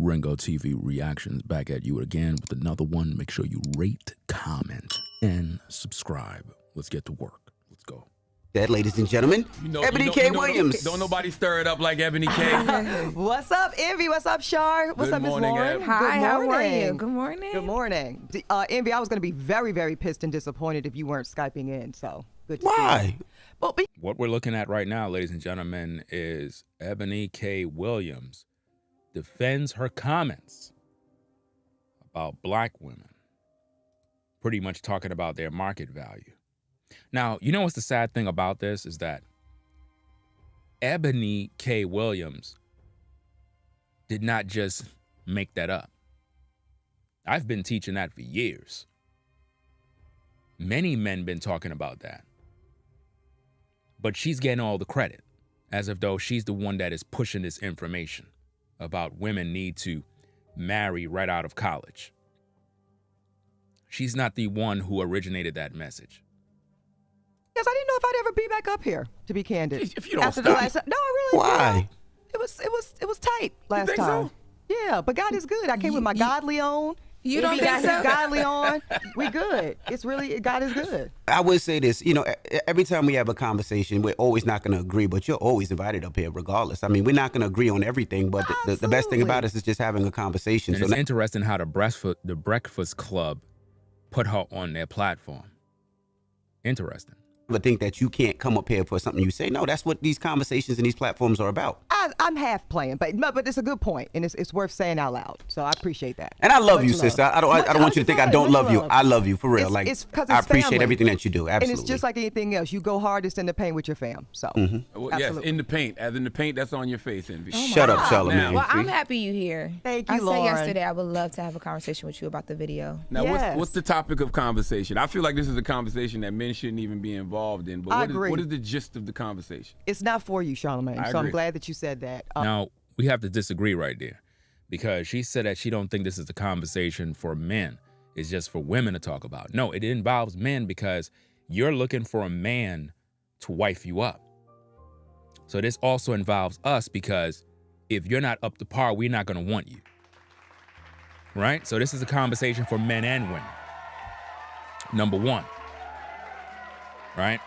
Ringo TV Reactions back at you again with another one. Make sure you rate, comment, and subscribe. Let's get to work. Let's go. That, ladies and gentlemen, Ebony K. Williams. Don't nobody stir it up like Ebony K. What's up, Envy? What's up, Shar? What's up, Miss Lauren? Hi, how are you? Good morning. Good morning. Envy, I was going to be very, very pissed and disappointed if you weren't Skyping in, so good to see you. Why? Well, What we're looking at right now, ladies and gentlemen, is Ebony K. Williams defends her comments about black women, pretty much talking about their market value. Now, you know what's the sad thing about this is that Ebony K. Williams did not just make that up. I've been teaching that for years. Many men been talking about that. But she's getting all the credit, as if though she's the one that is pushing this information about women need to marry right out of college. She's not the one who originated that message. yes, I didn't know if I'd ever be back up here, to be candid. If you don't After stop. the last, no, I really. Why? It was tight last think time. so? Yeah, but God is good. I came with my godly on. You don't Envy got think his so? godly on. We good. It's really, God is good. I would say this, every time we have a conversation, we're always not going to agree, but you're always invited up here regardless. I mean, we're not going to agree on everything, but the best thing about us is just having a conversation. And it's interesting how the Breakfast Club put her on their platform. Interesting. I think that you can't come up here for something you say. No, that's what these conversations and these platforms are about. I'm half playing, but it's a good point, and it's worth saying out loud. So I appreciate that. And I love Much you, love. sister. I don't want you to think I don't love you. I love you for real. It's 'cause I it's appreciate family. everything that you do. Absolutely. And it's just like anything else. You go hardest in the paint with your fam. So Well, yes, absolutely. in the paint. As in the paint that's on your face, Envy. Shut up, Charlamagne. Well, I'm happy you here. Thank you, I said Lauren. yesterday I would love to have a conversation with you about the video. Now, Yes. what's the topic of conversation? I feel like this is a conversation that men shouldn't even be involved in. But I what agree. what is the gist of the conversation? It's not for you, Charlamagne. I So I'm agree. glad that you said that. Now, we have to disagree right there because she said that she don't think this is a conversation for men. It's just for women to talk about. No, it involves men because you're looking for a man to wife you up. So this also involves us because if you're not up to par, we're not going to want you. Right? So this is a conversation for men and women. Number one. Right?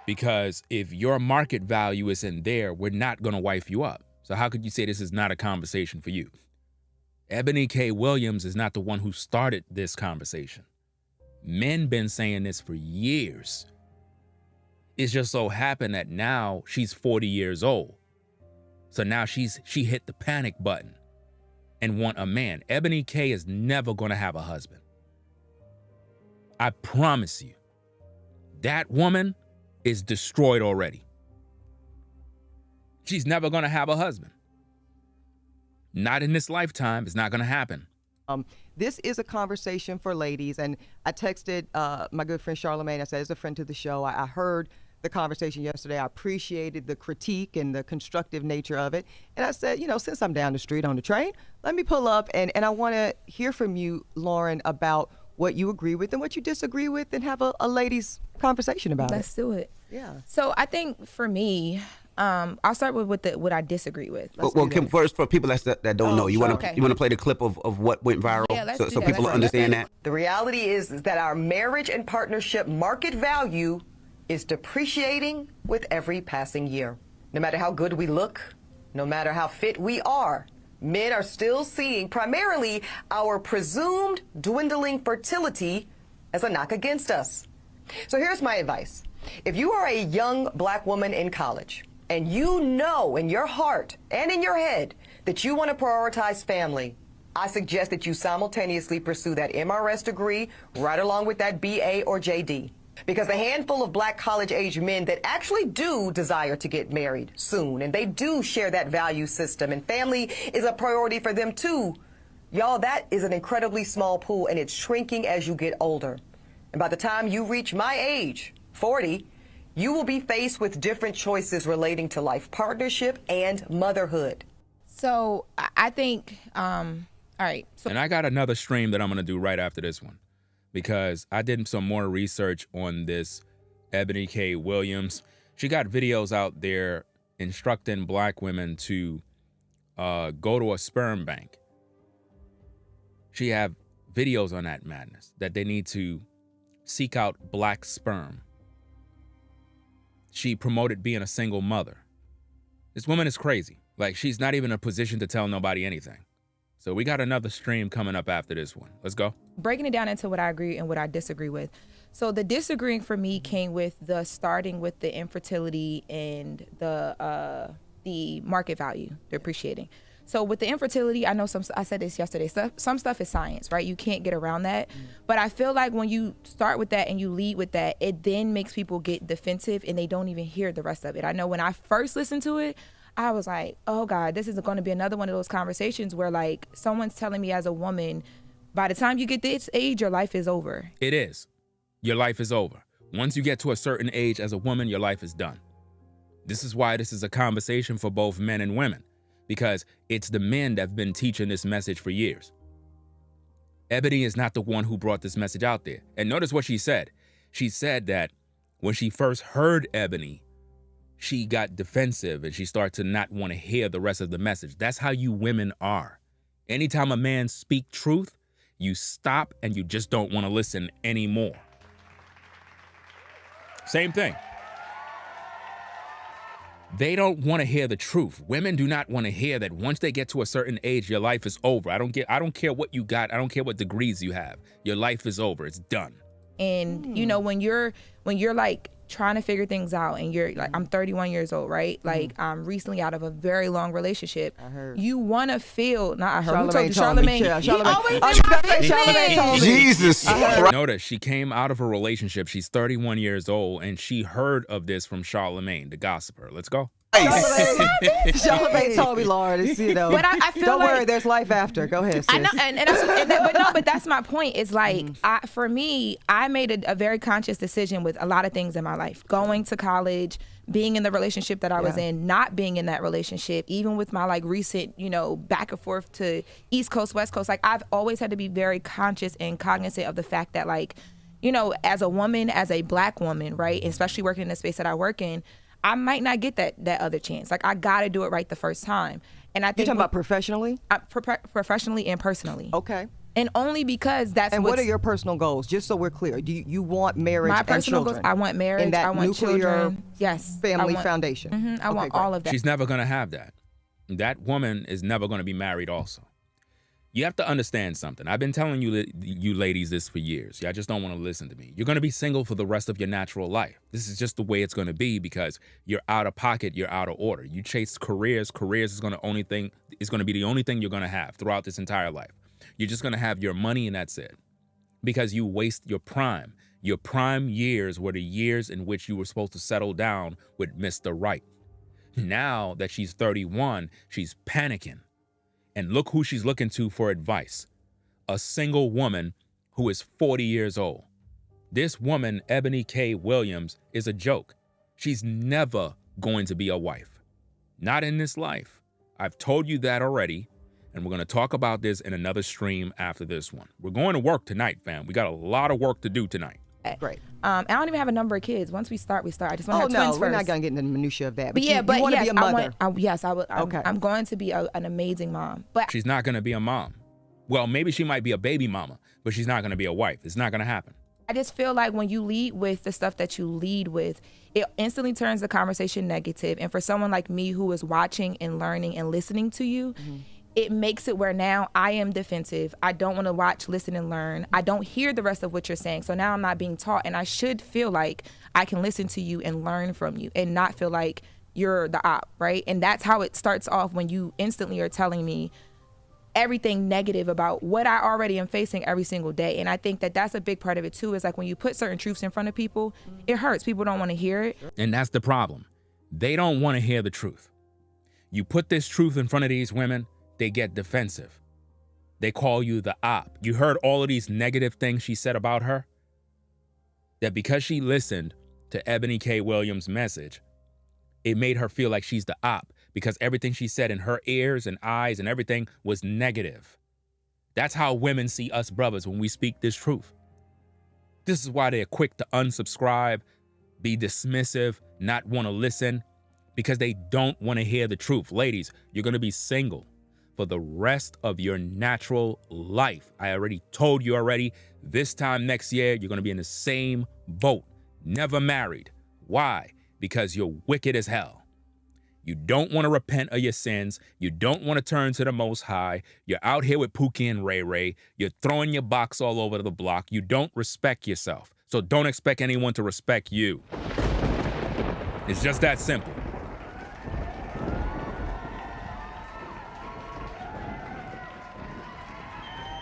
Because if your market value isn't there, we're not going to wife you up. So how could you say this is not a conversation for you? Ebony K. Williams is not the one who started this conversation. Men been saying this for years. It's just so happened that now she's 40 years old. So now she hit the panic button and want a man. Ebony K. is never going to have a husband. I promise you. That woman is destroyed already. She's never going to have a husband. Not in this lifetime. It's not going to happen. This is a conversation for ladies, and I texted my good friend Charlamagne. I said, as a friend to the show, I heard the conversation yesterday. I appreciated the critique and the constructive nature of it. And I said, since I'm down the street on the train, let me pull up, and I want to hear from you, Lauren, about what you agree with and what you disagree with, and have a ladies' conversation about it. Let's do it. Yeah. So I think for me, I'll start with what I disagree with. Well, Kim, first for people that don't know, you want to okay. you want to play the clip of what went viral, Yeah, let's so do that. people Let's- understand that. The reality is that our marriage and partnership market value is depreciating with every passing year. No matter how good we look, no matter how fit we are, men are still seeing primarily our presumed dwindling fertility as a knock against us. So here's my advice. If you are a young black woman in college and you know in your heart and in your head that you want to prioritize family, I suggest that you simultaneously pursue that MRS degree right along with that BA or JD. Because the handful of black college-age men that actually do desire to get married soon, and they do share that value system, and family is a priority for them too, y'all, that is an incredibly small pool, and it's shrinking as you get older. And by the time you reach my age, 40, you will be faced with different choices relating to life partnership and motherhood. So I think, all right. So And I got another stream that I'm going to do right after this one because I did some more research on this Ebony K. Williams. She got videos out there instructing black women to go to a sperm bank. She have videos on that madness, that they need to seek out black sperm. She promoted being a single mother. This woman is crazy. Like, she's not even in a position to tell nobody anything. So we got another stream coming up after this one. Let's go. Breaking it down into what I agree and what I disagree with. So the disagreeing for me came with the starting with the infertility and the market value, the appreciating. So with the infertility, I know I said this yesterday, some stuff is science, right? You can't get around that. But I feel like when you start with that and you lead with that, it then makes people get defensive and they don't even hear the rest of it. I know when I first listened to it, I was like, oh God, this is going to be another one of those conversations where like someone's telling me as a woman, by the time you get this age, your life is over. It is. Your life is over. Once you get to a certain age as a woman, your life is done. This is why this is a conversation for both men and women, because it's the men that have been teaching this message for years. Eboni is not the one who brought this message out there. And notice what she said. She said that when she first heard Eboni, she got defensive and she started to not want to hear the rest of the message. That's how you women are. Anytime a man speaks truth, you stop and you just don't want to listen anymore. Same thing. They don't want to hear the truth. Women do not want to hear that once they get to a certain age, your life is over. I don't care what you got. I don't care what degrees you have. Your life is over. It's done. And you know, when you're like trying to figure things out and you're like, I'm 31 years old, right? Like I'm recently out of a very long relationship. I heard. You want to feel, not I heard. Who Charlamagne told you? Charlamagne. told me. He always Oh, been you my gotta say business. Charlamagne told me. Jesus Christ. Notice she came out of a relationship. She's 31 years old and she heard of this from Charlamagne, the gossiper. Let's go. Charlamagne told me, Lauren. It's, you know, But I feel don't like, worry, there's life after. Go ahead, sis. I know, but that's my point. It's like, for me, I made a very conscious decision with a lot of things in my life. Going to college, being in the relationship that I was in, not being in that relationship, even with my like recent, you know, back and forth to East Coast, West Coast. Like I've always had to be very conscious and cognizant of the fact that like, you know, as a woman, as a black woman, right, especially working in the space that I work in, I might not get that other chance. Like I got to do it right the first time. And I think You're talking about professionally? Professionally and personally. Okay. And only because that's And what are your personal goals? Just so we're clear, do you want marriage my and personal children? goals? I want marriage. And that I want nuclear children. Yes. family I want, foundation. I want great. all of that. She's never going to have that. That woman is never going to be married also. You have to understand something. I've been telling you ladies this for years. Y'all just don't want to listen to me. You're going to be single for the rest of your natural life. This is just the way it's going to be because you're out of pocket, you're out of order. You chase careers. Careers is going to be the only thing you're going to have throughout this entire life. You're just going to have your money and that's it. Because you waste your prime. Your prime years were the years in which you were supposed to settle down with Mr. Right. Now that she's 31, she's panicking. And look who she's looking to for advice. A single woman who is 40 years old. This woman, Eboni K. Williams, is a joke. She's never going to be a wife. Not in this life. I've told you that already. And we're going to talk about this in another stream after this one. We're going to work tonight, fam. We got a lot of work to do tonight. Great. I don't even have a number of kids. Once we start, we start. I just want to Oh, have no, twins we're first. not going to get into the minutiae of that. But you but want to yes, be a mother. I would. Okay. I'm going to be an amazing mom. But She's not going to be a mom. Well, maybe she might be a baby mama, but she's not going to be a wife. It's not going to happen. I just feel like when you lead with the stuff that you lead with, it instantly turns the conversation negative. And for someone like me who is watching and learning and listening to you, it makes it where now I am defensive. I don't want to watch, listen, and learn. I don't hear the rest of what you're saying. So now I'm not being taught. And I should feel like I can listen to you and learn from you and not feel like you're the op, right? And that's how it starts off when you instantly are telling me everything negative about what I already am facing every single day. And I think that that's a big part of it too, is like when you put certain truths in front of people, it hurts. People don't want to hear it. And that's the problem. They don't want to hear the truth. You put this truth in front of these women, they get defensive. They call you the op. You heard all of these negative things she said about her? That because she listened to Eboni K. Williams' message, it made her feel like she's the op because everything she said in her ears and eyes and everything was negative. That's how women see us brothers when we speak this truth. This is why they're quick to unsubscribe, be dismissive, not want to listen, because they don't want to hear the truth. Ladies, you're going to be single for the rest of your natural life. I already told you already, this time next year, you're going to be in the same boat, never married. Why? Because you're wicked as hell. You don't want to repent of your sins. You don't want to turn to the Most High. You're out here with Pookie and Ray Ray. You're throwing your box all over the block. You don't respect yourself. So don't expect anyone to respect you. It's just that simple.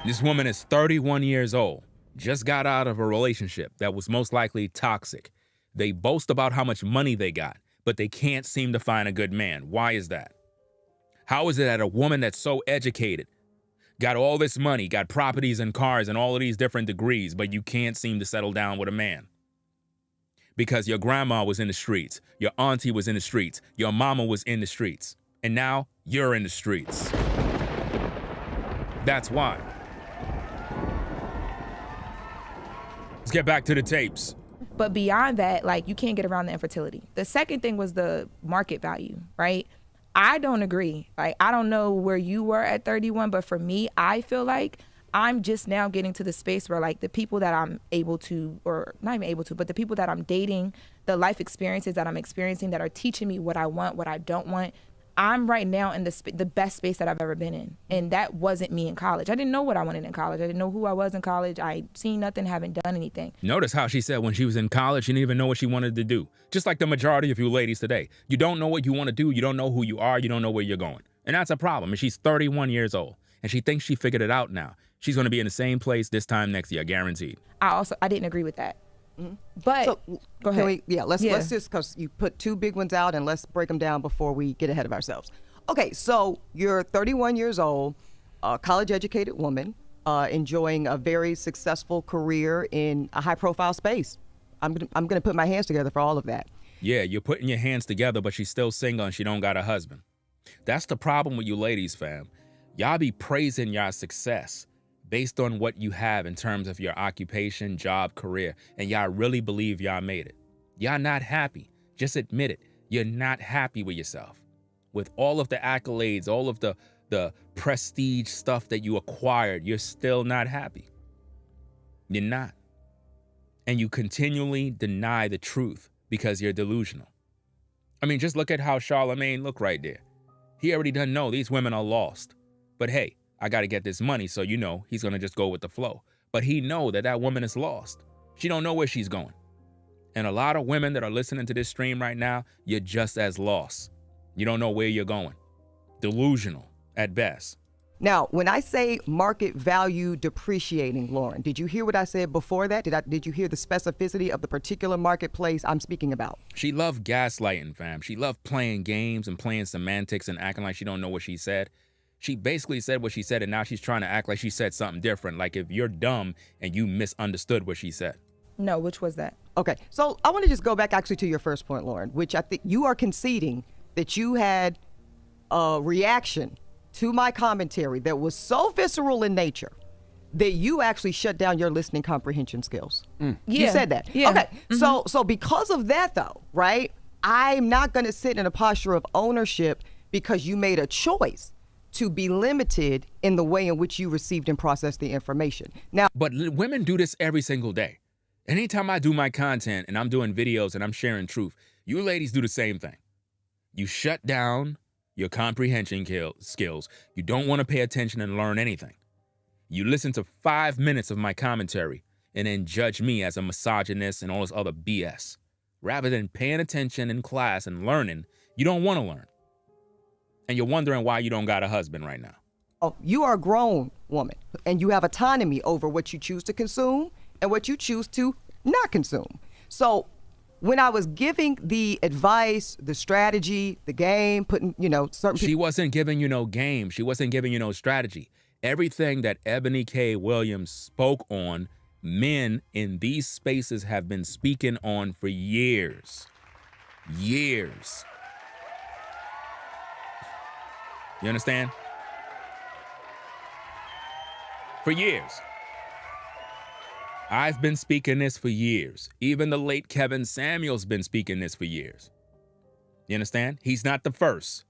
This woman is 31 years old, just got out of a relationship that was most likely toxic. They boast about how much money they got, but they can't seem to find a good man. Why is that? How is it that a woman that's so educated, got all this money, got properties and cars and all of these different degrees, but you can't seem to settle down with a man? Because your grandma was in the streets, your auntie was in the streets, your mama was in the streets, and now you're in the streets. That's why. Let's get back to the tapes. But beyond that, like, you can't get around the infertility. The second thing was the market value, right? I don't agree. Like, I don't know where you were at 31, but for me, I feel like I'm just now getting to the space where, like, the people that I'm able to, or not even able to, but the people that I'm dating, the life experiences that I'm experiencing that are teaching me what I want, what I don't want, I'm right now in the best space that I've ever been in. And that wasn't me in college. I didn't know what I wanted in college. I didn't know who I was in college. I seen nothing, haven't done anything. Notice how she said when she was in college, she didn't even know what she wanted to do. Just like the majority of you ladies today. You don't know what you want to do. You don't know who you are. You don't know where you're going. And that's a problem. And she's 31 years old. And she thinks she figured it out now. She's going to be in the same place this time next year, guaranteed. I didn't agree with that. But So, go ahead. Let's just, because you put two big ones out, and let's break them down before we get ahead of ourselves. Okay, so you're 31 years old, a college-educated woman, enjoying a very successful career in a high-profile space. I'm gonna put my hands together for all of that. Yeah, you're putting your hands together, but she's still single and she don't got a husband. That's the problem with you ladies, fam. Y'all be praising y'all success based on what you have in terms of your occupation, job, career, and y'all really believe y'all made it. Y'all not happy. Just admit it. You're not happy with yourself. With all of the accolades, all of the prestige stuff that you acquired, you're still not happy. You're not. And you continually deny the truth because you're delusional. I mean, just look at how Charlemagne looked right there. He already doesn't know these women are lost. But hey, I got to get this money, so you know he's going to just go with the flow. But he know that that woman is lost. She don't know where she's going. And a lot of women that are listening to this stream right now, you're just as lost. You don't know where you're going. Delusional at best. Now, when I say market value depreciating, Lauren, did you hear what I said before that? Did you hear the specificity of the particular marketplace I'm speaking about? She loved gaslighting, fam. She loved playing games and playing semantics and acting like she don't know what she said. She basically said what she said, and now she's trying to act like she said something different, like if you're dumb and you misunderstood what she said. No, which was that? Okay, so I want to just go back actually to your first point, Lauren, which I think you are conceding that you had a reaction to my commentary that was so visceral in nature that you actually shut down your listening comprehension skills. Yeah. You said that. Yeah. Okay, so because of that though, right, I'm not going to sit in a posture of ownership because you made a choice to be limited in the way in which you received and processed the information. Now, But women do this every single day. Anytime I do my content and I'm doing videos and I'm sharing truth, you ladies do the same thing. You shut down your comprehension skills. You don't want to pay attention and learn anything. You listen to 5 minutes of my commentary and then judge me as a misogynist and all this other BS. Rather than paying attention in class and learning, you don't want to learn. And you're wondering why you don't got a husband right now. oh, you are a grown woman and you have autonomy over what you choose to consume and what you choose to not consume. So when I was giving the advice, the strategy, the game, putting, certain She wasn't giving you no game. She wasn't giving you no strategy. Everything that Eboni K. Williams spoke on, men in these spaces have been speaking on for years. Years. You understand? For years. I've been speaking this for years. Even the late Kevin Samuel's been speaking this for years. You understand? He's not the first.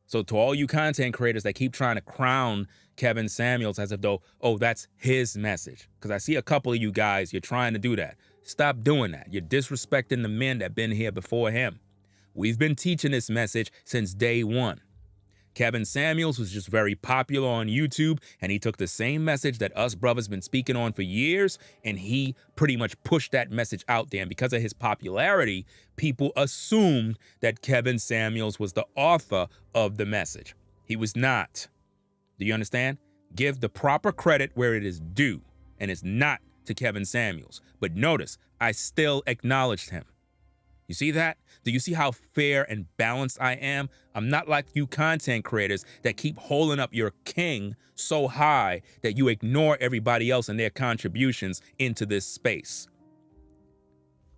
So to all you content creators that keep trying to crown Kevin Samuels as if though, oh, that's his message. Because I see a couple of you guys, you're trying to do that. Stop doing that. You're disrespecting the men that been here before him. We've been teaching this message since day one. Kevin Samuels was just very popular on YouTube, and he took the same message that us brothers been speaking on for years, and he pretty much pushed that message out there. And because of his popularity, people assumed that Kevin Samuels was the author of the message. He was not. Do you understand? Give the proper credit where it is due, and it's not to Kevin Samuels. But notice, I still acknowledged him. You see that? Do you see how fair and balanced I am? I'm not like you content creators that keep holding up your king so high that you ignore everybody else and their contributions into this space.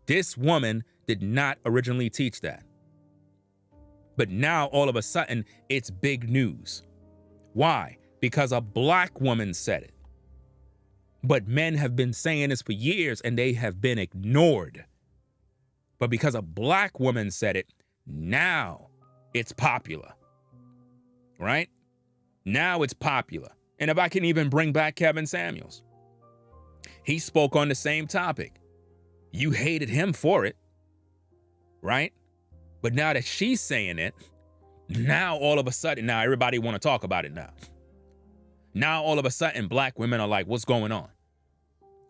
This woman did not originally teach that. But now all of a sudden, it's big news. Why? Because a black woman said it. But men have been saying this for years and they have been ignored. But because a black woman said it, now it's popular, right? Now it's popular. And if I can even bring back Kevin Samuels, he spoke on the same topic. You hated him for it, right? But now that she's saying it, now all of a sudden, now everybody want to talk about it now. Now all of a sudden, black women are like, what's going on?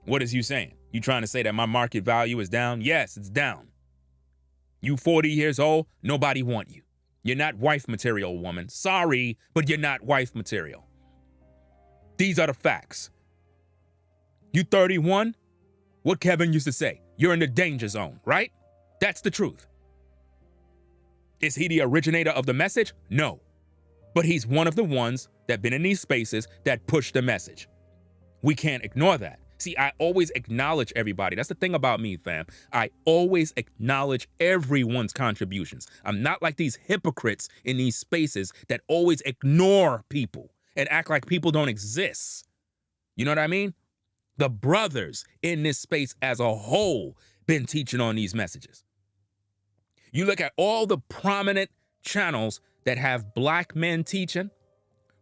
What is you saying? You trying to say that my market value is down? Yes, it's down. You 40 years old, nobody want you. You're not wife material, woman. Sorry, but you're not wife material. These are the facts. You 31? What Kevin used to say, you're in the danger zone, right? That's the truth. Is he the originator of the message? No. But he's one of the ones that been in these spaces that push the message. We can't ignore that. See, I always acknowledge everybody. That's the thing about me, fam. I always acknowledge everyone's contributions. I'm not like these hypocrites in these spaces that always ignore people and act like people don't exist. You know what I mean? The brothers in this space as a whole been teaching on these messages. You look at all the prominent channels that have black men teaching,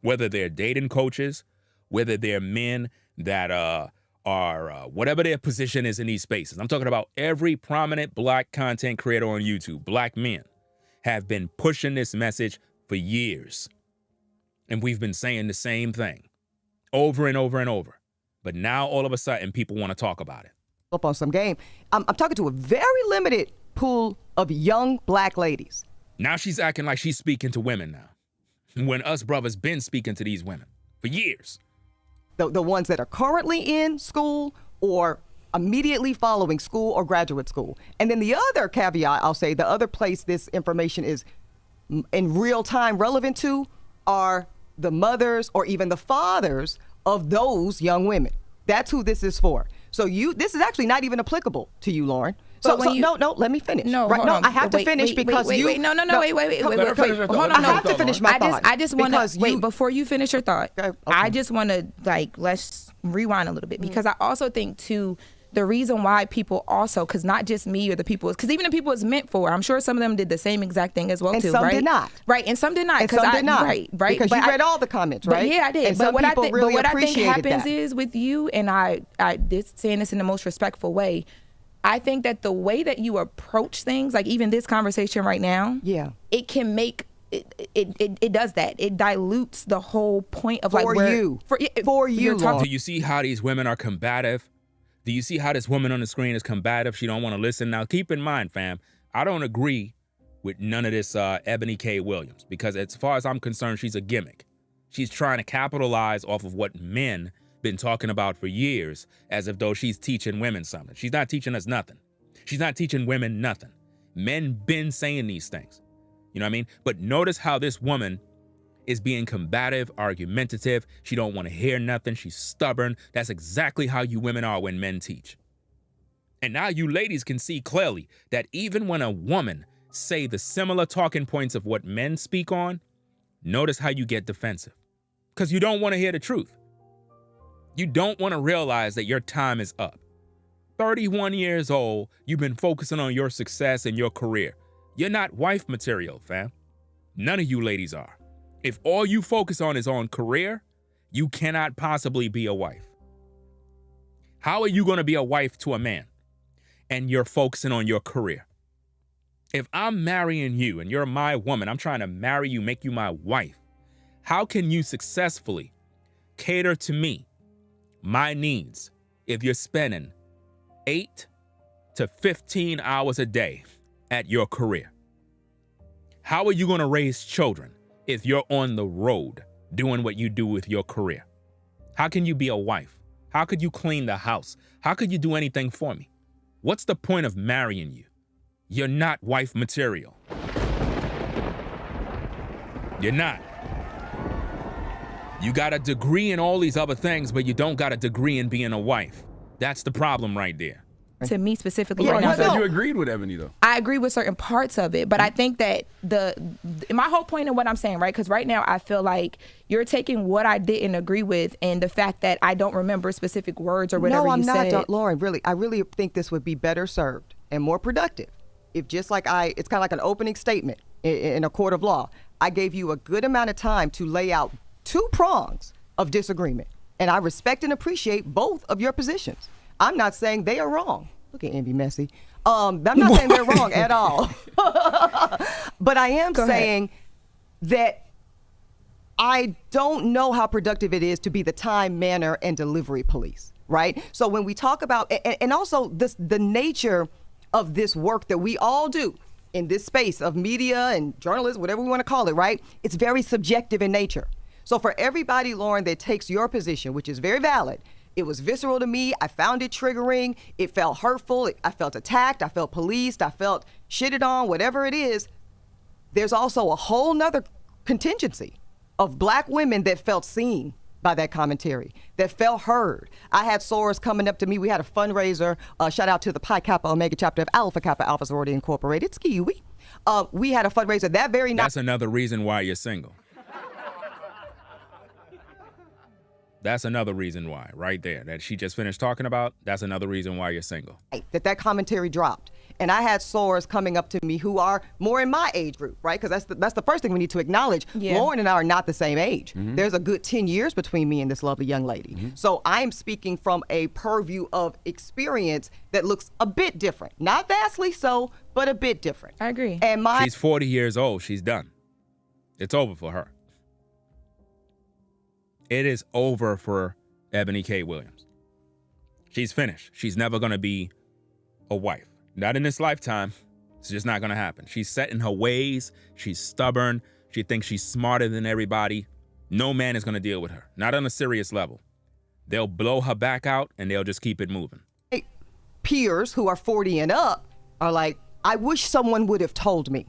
whether they're dating coaches, whether they're men that are whatever their position is in these spaces. I'm talking about every prominent black content creator on YouTube, black men, have been pushing this message for years. And we've been saying the same thing over and over and over. But now all of a sudden people want to talk about it. Up on some game. I'm talking to a very limited pool of young black ladies. Now she's acting like she's speaking to women now, when us brothers been speaking to these women for years. The ones that are currently in school or immediately following school or graduate school. And then the other caveat, I'll say, the other place this information is in real time relevant to are the mothers or even the fathers of those young women. That's who this is for. So this is actually not even applicable to you, Lauren. No, let me finish. No, right? hold No, on. I have to finish because wait, you. wait, no, wait. Hold on, I have to finish my thought. I just want to wait before you finish your thought. Okay. I just want to let's rewind a little bit because I also think too the reason why people also, because not just me or the people, because even the people it's meant for, I'm sure some of them did the same exact thing as well and too, some right? did not. Right, and some did not. And some did not. Right. Because you read all the comments, right? But yeah, I did. And but some what I people think, really but what I think appreciated happens that. is with you, and I saying this in the most respectful way, I think that the way that you approach things, like even this conversation right now, yeah, it can make it does that. It dilutes the whole point of for you. Do you see how these women are combative? Do you see how this woman on the screen is combative? She don't want to listen. Now, keep in mind, fam, I don't agree with none of this Eboni K. Williams because as far as I'm concerned, she's a gimmick. She's trying to capitalize off of what men been talking about for years as if though she's teaching women something. She's not teaching us nothing. She's not teaching women nothing. Men been saying these things. You know what I mean? But notice how this woman is being combative, argumentative. She don't want to hear nothing. She's stubborn. That's exactly how you women are when men teach. And now you ladies can see clearly that even when a woman say the similar talking points of what men speak on, notice how you get defensive. Because you don't want to hear the truth. You don't want to realize that your time is up. 31 years old, you've been focusing on your success and your career. You're not wife material, fam. None of you ladies are. If all you focus on is on career, you cannot possibly be a wife. How are you going to be a wife to a man and you're focusing on your career? If I'm marrying you and you're my woman, I'm trying to marry you, make you my wife. How can you successfully cater to me, my needs, if you're spending 8 to 15 hours a day at your career? How are you going to raise children if you're on the road doing what you do with your career? How can you be a wife? How could you clean the house? How could you do anything for me? What's the point of marrying you? You're not wife material. You're not. You got a degree in all these other things, but you don't got a degree in being a wife. That's the problem right there. To me specifically, You right now, said you agreed with Ebony, though. I agree with certain parts of it, but I think that my whole point in what I'm saying, right? Because right now I feel like you're taking what I didn't agree with and the fact that I don't remember specific words or whatever No, I'm you not, said. Lauren. Really, I really think this would be better served and more productive if it's kind of like an opening statement in a court of law. I gave you a good amount of time to lay out 2 prongs of disagreement, and I respect and appreciate both of your positions. I'm not saying they are wrong. Look at Envy Messy. I'm not saying they're wrong at all. But I am saying that I don't know how productive it is to be the time, manner, and delivery police, right? So when we talk about, and also the nature of this work that we all do in this space of media and journalism, whatever we want to call it, right? It's very subjective in nature. So for everybody, Lauren, that takes your position, which is very valid, it was visceral to me. I found it triggering. It felt hurtful. I felt attacked. I felt policed. I felt shitted on, whatever it is. There's also a whole nother contingency of black women that felt seen by that commentary, that felt heard. I had sorors coming up to me. We had a fundraiser. Shout out to the Pi Kappa Omega chapter of Alpha Kappa Alpha Sorority Incorporated. Ski-wee. We had a fundraiser that very night. That's another reason why you're single. That's another reason why, right there, that she just finished talking about. That's another reason why you're single. That commentary dropped. And I had sorors coming up to me who are more in my age group, right? Because that's the first thing we need to acknowledge. Yeah. Lauren and I are not the same age. There's a good 10 years between me and this lovely young lady. So I'm speaking from a purview of experience that looks a bit different. Not vastly so, but a bit different. I agree. And She's 40 years old. She's done. It's over for her. It is over for Eboni K. Williams. She's finished. She's never going to be a wife. Not in this lifetime. It's just not going to happen. She's set in her ways. She's stubborn. She thinks she's smarter than everybody. No man is going to deal with her. Not on a serious level. They'll blow her back out and they'll just keep it moving. peers who are 40 and up are like, I wish someone would have told me.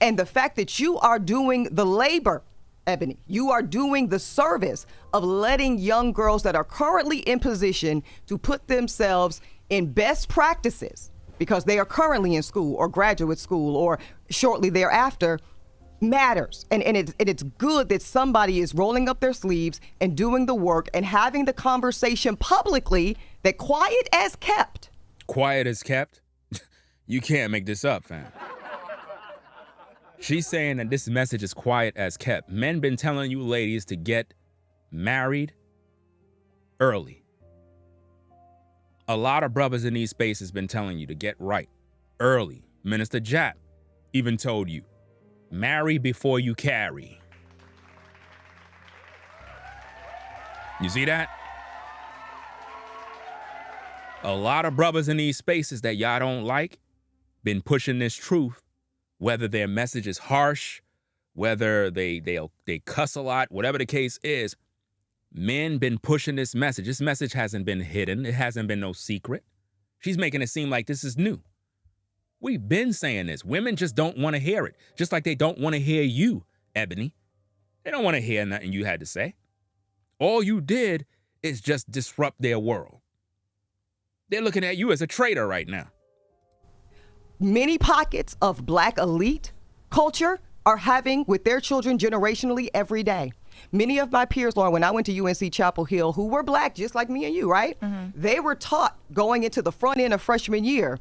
And the fact that you are doing the labor, Eboni, you are doing the service of letting young girls that are currently in position to put themselves in best practices because they are currently in school or graduate school or shortly thereafter matters. And it's good that somebody is rolling up their sleeves and doing the work and having the conversation publicly that quiet as kept. Quiet as kept? You can't make this up, fam. She's saying that this message is quiet as kept. Men been telling you ladies to get married early. A lot of brothers in these spaces been telling you to get right early. Minister Jap even told you, marry before you carry. You see that? A lot of brothers in these spaces that y'all don't like been pushing this truth, whether their message is harsh, whether they cuss a lot, whatever the case is. Men been pushing this message. This message hasn't been hidden. It hasn't been no secret. She's making it seem like this is new. We've been saying this. Women just don't want to hear it. Just like they don't want to hear you, Eboni. They don't want to hear nothing you had to say. All you did is just disrupt their world. They're looking at you as a traitor right now. Many pockets of black elite culture are having with their children generationally every day. Many of my peers, Lauren, when I went to UNC Chapel Hill, who were black just like me and you, right? Mm-hmm. They were taught going into the front end of freshman year,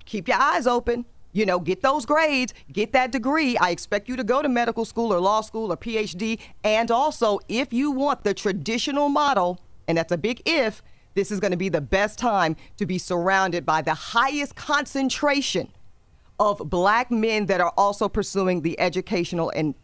keep your eyes open. You know, get those grades, get that degree. I expect you to go to medical school or law school or PhD. And also, if you want the traditional model, and that's a big if, this is going to be the best time to be surrounded by the highest concentration of black men that are also pursuing the educational and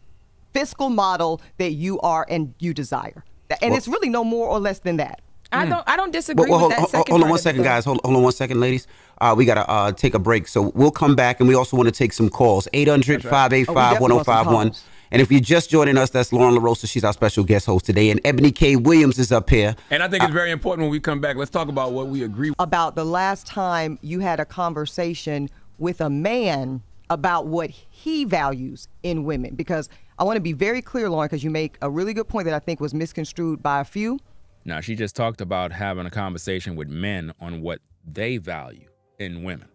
fiscal model that you are and you desire. And it's really no more or less than that. I don't disagree with that second hold on part one of it, second, though. guys. Hold on one second, ladies. We got to take a break. So we'll come back, and we also want to take some calls. 800-585-1051. And if you're just joining us, that's Lauren LaRosa. She's our special guest host today. And Eboni K. Williams is up here. And I think it's very important when we come back, let's talk about what we agree with. About the last time you had a conversation with a man about what he values in women. Because I want to be very clear, Lauren, because you make a really good point that I think was misconstrued by a few. Now, she just talked about having a conversation with men on what they value in women.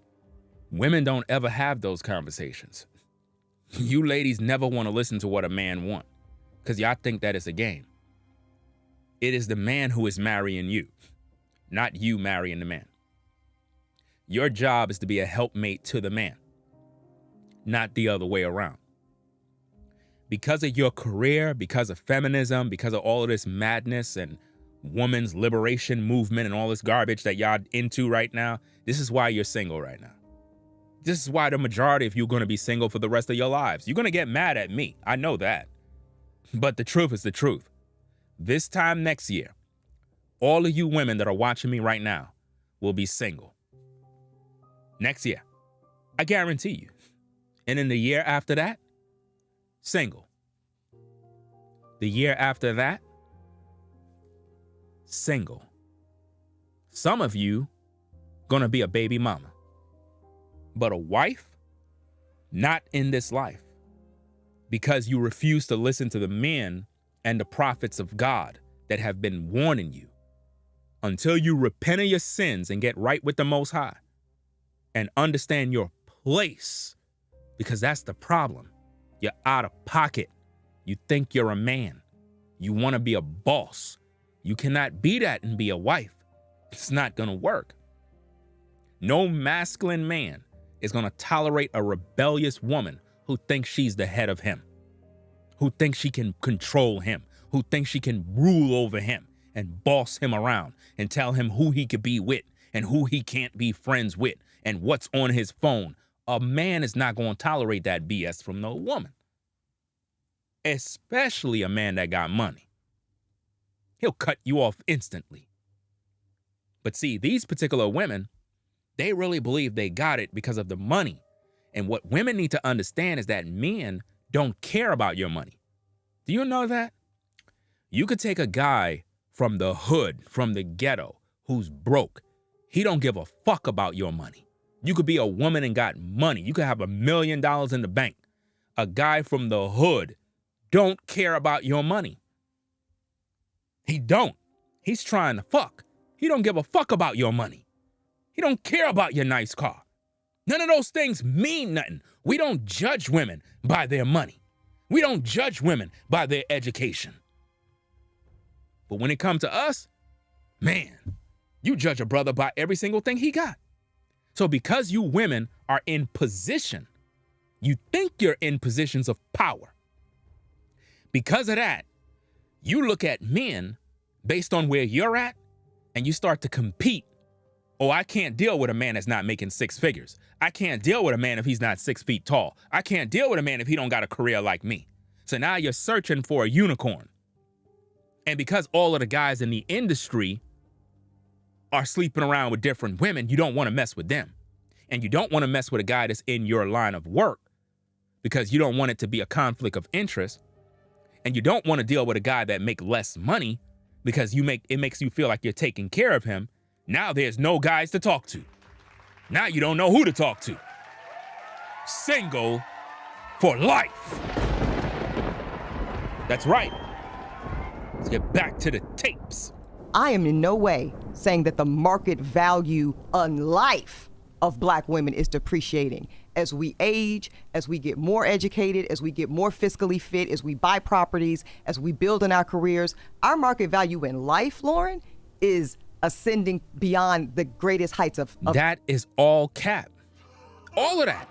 Women don't ever have those conversations. You ladies never want to listen to what a man wants because y'all think that it's a game. It is the man who is marrying you, not you marrying the man. Your job is to be a helpmate to the man, not the other way around. Because of your career, because of feminism, because of all of this madness and women's liberation movement and all this garbage that y'all into right now, this is why you're single right now. This is why the majority of you are going to be single for the rest of your lives. You're going to get mad at me. I know that. But the truth is the truth. This time next year, all of you women that are watching me right now will be single. Next year. I guarantee you. And in the year after that, single. The year after that, single. Some of you gonna be a baby mama, but a wife, not in this life, because you refuse to listen to the men and the prophets of God that have been warning you. Until you repent of your sins and get right with the Most High and understand your place, because that's the problem. You're out of pocket. You think you're a man. You want to be a boss. You cannot be that and be a wife. It's not going to work. No masculine man is going to tolerate a rebellious woman who thinks she's the head of him, who thinks she can control him, who thinks she can rule over him and boss him around and tell him who he could be with and who he can't be friends with and what's on his phone. A man is not going to tolerate that BS from no woman, especially a man that got money. He'll cut you off instantly. But see, these particular women, they really believe they got it because of the money. And what women need to understand is that men don't care about your money. Do you know that? You could take a guy from the hood, from the ghetto, who's broke. He don't give a fuck about your money. You could be a woman and got money. You could have $1 million in the bank. A guy from the hood don't care about your money. He don't. He's trying to fuck. He don't give a fuck about your money. He don't care about your nice car. None of those things mean nothing. We don't judge women by their money. We don't judge women by their education. But when it comes to us, man, you judge a brother by every single thing he got. So because you women are in position, you think you're in positions of power. Because of that, you look at men based on where you're at and you start to compete. Oh, I can't deal with a man that's not making six figures. I can't deal with a man if he's not 6 feet tall. I can't deal with a man if he don't got a career like me. So now you're searching for a unicorn. And because all of the guys in the industry are sleeping around with different women, you don't want to mess with them. And you don't want to mess with a guy that's in your line of work because you don't want it to be a conflict of interest. And you don't want to deal with a guy that make less money because it makes you feel like you're taking care of him. Now there's no guys to talk to. Now you don't know who to talk to. Single for life. That's right. Let's get back to the tapes. I am in no way saying that the market value on life of black women is depreciating. As we age, as we get more educated, as we get more fiscally fit, as we buy properties, as we build in our careers, our market value in life, Lauren, is ascending beyond the greatest heights of That is all cap. All of that.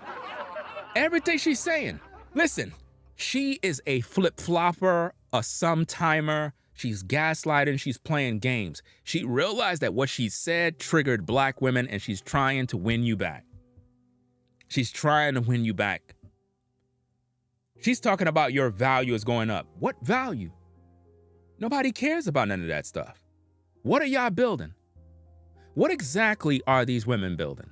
Everything she's saying. Listen, she is a flip-flopper, a sometimer. She's gaslighting. She's playing games. She realized that what she said triggered black women, and she's trying to win you back. She's trying to win you back. She's talking about your value is going up. What value? Nobody cares about none of that stuff. What are y'all building? What exactly are these women building?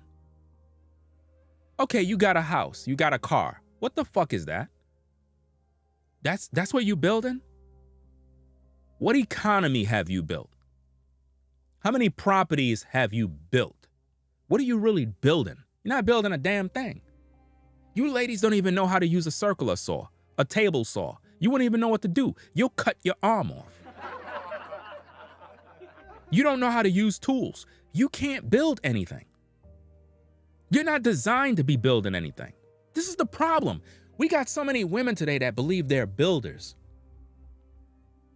Okay, you got a house, you got a car. What the fuck is that? That's what you building? What economy have you built? How many properties have you built? What are you really building? You're not building a damn thing. You ladies don't even know how to use a circular saw, a table saw. You wouldn't even know what to do. You'll cut your arm off. You don't know how to use tools. You can't build anything. You're not designed to be building anything. This is the problem. We got so many women today that believe they're builders.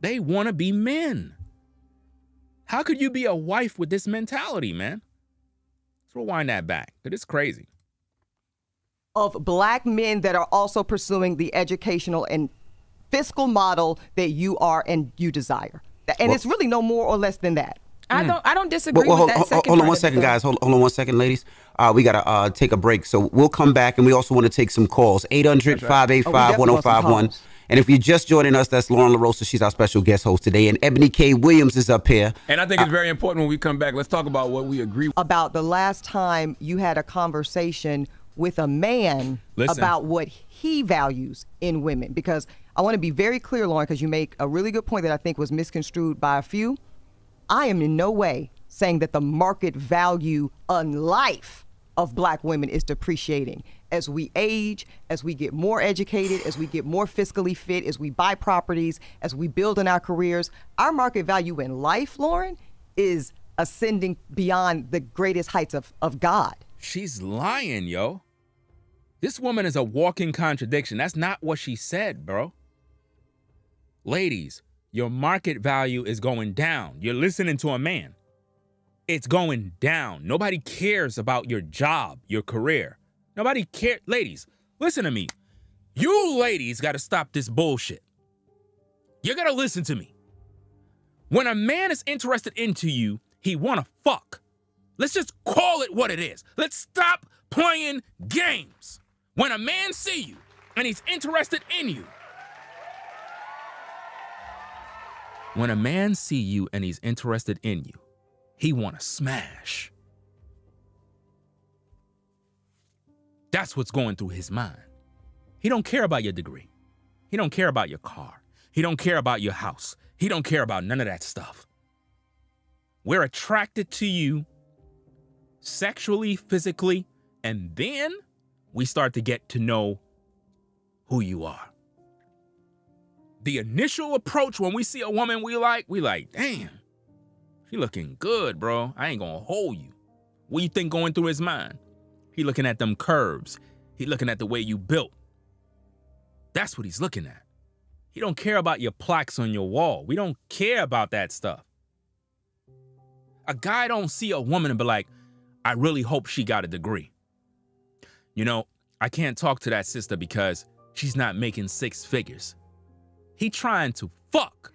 They want to be men. How could you be a wife with this mentality, man? Let's rewind that back, because it's crazy. Of black men that are also pursuing the educational and fiscal model that you are and you desire. And it's really no more or less than that. I don't disagree with that second hold on part one of second, it, though. guys. Hold on one second, ladies. We got to take a break. So we'll come back, and we also want to take some calls. 800-585-1051. And if you're just joining us, that's Lauren LaRosa. She's our special guest host today. And Eboni K. Williams is up here. And I think it's very important when we come back, let's talk about what we agree with. About the last time you had a conversation with a man about what he values in women. Because I want to be very clear, Lauren, because you make a really good point that I think was misconstrued by a few. I am in no way saying that the market value on life of black women is depreciating. As we age, as we get more educated, as we get more fiscally fit, as we buy properties, as we build in our careers, our market value in life, Lauren, is ascending beyond the greatest heights of God. She's lying, yo. This woman is a walking contradiction. That's not what she said, bro. Ladies, your market value is going down. You're listening to a man. It's going down. Nobody cares about your job, your career. Nobody cares. Ladies, listen to me. You ladies got to stop this bullshit. You got to listen to me. When a man is interested into you, he want to fuck. Let's just call it what it is. Let's stop playing games. When a man see you and he's interested in you, when a man see you and he's interested in you, he want to smash. That's what's going through his mind. He don't care about your degree. He don't care about your car. He don't care about your house. He don't care about none of that stuff. We're attracted to you sexually, physically, and then we start to get to know who you are. The initial approach when we see a woman we like, damn, she looking good, bro. I ain't gonna hold you. What you think going through his mind? He looking at them curves. He looking at the way you built. That's what he's looking at. He don't care about your plaques on your wall. We don't care about that stuff. A guy don't see a woman and be like, I really hope she got a degree. You know, I can't talk to that sister because she's not making six figures. He trying to fuck.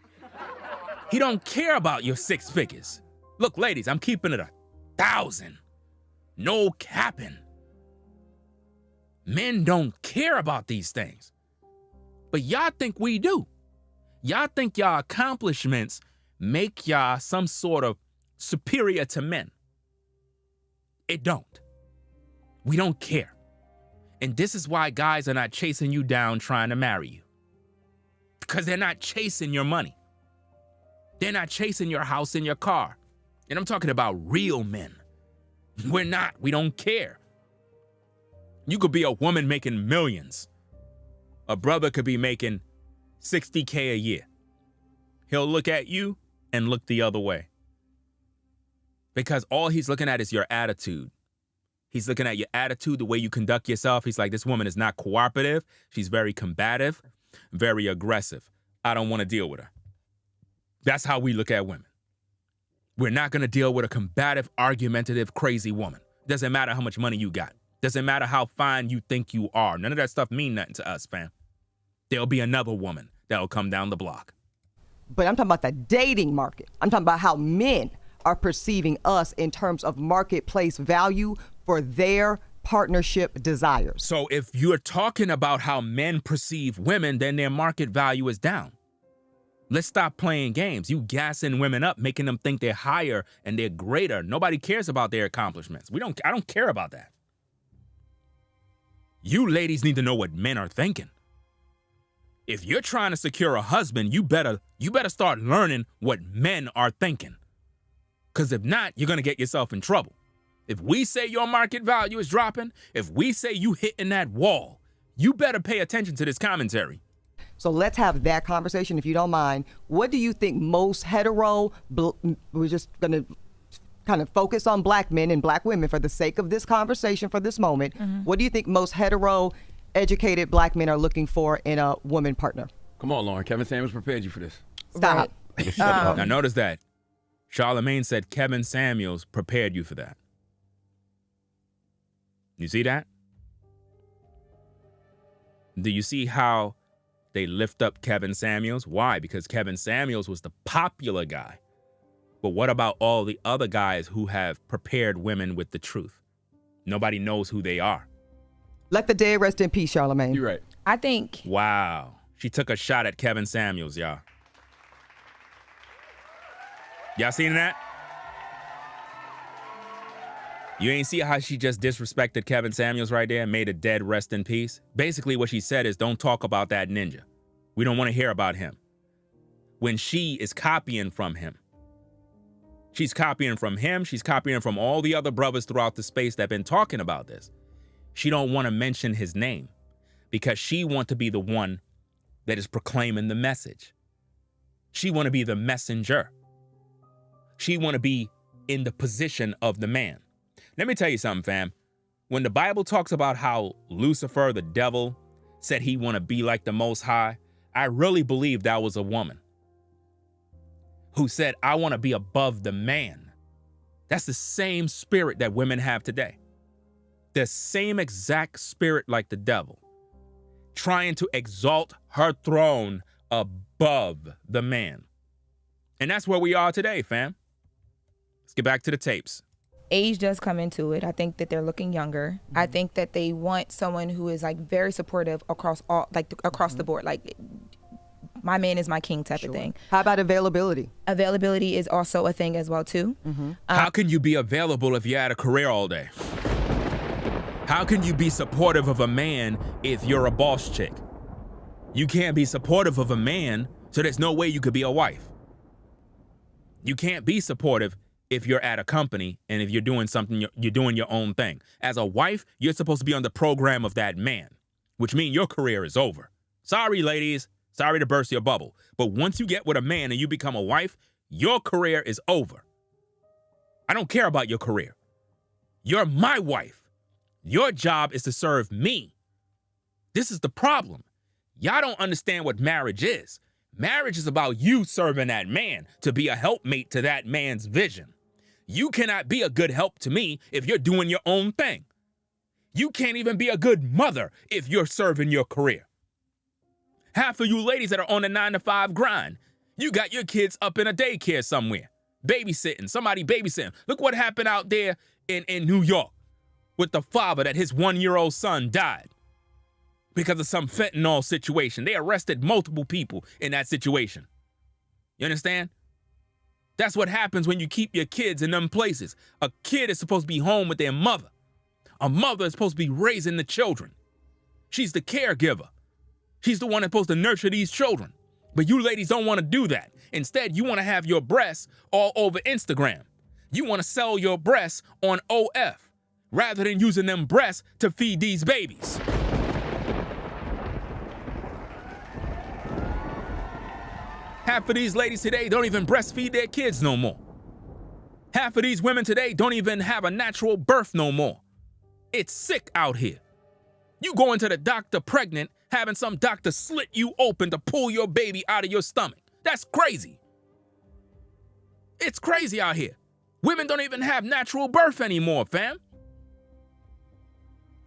He don't care about your six figures. Look, ladies, I'm keeping it 1,000. No capping. Men don't care about these things. But y'all think we do. Y'all think y'all accomplishments make y'all some sort of superior to men. It don't. We don't care. And this is why guys are not chasing you down trying to marry you. Because they're not chasing your money. They're not chasing your house and your car. And I'm talking about real men. We're not. We don't care. You could be a woman making millions. A brother could be making $60K a year. He'll look at you and look the other way. Because all he's looking at is your attitude. He's looking at your attitude, the way you conduct yourself. He's like, this woman is not cooperative. She's very combative, very aggressive. I don't want to deal with her. That's how we look at women. We're not going to deal with a combative, argumentative, crazy woman. Doesn't matter how much money you got. Doesn't matter how fine you think you are. None of that stuff mean nothing to us, fam. There'll be another woman that'll come down the block. But I'm talking about the dating market. I'm talking about how men are perceiving us in terms of marketplace value for their partnership desires. So if you're talking about how men perceive women, then their market value is down. Let's stop playing games. You gassing women up, making them think they're higher and they're greater. Nobody cares about their accomplishments. I don't care about that. You ladies need to know what men are thinking. If you're trying to secure a husband, you better start learning what men are thinking. Because if not, you're going to get yourself in trouble. If we say your market value is dropping, if we say you hitting that wall, you better pay attention to this commentary. So let's have that conversation, if you don't mind. What do you think most we're just going to kind of focus on black men and black women for the sake of this conversation for this moment. What do you think most hetero educated black men are looking for in a woman partner? Come on, Lauren. Kevin Samuels prepared you for this. Stop. Now notice that Charlamagne said Kevin Samuels prepared you for that. You see that? Do you see how they lift up Kevin Samuels? Why? Because Kevin Samuels was the popular guy. But what about all the other guys who have prepared women with the truth? Nobody knows who they are. Let the dead rest in peace, Charlamagne. You're right. I think Wow. She took a shot at Kevin Samuels, y'all. Y'all seen that? You ain't see how she just disrespected Kevin Samuels right there and made a dead rest in peace? Basically what she said is don't talk about that ninja. We don't want to hear about him. When she is copying from him. She's copying from him. She's copying from all the other brothers throughout the space that have been talking about this. She don't want to mention his name because she want to be the one that is proclaiming the message. She want to be the messenger. She want to be in the position of the man. Let me tell you something, fam. When the Bible talks about how Lucifer, the devil, said he want to be like the Most High, I really believe that was a woman who said, I want to be above the man. That's the same spirit that women have today. The same exact spirit like the devil, trying to exalt her throne above the man. And that's where we are today, fam. Let's get back to the tapes. age does come into it. I think that they're looking younger. I think that they want someone who is like very supportive across the board. Like, my man is my king type of thing. How about availability? Availability is also a thing as well too. How can you be available if you're at a career all day? How can you be supportive of a man if you're a boss chick? You can't be supportive of a man, so there's no way you could be a wife. You can't be supportive if you're at a company and if you're doing something, you're doing your own thing. As a wife, you're supposed to be on the program of that man, which means your career is over. Sorry, ladies. Sorry to burst your bubble. But once you get with a man and you become a wife, your career is over. I don't care about your career. You're my wife. Your job is to serve me. This is the problem. Y'all don't understand what marriage is. Marriage is about you serving that man to be a helpmate to that man's vision. You cannot be a good help to me if you're doing your own thing. You can't even be a good mother if you're serving your career. Half of you ladies that are on a 9-to-5 grind, you got your kids up in a daycare somewhere, babysitting, somebody babysitting. Look what happened out there in New York with the father that his 1-year-old son died because of some fentanyl situation. They arrested multiple people in that situation. You understand? That's what happens when you keep your kids in them places. A kid is supposed to be home with their mother. A mother is supposed to be raising the children. She's the caregiver. She's the one that's supposed to nurture these children. But you ladies don't want to do that. Instead, you want to have your breasts all over Instagram. You want to sell your breasts on OF rather than using them breasts to feed these babies. Half of these ladies today don't even breastfeed their kids no more. Half of these women today don't even have a natural birth no more. It's sick out here. You go into the doctor pregnant, having some doctor slit you open to pull your baby out of your stomach. That's crazy. It's crazy out here. Women don't even have natural birth anymore, fam.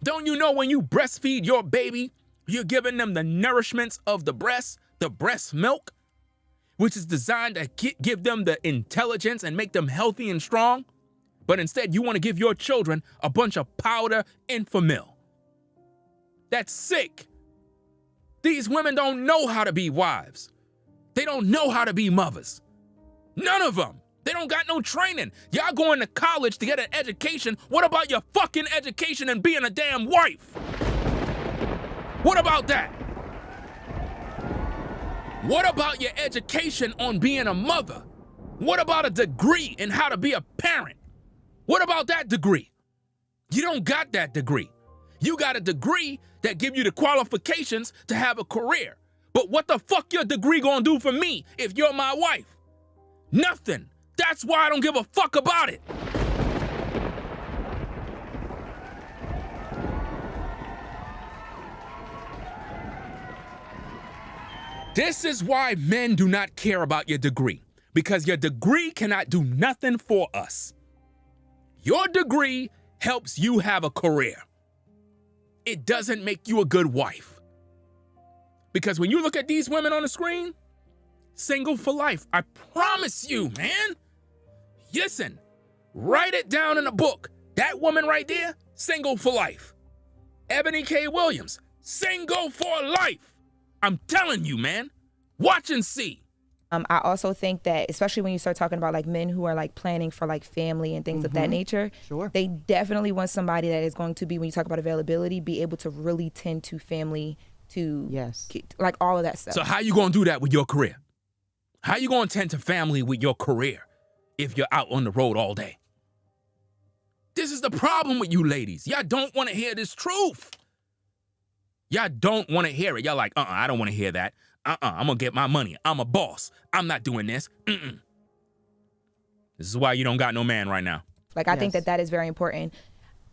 Don't you know when you breastfeed your baby, you're giving them the nourishments of the breast milk, which is designed to give them the intelligence and make them healthy and strong? But instead, you want to give your children a bunch of powder Enfamil. That's sick. These women don't know how to be wives. They don't know how to be mothers. None of them. They don't got no training. Y'all going to college to get an education. What about your fucking education and being a damn wife? What about that? What about your education on being a mother? What about a degree in how to be a parent? What about that degree? You don't got that degree. You got a degree that give you the qualifications to have a career. But what the fuck your degree gonna do for me if you're my wife? Nothing. That's why I don't give a fuck about it. This is why men do not care about your degree, because your degree cannot do nothing for us. Your degree helps you have a career. It doesn't make you a good wife. Because when you look at these women on the screen, single for life, I promise you, man. Listen, write it down in a book. That woman right there, single for life. Eboni K. Williams, single for life. I'm telling you, man. Watch and see. I also think that, especially when you start talking about like men who are like planning for like family and things of that nature, Sure. they definitely want somebody that is going to be, when you talk about availability, be able to really tend to family, to like all of that stuff. So how you gonna do that with your career? How you gonna tend to family with your career if you're out on the road all day? This is the problem with you ladies. Y'all don't want to hear this truth. Y'all don't want to hear it. Y'all like, I don't want to hear that. I'm gonna get my money. I'm a boss. I'm not doing this. This is why you don't got no man right now. Like, I think that that is very important.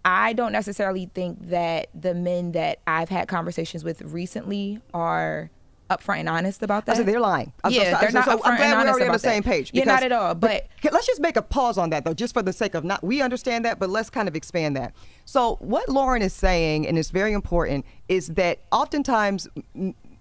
I don't necessarily think that the men that I've had conversations with recently are upfront and honest about that. I said they're lying. They're not upfront I'm and glad honest we're already on about the same that. page. You're not at all. But let's just make a pause on that, though, just for the sake of we understand that, but let's kind of expand that. So what Lauren is saying, and it's very important, is that oftentimes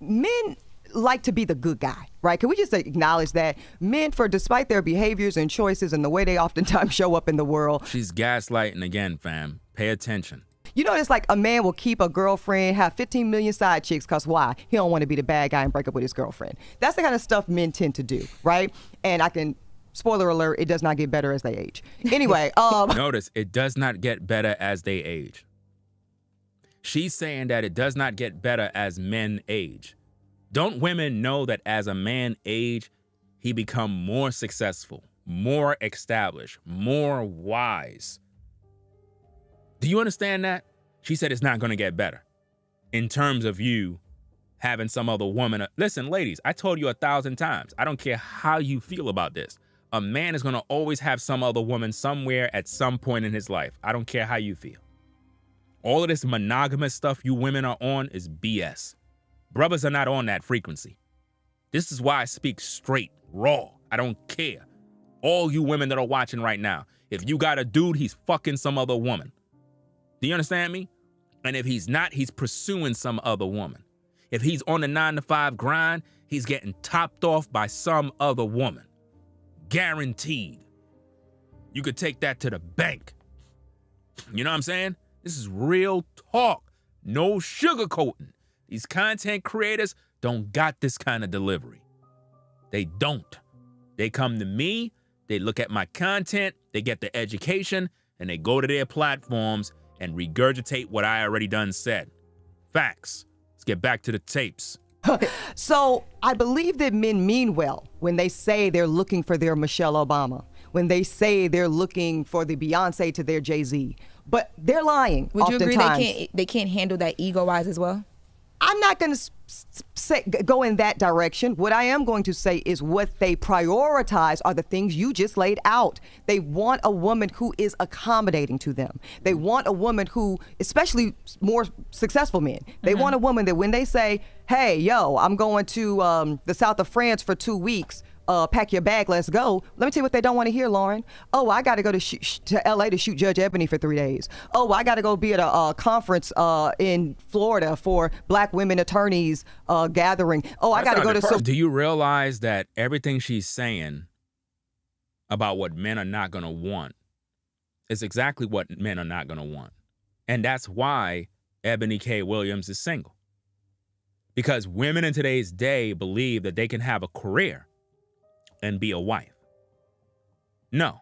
men like to be the good guy, right? Can we just acknowledge that men, despite their behaviors and choices and the way they oftentimes show up in the world. She's gaslighting again, fam. Pay attention. You know, it's like a man will keep a girlfriend, have 15 million side chicks, because why? He don't want to be the bad guy and break up with his girlfriend. That's the kind of stuff men tend to do, right? And spoiler alert, it does not get better as they age. Anyway. Notice, it does not get better as they age. She's saying that it does not get better as men age. Don't women know that as a man age, he become more successful, more established, more wise? Do you understand that? She said it's not going to get better in terms of you having some other woman. Listen, ladies, I told you 1,000 times. I don't care how you feel about this. A man is going to always have some other woman somewhere at some point in his life. I don't care how you feel. All of this monogamous stuff you women are on is BS. Brothers are not on that frequency. This is why I speak straight, raw. I don't care. All you women that are watching right now, if you got a dude, he's fucking some other woman. Do you understand me? And if he's not, he's pursuing some other woman. If he's on the 9-to-5 grind, he's getting topped off by some other woman. Guaranteed. You could take that to the bank. You know what I'm saying? This is real talk. No sugarcoating. These content creators don't got this kind of delivery. They don't. They come to me, they look at my content, they get the education, and they go to their platforms and regurgitate what I already done said. Facts. Let's get back to the tapes. So I believe that men mean well when they say they're looking for their Michelle Obama, when they say they're looking for the Beyonce to their Jay-Z, but they're lying. Would you agree oftentimes. they can't handle that ego-wise as well? I'm not going to go in that direction. What I am going to say is what they prioritize are the things you just laid out. They want a woman who is accommodating to them. They want a woman who, especially more successful men, they want a woman that when they say, hey, yo, I'm going to the south of France for 2 weeks, pack your bag, let's go. Let me tell you what they don't want to hear, Lauren. Oh, I got to go to LA to shoot Judge Eboni for 3 days. Oh, I got to go be at a conference in Florida for Black women attorneys gathering. Oh, I got to go to. Do you realize that everything she's saying about what men are not going to want is exactly what men are not going to want? And that's why Eboni K. Williams is single. Because women in today's day believe that they can have a career and be a wife. No.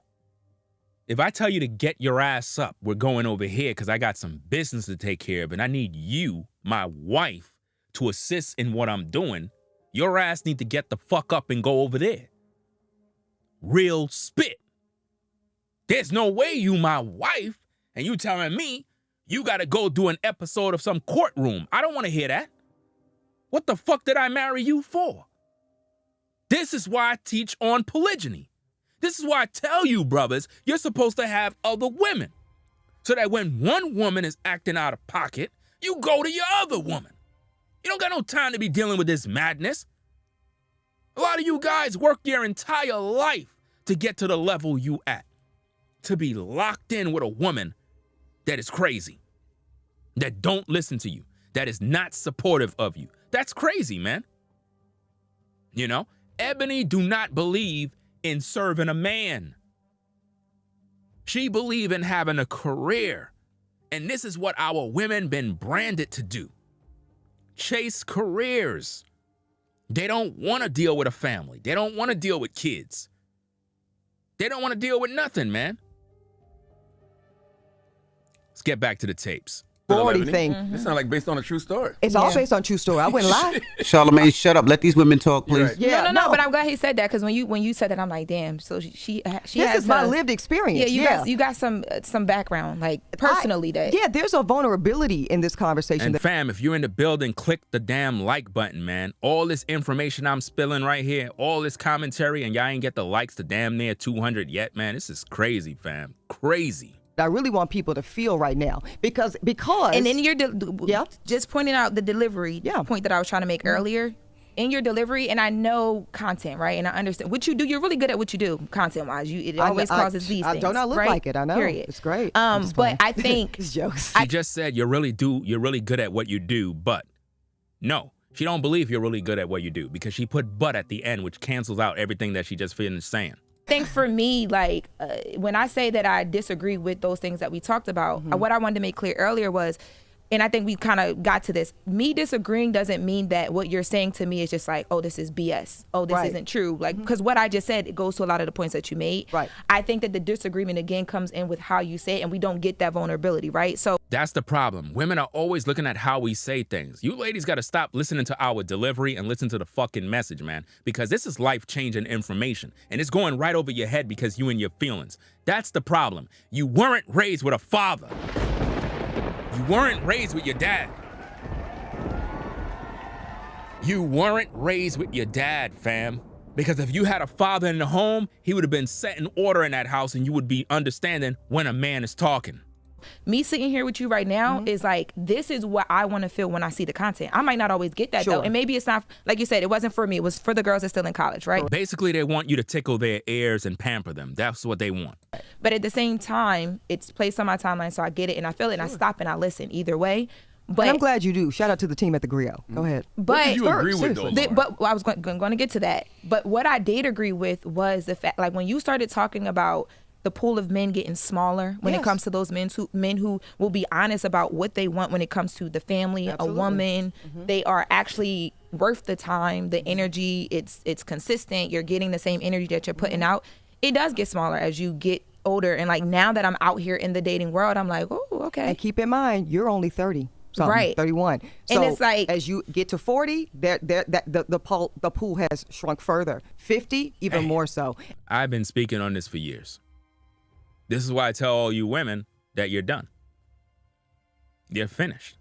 If I tell you to get your ass up, we're going over here because I got some business to take care of and I need you, my wife, to assist in what I'm doing, your ass need to get the fuck up and go over there. Real spit. There's no way you my wife and you telling me you got to go do an episode of some courtroom. I don't want to hear that. What the fuck did I marry you for? This is why I teach on polygyny. This is why I tell you, brothers, you're supposed to have other women. So that when one woman is acting out of pocket, you go to your other woman. You don't got no time to be dealing with this madness. A lot of you guys work your entire life to get to the level you at. To be locked in with a woman that is crazy. That don't listen to you. That is not supportive of you. That's crazy, man. You know? Eboni do not believe in serving a man. She believe in having a career. And this is what our women been branded to do. Chase careers. They don't want to deal with a family. They don't want to deal with kids. They don't want to deal with nothing, man. Let's get back to the tapes. 40 thing. This sounds like based on a true story. It's all based on true story. I wouldn't lie. Charlamagne, shut up. Let these women talk, please. Right. Yeah, No, but I'm glad he said that because when you said that, I'm like, damn. So she This has is my her- lived experience. Yeah, you got some background, like personally. Yeah, there's a vulnerability in this conversation. And fam, if you're in the building, click the damn like button, man. All this information I'm spilling right here, all this commentary, and y'all ain't get the likes to damn near 200 yet, man. This is crazy, fam. Crazy. I really want people to feel right now because And then you're just pointing out the delivery point that I was trying to make earlier. In your delivery, and I know content, right? And I understand what you do. You're really good at what you do, content-wise. It always causes these things. Don't I look right? like it? I know. Period. It's great. But I think it's jokes. She just said you're really good at what you do, but no, she don't believe you're really good at what you do because she put "but" at the end, which cancels out everything that she just finished saying. I think for me, like when I say that I disagree with those things that we talked about, what I wanted to make clear earlier was, and I think we kind of got to this, me disagreeing doesn't mean that what you're saying to me is just like, oh, this is BS. Oh, this isn't true. Like, because what I just said, it goes to a lot of the points that you made. Right. I think that the disagreement, again, comes in with how you say it, and we don't get that vulnerability, right? So That's the problem. Women are always looking at how we say things. You ladies got to stop listening to our delivery and listen to the fucking message, man, because this is life-changing information, and it's going right over your head because you and your feelings. That's the problem. You weren't raised with a father. You weren't raised with your dad. You weren't raised with your dad, fam. Because if you had a father in the home, he would have been setting order in that house and you would be understanding when a man is talking. me sitting here with you right now is like, this is what I want to feel when I see the content. I might not always get that though. And maybe it's not, like you said, it wasn't for me. It was for the girls that's still in college, right? Basically, they want you to tickle their ears and pamper them. That's what they want. But at the same time, it's placed on my timeline, so I get it and I feel it and I stop and I listen either way. But and I'm glad you do. Shout out to the team at the Griot. Go ahead. But What do you agree with, though, Laura? but I was going to get to that. But what I did agree with was the fact, like when you started talking about the pool of men getting smaller when it comes to those men who will be honest about what they want when it comes to the family, a woman, they are actually worth the time, the energy. It's consistent. You're getting the same energy that you're putting out. It does get smaller as you get older. And like now that I'm out here in the dating world, I'm like, oh, okay. And keep in mind, you're only 30. Right. 31. So And it's like, as you get to 40, the pool has shrunk further. 50, even more so. I've been speaking on this for years. This is why I tell all you women that you're done. You're finished.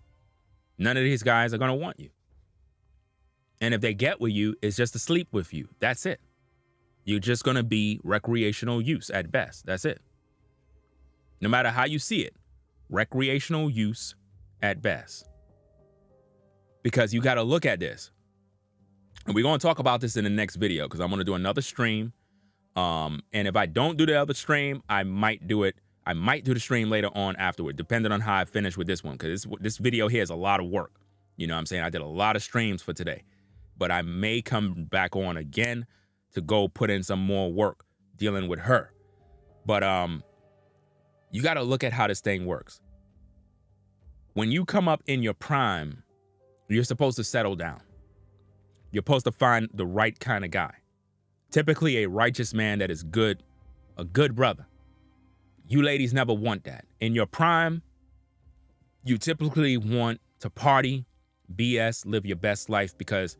None of these guys are going to want you. And if they get with you, it's just to sleep with you. That's it. You're just going to be recreational use at best. That's it. No matter how you see it, recreational use at best. Because you got to look at this. And we're going to talk about this in the next video because I'm going to do another stream. And if I don't do the other stream, I might do it. I might do the stream later on afterward, depending on how I finish with this one. Because this video here is a lot of work. You know what I'm saying? I did a lot of streams for today. But I may come back on again to go put in some more work dealing with her. But you got to look at how this thing works. When you come up in your prime, you're supposed to settle down. You're supposed to find the right kind of guy. Typically a righteous man that is good, a good brother. You ladies never want that. In your prime, you typically want to party, BS, live your best life because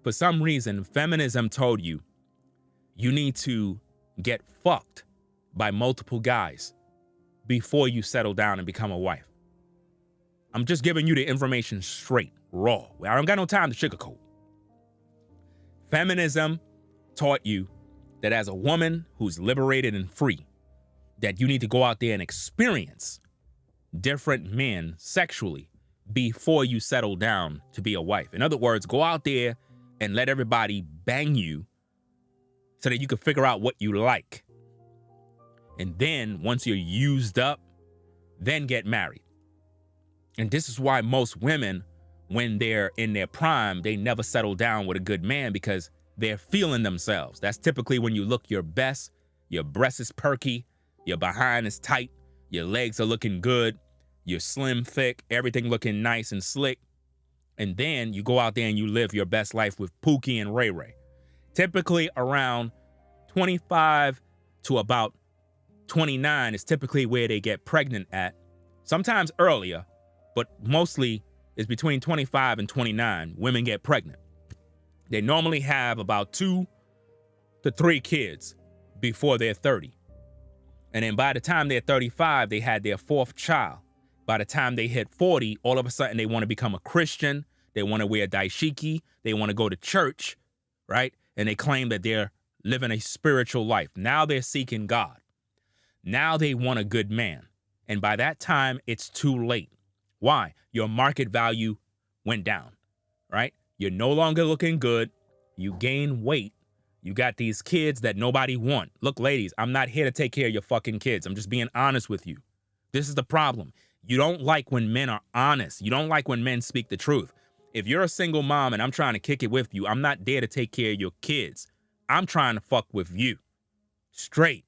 for some reason, feminism told you you need to get fucked by multiple guys before you settle down and become a wife. I'm just giving you the information straight, raw. I don't got no time to sugarcoat. Feminism taught you that as a woman who's liberated and free, that you need to go out there and experience different men sexually before you settle down to be a wife. In other words, go out there and let everybody bang you so that you can figure out what you like. And then once you're used up, then get married. And this is why most women, when they're in their prime, they never settle down with a good man because they're feeling themselves. That's typically when you look your best, your breast is perky, your behind is tight, your legs are looking good, you're slim, thick, everything looking nice and slick. And then you go out there and you live your best life with Pookie and Ray Ray. Typically around 25 to about 29 is typically where they get pregnant at. Sometimes earlier, but mostly is between 25 and 29, women get pregnant. They normally have about 2 to 3 kids before they're 30. And then by the time they're 35, they had their 4th child. By the time they hit 40, all of a sudden they want to become a Christian. They want to wear daishiki. They want to go to church, right? And they claim that they're living a spiritual life. Now they're seeking God. Now they want a good man. And by that time, it's too late. Why? Your market value went down, right? You're no longer looking good. You gain weight. You got these kids that nobody want. Look, ladies, I'm not here to take care of your fucking kids. I'm just being honest with you. This is the problem. You don't like when men are honest. You don't like when men speak the truth. If you're a single mom and I'm trying to kick it with you, I'm not there to take care of your kids. I'm trying to fuck with you. Straight.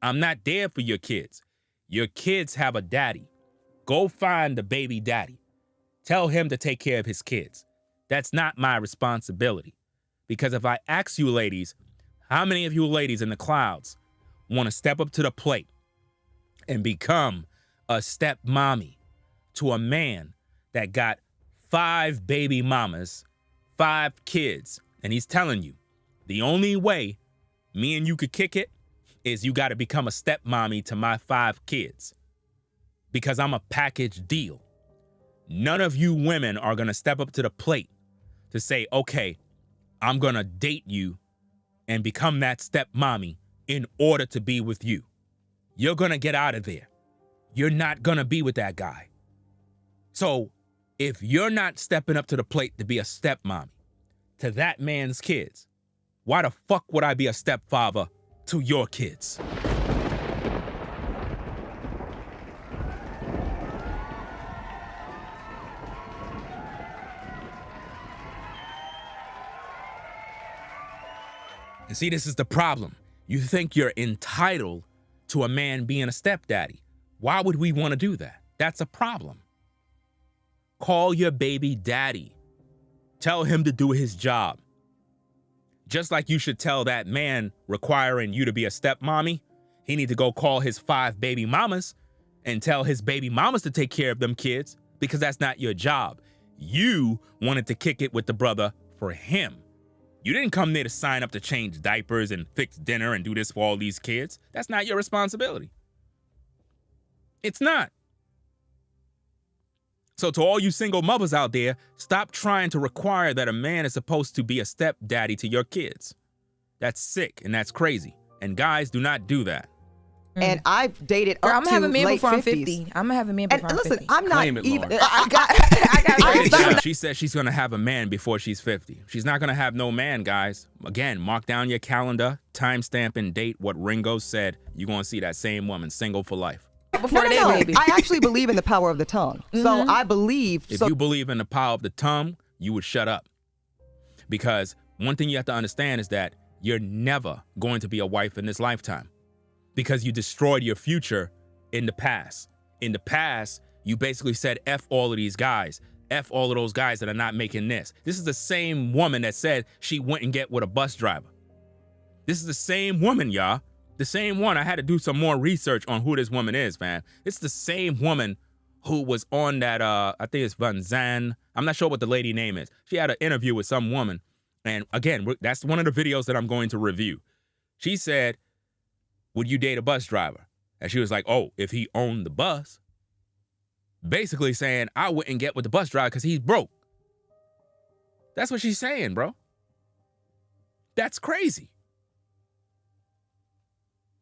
I'm not there for your kids. Your kids have a daddy. Go find the baby daddy. Tell him to take care of his kids. That's not my responsibility. Because if I ask you ladies, how many of you ladies in the clouds want to step up to the plate and become a step mommy to a man that got 5 baby mamas, 5 kids, and he's telling you the only way me and you could kick it is you got to become a step mommy to my 5 kids because I'm a package deal. None of you women are going to step up to the plate to say, okay, I'm going to date you and become that step mommy in order to be with you. You're going to get out of there. You're not going to be with that guy. So if you're not stepping up to the plate to be a step mommy to that man's kids, why the fuck would I be a stepfather to your kids? And see, this is the problem. You think you're entitled to a man being a stepdaddy. Why would we want to do that? That's a problem. Call your baby daddy. Tell him to do his job. Just like you should tell that man requiring you to be a stepmommy, he need to go call his 5 baby mamas and tell his baby mamas to take care of them kids because that's not your job. You wanted to kick it with the brother for him. You didn't come there to sign up to change diapers and fix dinner and do this for all these kids. That's not your responsibility. It's not. So to all you single mothers out there, stop trying to require that a man is supposed to be a stepdaddy to your kids. That's sick and that's crazy. And guys, do not do that. And I've dated Girl, up I'm to gonna have a man late before I'm 50s. 50. I'm gonna have a man before And I'm listen, 50. I'm not Claim it, even. Lauren. I got. She said she's going to have a man before she's 50. She's not going to have no man, guys. Again, mark down your calendar, timestamp and date what Ringo said. You're going to see that same woman single for life. Before that, No. baby. I actually believe in the power of the tongue. So I believe. If So you believe in the power of the tongue, you would shut up. Because one thing you have to understand is that you're never going to be a wife in this lifetime because you destroyed your future in the past. In the past, you basically said, F all of these guys. F all of those guys that are not making this. This is the same woman that said she went and get with a bus driver. This is the same woman, y'all. The same one. I had to do some more research on who this woman is, man. It's the same woman who was on that, I think it's Van Zandt. I'm not sure what the lady name is. She had an interview with some woman. And again, that's one of the videos that I'm going to review. She said, would you date a bus driver? And she was like, oh, if he owned the bus. Basically saying, I wouldn't get with the bus driver because he's broke. That's what she's saying, bro. That's crazy.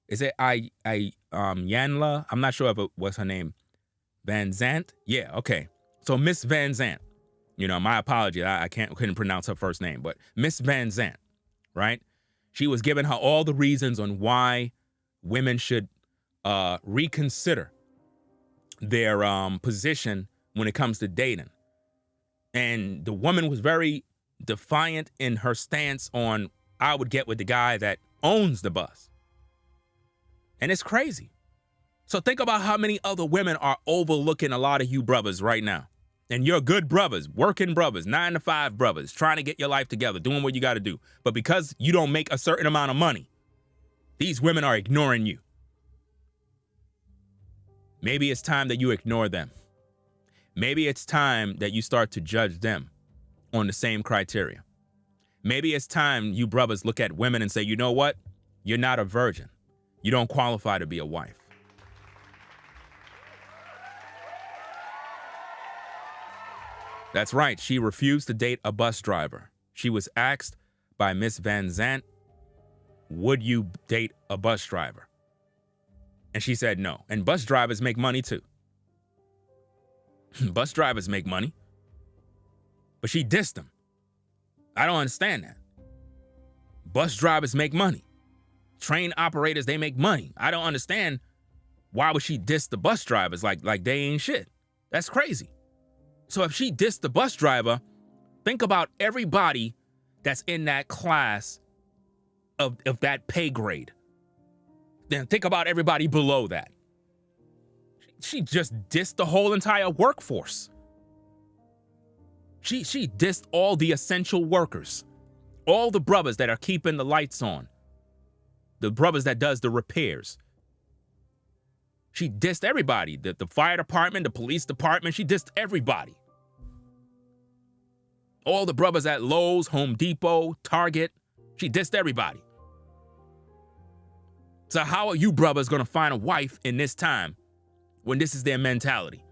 Is it Yanla? I'm not sure if it was her name. Van Zandt? Yeah, okay. So Miss Van Zandt. You know, my apology. I couldn't pronounce her first name, but Miss Van Zandt, right? She was giving her all the reasons on why women should reconsider their position when it comes to dating. And the woman was very defiant in her stance on, I would get with the guy that owns the bus. And it's crazy. So think about how many other women are overlooking a lot of you brothers right now. And you're good brothers, working brothers, 9-to-5 brothers, trying to get your life together, doing what you got to do. But because you don't make a certain amount of money, these women are ignoring you. Maybe it's time that you ignore them. Maybe it's time that you start to judge them on the same criteria. Maybe it's time you brothers look at women and say, you know what? You're not a virgin. You don't qualify to be a wife. That's right. She refused to date a bus driver. She was asked by Miss Van Zandt, would you date a bus driver? And she said no. And bus drivers make money too. Bus drivers make money. But she dissed them. I don't understand that. Bus drivers make money. Train operators, they make money. I don't understand why would she diss the bus drivers like they ain't shit. That's crazy. So if she dissed the bus driver, think about everybody that's in that class of that pay grade. Then think about everybody below that. She just dissed the whole entire workforce. She dissed all the essential workers, all the brothers that are keeping the lights on, the brothers that does the repairs. She dissed everybody, the fire department, the police department. She dissed everybody. All the brothers at Lowe's, Home Depot, Target. She dissed everybody. So how are you brothers gonna find a wife in this time when this is their mentality?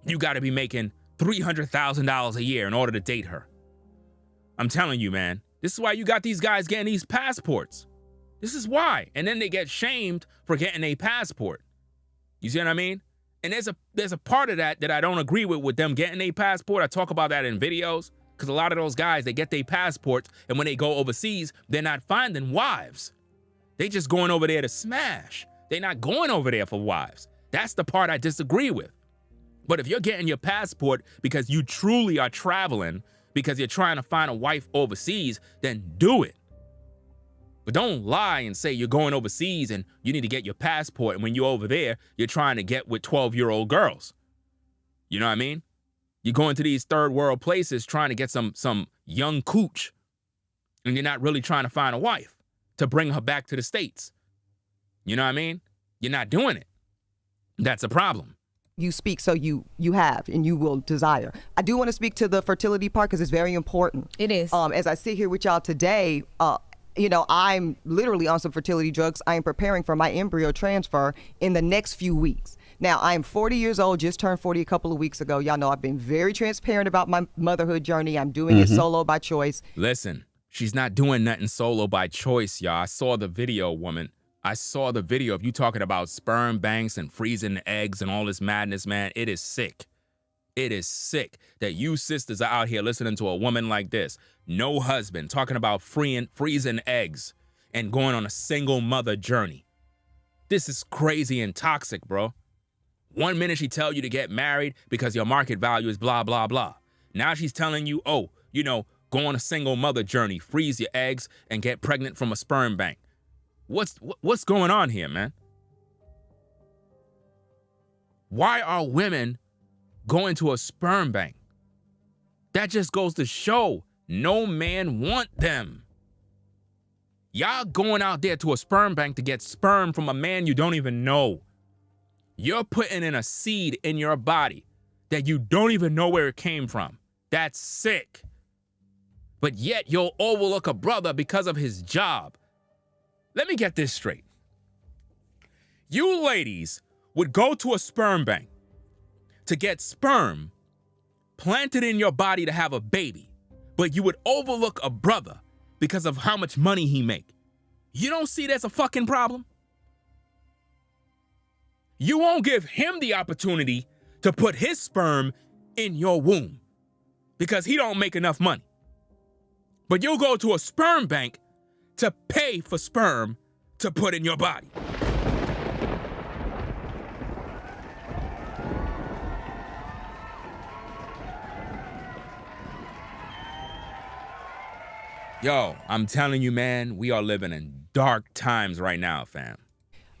You gotta be making $300,000 a year in order to date her. I'm telling you, man, this is why you got these guys getting these passports. This is why. And then they get shamed for getting a passport. You see what I mean? And there's a part of that I don't agree with them getting a passport. I talk about that in videos because a lot of those guys, they get their passports, and when they go overseas, they're not finding wives. They just going over there to smash. They're not going over there for wives. That's the part I disagree with. But if you're getting your passport because you truly are traveling, because you're trying to find a wife overseas, then do it. But don't lie and say you're going overseas and you need to get your passport, and when you're over there, you're trying to get with 12-year-old girls. You know what I mean? You're going to these third world places trying to get some young cooch, and you're not really trying to find a wife to bring her back to the States. You know what I mean? You're not doing it. That's a problem. You speak, so you have, and you will desire. I do want to speak to the fertility part because it's very important. It is. As I sit here with y'all today, I'm literally on some fertility drugs. I am preparing for my embryo transfer in the next few weeks. Now, I am 40 years old, just turned 40 a couple of weeks ago. Y'all know I've been very transparent about my motherhood journey. I'm doing it solo by choice. Listen, she's not doing nothing solo by choice, y'all. I saw the video, woman. I saw the video of you talking about sperm banks and freezing the eggs and all this madness, man. It is sick. It is sick that you sisters are out here listening to a woman like this, no husband, talking about freezing eggs and going on a single mother journey. This is crazy and toxic, bro. 1 minute she tell you to get married because your market value is blah, blah, blah. Now she's telling you, oh, go on a single mother journey, freeze your eggs and get pregnant from a sperm bank. What's going on here, man? Why are women going to a sperm bank? That just goes to show no man want them. Y'all going out there to a sperm bank to get sperm from a man you don't even know. You're putting in a seed in your body that you don't even know where it came from. That's sick. But yet you'll overlook a brother because of his job. Let me get this straight. You ladies would go to a sperm bank to get sperm planted in your body to have a baby, but you would overlook a brother because of how much money he make. You don't see that's a fucking problem? You won't give him the opportunity to put his sperm in your womb because he don't make enough money. But you'll go to a sperm bank to pay for sperm to put in your body. Yo, I'm telling you, man, we are living in dark times right now, fam.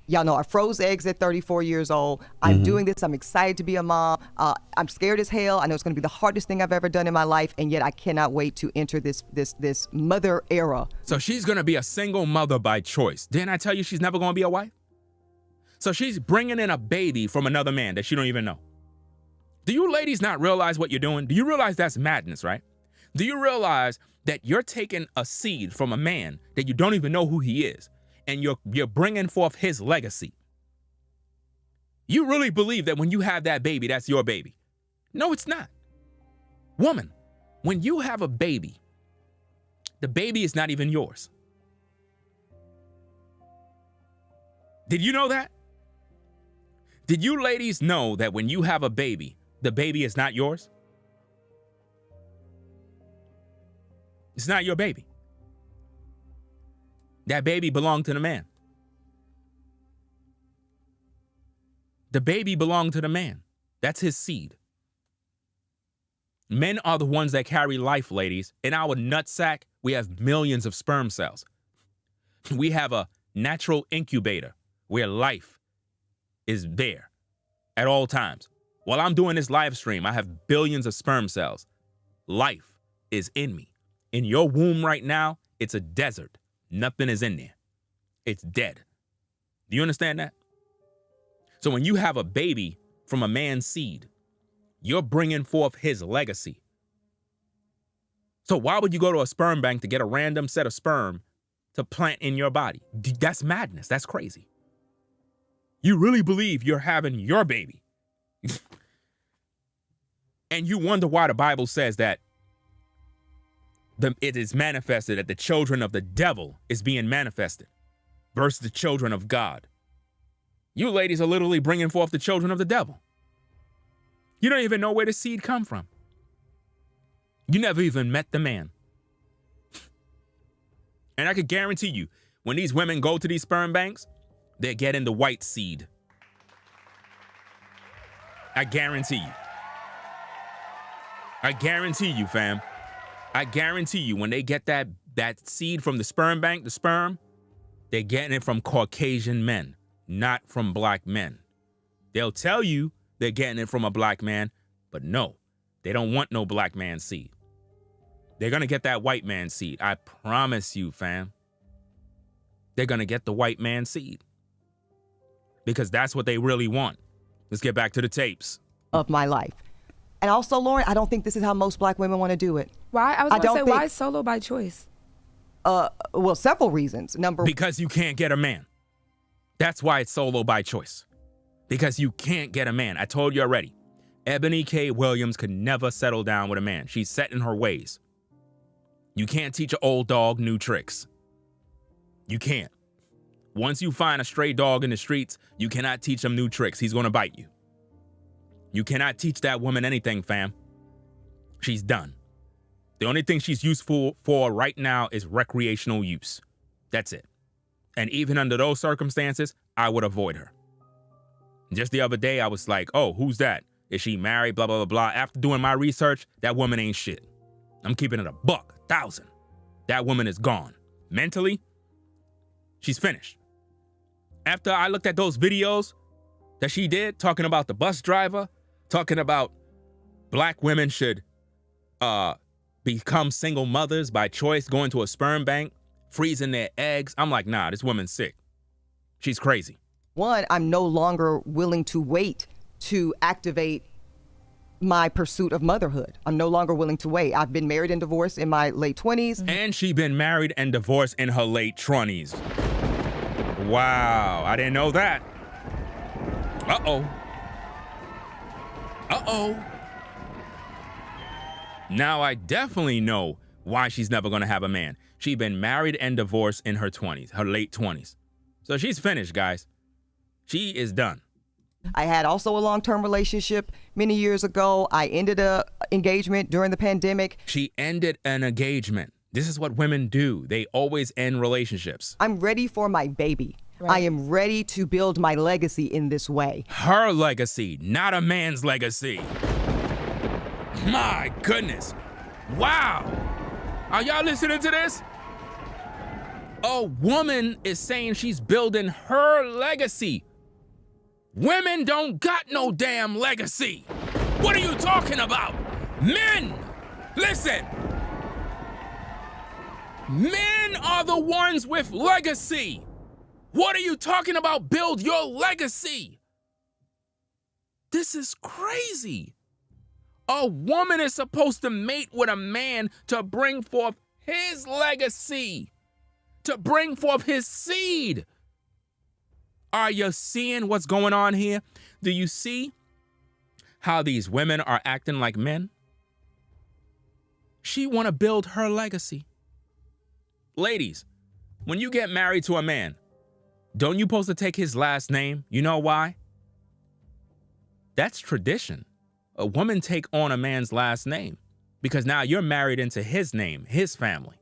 Y'all know I froze eggs at 34 years old. I'm doing this. I'm excited to be a mom. I'm scared as hell. I know it's going to be the hardest thing I've ever done in my life, and yet I cannot wait to enter this mother era. So she's going to be a single mother by choice. Didn't I tell you she's never going to be a wife? So she's bringing in a baby from another man that she don't even know. Do you ladies not realize what you're doing? Do you realize that's madness, right? Do you realize that you're taking a seed from a man that you don't even know who he is? And you're bringing forth his legacy. You really believe that when you have that baby, that's your baby? No, it's not. Woman, when you have a baby, the baby is not even yours. Did you know that? Did you ladies know that when you have a baby, the baby is not yours? It's not your baby. That baby belonged to the man. The baby belonged to the man. That's his seed. Men are the ones that carry life, ladies. In our nutsack, we have millions of sperm cells. We have a natural incubator where life is there at all times. While I'm doing this live stream, I have billions of sperm cells. Life is in me. In your womb right now, it's a desert. Nothing is in there. It's dead. Do you understand that? So when you have a baby from a man's seed, you're bringing forth his legacy. So why would you go to a sperm bank to get a random set of sperm to plant in your body? That's madness. That's crazy. You really believe you're having your baby. And you wonder why the Bible says that it is manifested that the children of the devil is being manifested versus the children of God. You ladies are literally bringing forth the children of the devil. You don't even know where the seed come from. You never even met the man. And I could guarantee you, when these women go to these sperm banks, they're getting the white seed. I guarantee you. I guarantee you, fam. I guarantee you, when they get that seed from the sperm bank, the sperm, they're getting it from Caucasian men, not from black men. They'll tell you they're getting it from a black man, but no, they don't want no black man seed. They're going to get that white man seed. I promise you, fam. They're going to get the white man seed because that's what they really want. Let's get back to the tapes. Of my life. And also, Lauren, I don't think this is how most black women want to do it. Why? I was going to say, why solo by choice? Well, several reasons. Because you can't get a man. That's why it's solo by choice. Because you can't get a man. I told you already. Eboni K. Williams could never settle down with a man. She's set in her ways. You can't teach an old dog new tricks. You can't. Once you find a stray dog in the streets, you cannot teach him new tricks. He's going to bite you. You cannot teach that woman anything, fam. She's done. The only thing she's useful for right now is recreational use. That's it. And even under those circumstances, I would avoid her. Just the other day, I was like, oh, who's that? Is she married? Blah, blah, blah, blah. After doing my research, that woman ain't shit. I'm keeping it a buck, 1,000. That woman is gone. Mentally, she's finished. After I looked at those videos that she did, talking about the bus driver, talking about black women should become single mothers by choice, going to a sperm bank, freezing their eggs. I'm like, nah, this woman's sick. She's crazy. One, I'm no longer willing to wait to activate my pursuit of motherhood. I'm no longer willing to wait. I've been married and divorced in my late 20s. And she been married and divorced in her late 20s. Wow, I didn't know that. Uh-oh. Uh-oh. Now I definitely know why she's never gonna have a man. She been married and divorced in her 20s, her late 20s. So she's finished, guys. She is done. I had also a long-term relationship many years ago. I ended a engagement during the pandemic. She ended an engagement. This is what women do. They always end relationships. I'm ready for my baby. Right. I am ready to build my legacy in this way. Her legacy, not a man's legacy. My goodness. Wow. Are y'all listening to this? A woman is saying she's building her legacy. Women don't got no damn legacy. What are you talking about? Men, listen. Men are the ones with legacy. What are you talking about? Build your legacy. This is crazy. A woman is supposed to mate with a man to bring forth his legacy, to bring forth his seed. Are you seeing what's going on here? Do you see how these women are acting like men? She want to build her legacy. Ladies, when you get married to a man, don't you supposed to take his last name? You know why? That's tradition. A woman take on a man's last name because now you're married into his name, his family,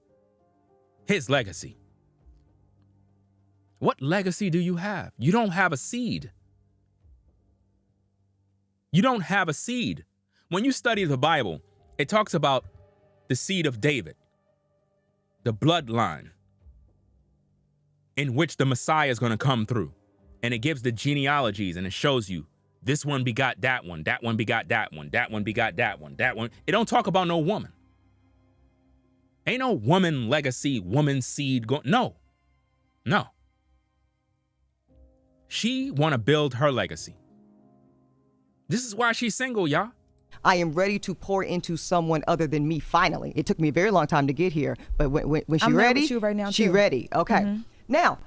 his legacy. What legacy do you have? You don't have a seed. You don't have a seed. When you study the Bible, it talks about the seed of David, the bloodline in which the Messiah is going to come through. And it gives the genealogies and it shows you this one begot that one begot that one, that one begot that one, that one. It don't talk about no woman. Ain't no woman legacy, woman seed going. No. She want to build her legacy. This is why she's single, y'all. I am ready to pour into someone other than me finally. It took me a very long time to get here, but when she's I'm ready, with you right now, she too. ready. Okay. Mm-hmm. Now,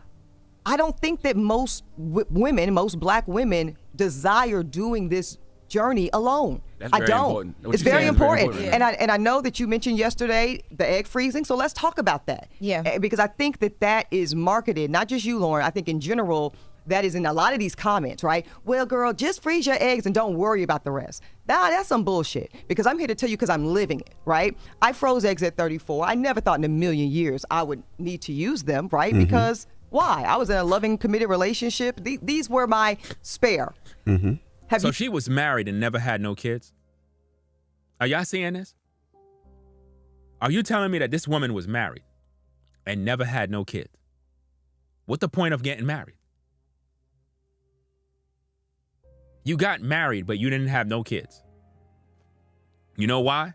I don't think that most women, most black women desire doing this journey alone. That's I very don't. important. What It's you're very saying is very important. important. And I know that you mentioned yesterday the egg freezing, so let's talk about that. Yeah. Because I think that is marketed, not just you, Lauren. I think in general, that is in a lot of these comments, right? Well, girl, just freeze your eggs and don't worry about the rest. Nah, that's some bullshit. Because I'm here to tell you because I'm living it, right? I froze eggs at 34. I never thought in a million years I would need to use them, right? Mm-hmm. Because why? I was in a loving, committed relationship. These were my spare. Mm-hmm. So she was married and never had no kids? Are y'all seeing this? Are you telling me that this woman was married and never had no kids? What's the point of getting married? You got married, but you didn't have no kids. You know why?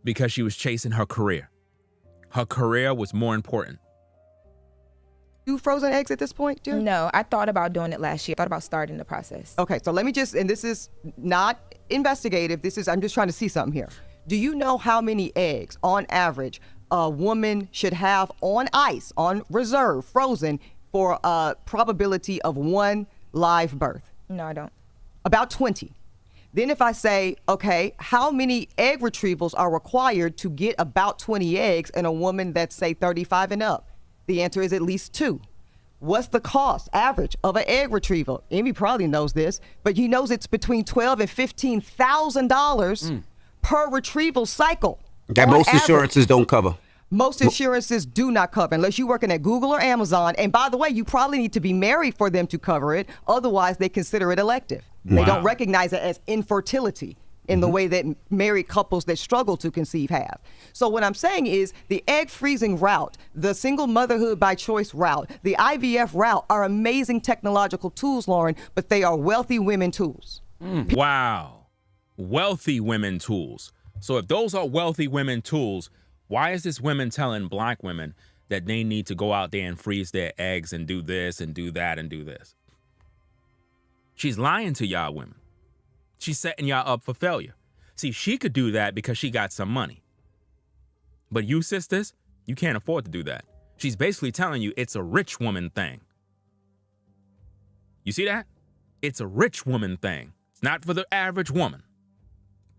Because she was chasing her career. Her career was more important. You frozen eggs at this point, dear? No, I thought about doing it last year. I thought about starting the process. Okay, so let me just, and this is not investigative. I'm just trying to see something here. Do you know how many eggs, on average, a woman should have on ice, on reserve, frozen, for a probability of one live birth? No, I don't. About 20. Then if I say, okay, how many egg retrievals are required to get about 20 eggs in a woman that's, say, 35 and up? The answer is at least 2. What's the cost average of an egg retrieval? Amy probably knows this, but he knows it's between $12,000 and $15,000 per retrieval cycle. That on most average. insurances don't cover. Most insurances do not cover unless you're working at Google or Amazon. And by the way, you probably need to be married for them to cover it. Otherwise, they consider it elective. They Wow. don't recognize it as infertility in the way that married couples that struggle to conceive have. So what I'm saying is the egg freezing route, the single motherhood by choice route, the IVF route are amazing technological tools, Lauren, but they are wealthy women tools. Wow. Wealthy women tools. So if those are wealthy women tools, why is this women telling black women that they need to go out there and freeze their eggs and do this and do that and do this? She's lying to y'all women. She's setting y'all up for failure. See, she could do that because she got some money. But you sisters, you can't afford to do that. She's basically telling you it's a rich woman thing. You see that? It's a rich woman thing. It's not for the average woman.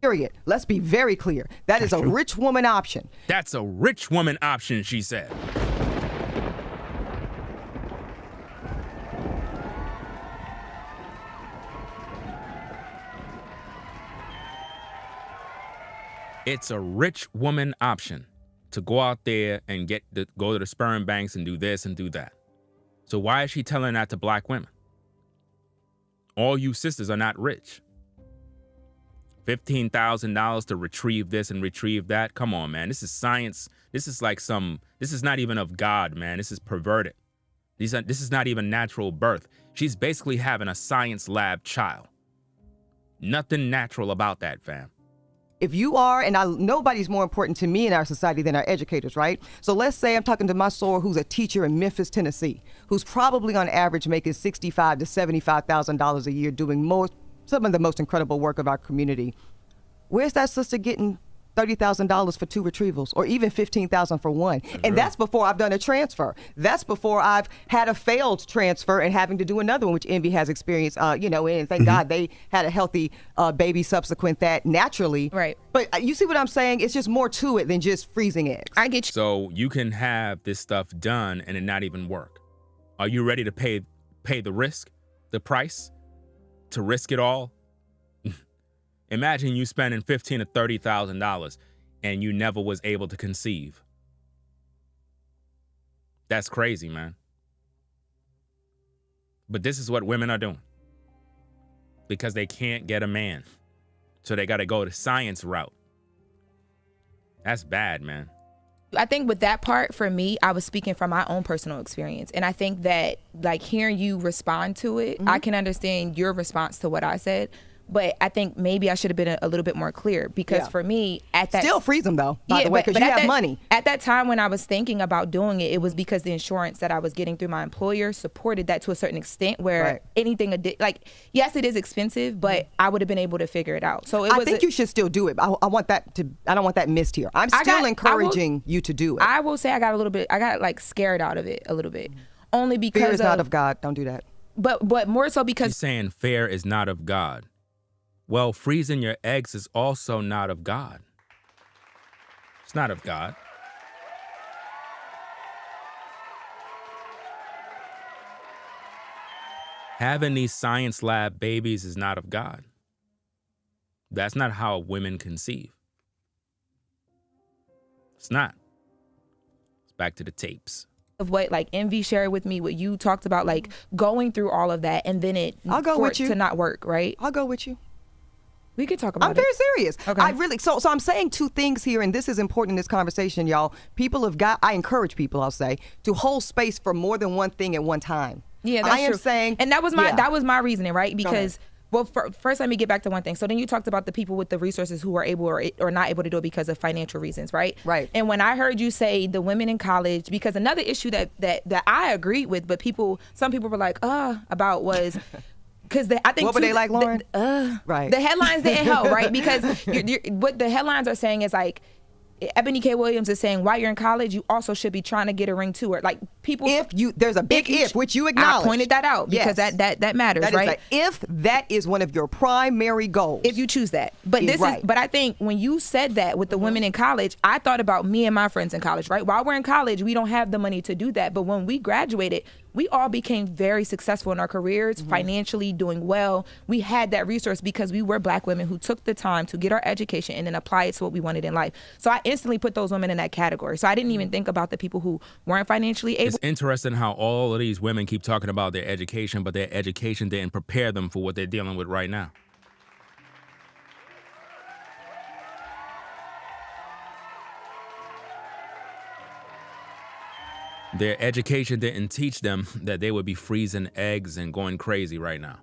Period. Let's be very clear. That is a rich woman option. That's a rich woman option, she said. It's a rich woman option to go out there and go to the sperm banks and do this and do that. So why is she telling that to black women? All you sisters are not rich. $15,000 to retrieve this and retrieve that. Come on, man. This is science. This is not even of God, man. This is perverted. This is not even natural birth. She's basically having a science lab child. Nothing natural about that, fam. If you are, and nobody's more important to me in our society than our educators, right? So let's say I'm talking to my soror who's a teacher in Memphis, Tennessee, who's probably on average making $65,000 to $75,000 a year doing some of the most incredible work of our community. Where's that sister getting $30,000 for 2 retrievals or even $15,000 for one? And that's before I've done a transfer. That's before I've had a failed transfer and having to do another one, which Envy has experienced, and thank God they had a healthy baby subsequent that naturally. Right. But you see what I'm saying? It's just more to it than just freezing eggs. I get you. So you can have this stuff done and it not even work. Are you ready to pay the risk, the price, to risk it all? Imagine you spending $15,000 to $30,000 and you never was able to conceive. That's crazy, man. But this is what women are doing because they can't get a man. So they got to go the science route. That's bad, man. I think with that part, for me, I was speaking from my own personal experience. And I think that, like, hearing you respond to it, I can understand your response to what I said. But I think maybe I should have been a little bit more clear because for me, at that... Still freeze them, though, by the way, because you have money. At that time when I was thinking about doing it, it was because the insurance that I was getting through my employer supported that to a certain extent where anything... yes, it is expensive, but I would have been able to figure it out. So I think you should still do it. I don't want that missed here. I'm still encouraging you to do it. I will say I got like scared out of it a little bit. Only because fear is not of God. Don't do that. But more so because... She's saying fear is not of God. Well, freezing your eggs is also not of God. It's not of God. Having these science lab babies is not of God. That's not how women conceive. It's not. It's back to the tapes. Of what like Envy shared with me, what you talked about, like going through all of that and then I'll go with you to not work, right? I'll go with you. We could talk about it. I'm very serious. Okay. So I'm saying 2 things here, and this is important in this conversation, y'all. I encourage people, I'll say, to hold space for more than one thing at one time. Yeah, that's I am true. saying, and that was my reasoning, right? Because first let me get back to one thing. So then you talked about the people with the resources who are able or not able to do it because of financial reasons, right? Right. And when I heard you say the women in college, because another issue that I agreed with, but some people were like, about was. Because I think what were they like, Lauren? Right. The headlines didn't help, right? Because what the headlines are saying is like, Ebony K. Williams is saying while you're in college, you also should be trying to get a ring too. Or like people, there's a big if, which you acknowledge. I pointed that out because Yes. that matters, That is right? if that is one of your primary goals. If you choose that. But but I think when you said that with the women in college, I thought about me and my friends in college, right? While we're in college, we don't have the money to do that. But when we graduated, we all became very successful in our careers, financially doing well. We had that resource because we were Black women who took the time to get our education and then apply it to what we wanted in life. So I instantly put those women in that category. So I didn't even think about the people who weren't financially able. It's interesting how all of these women keep talking about their education, but their education didn't prepare them for what they're dealing with right now. Their education didn't teach them that they would be freezing eggs and going crazy right now.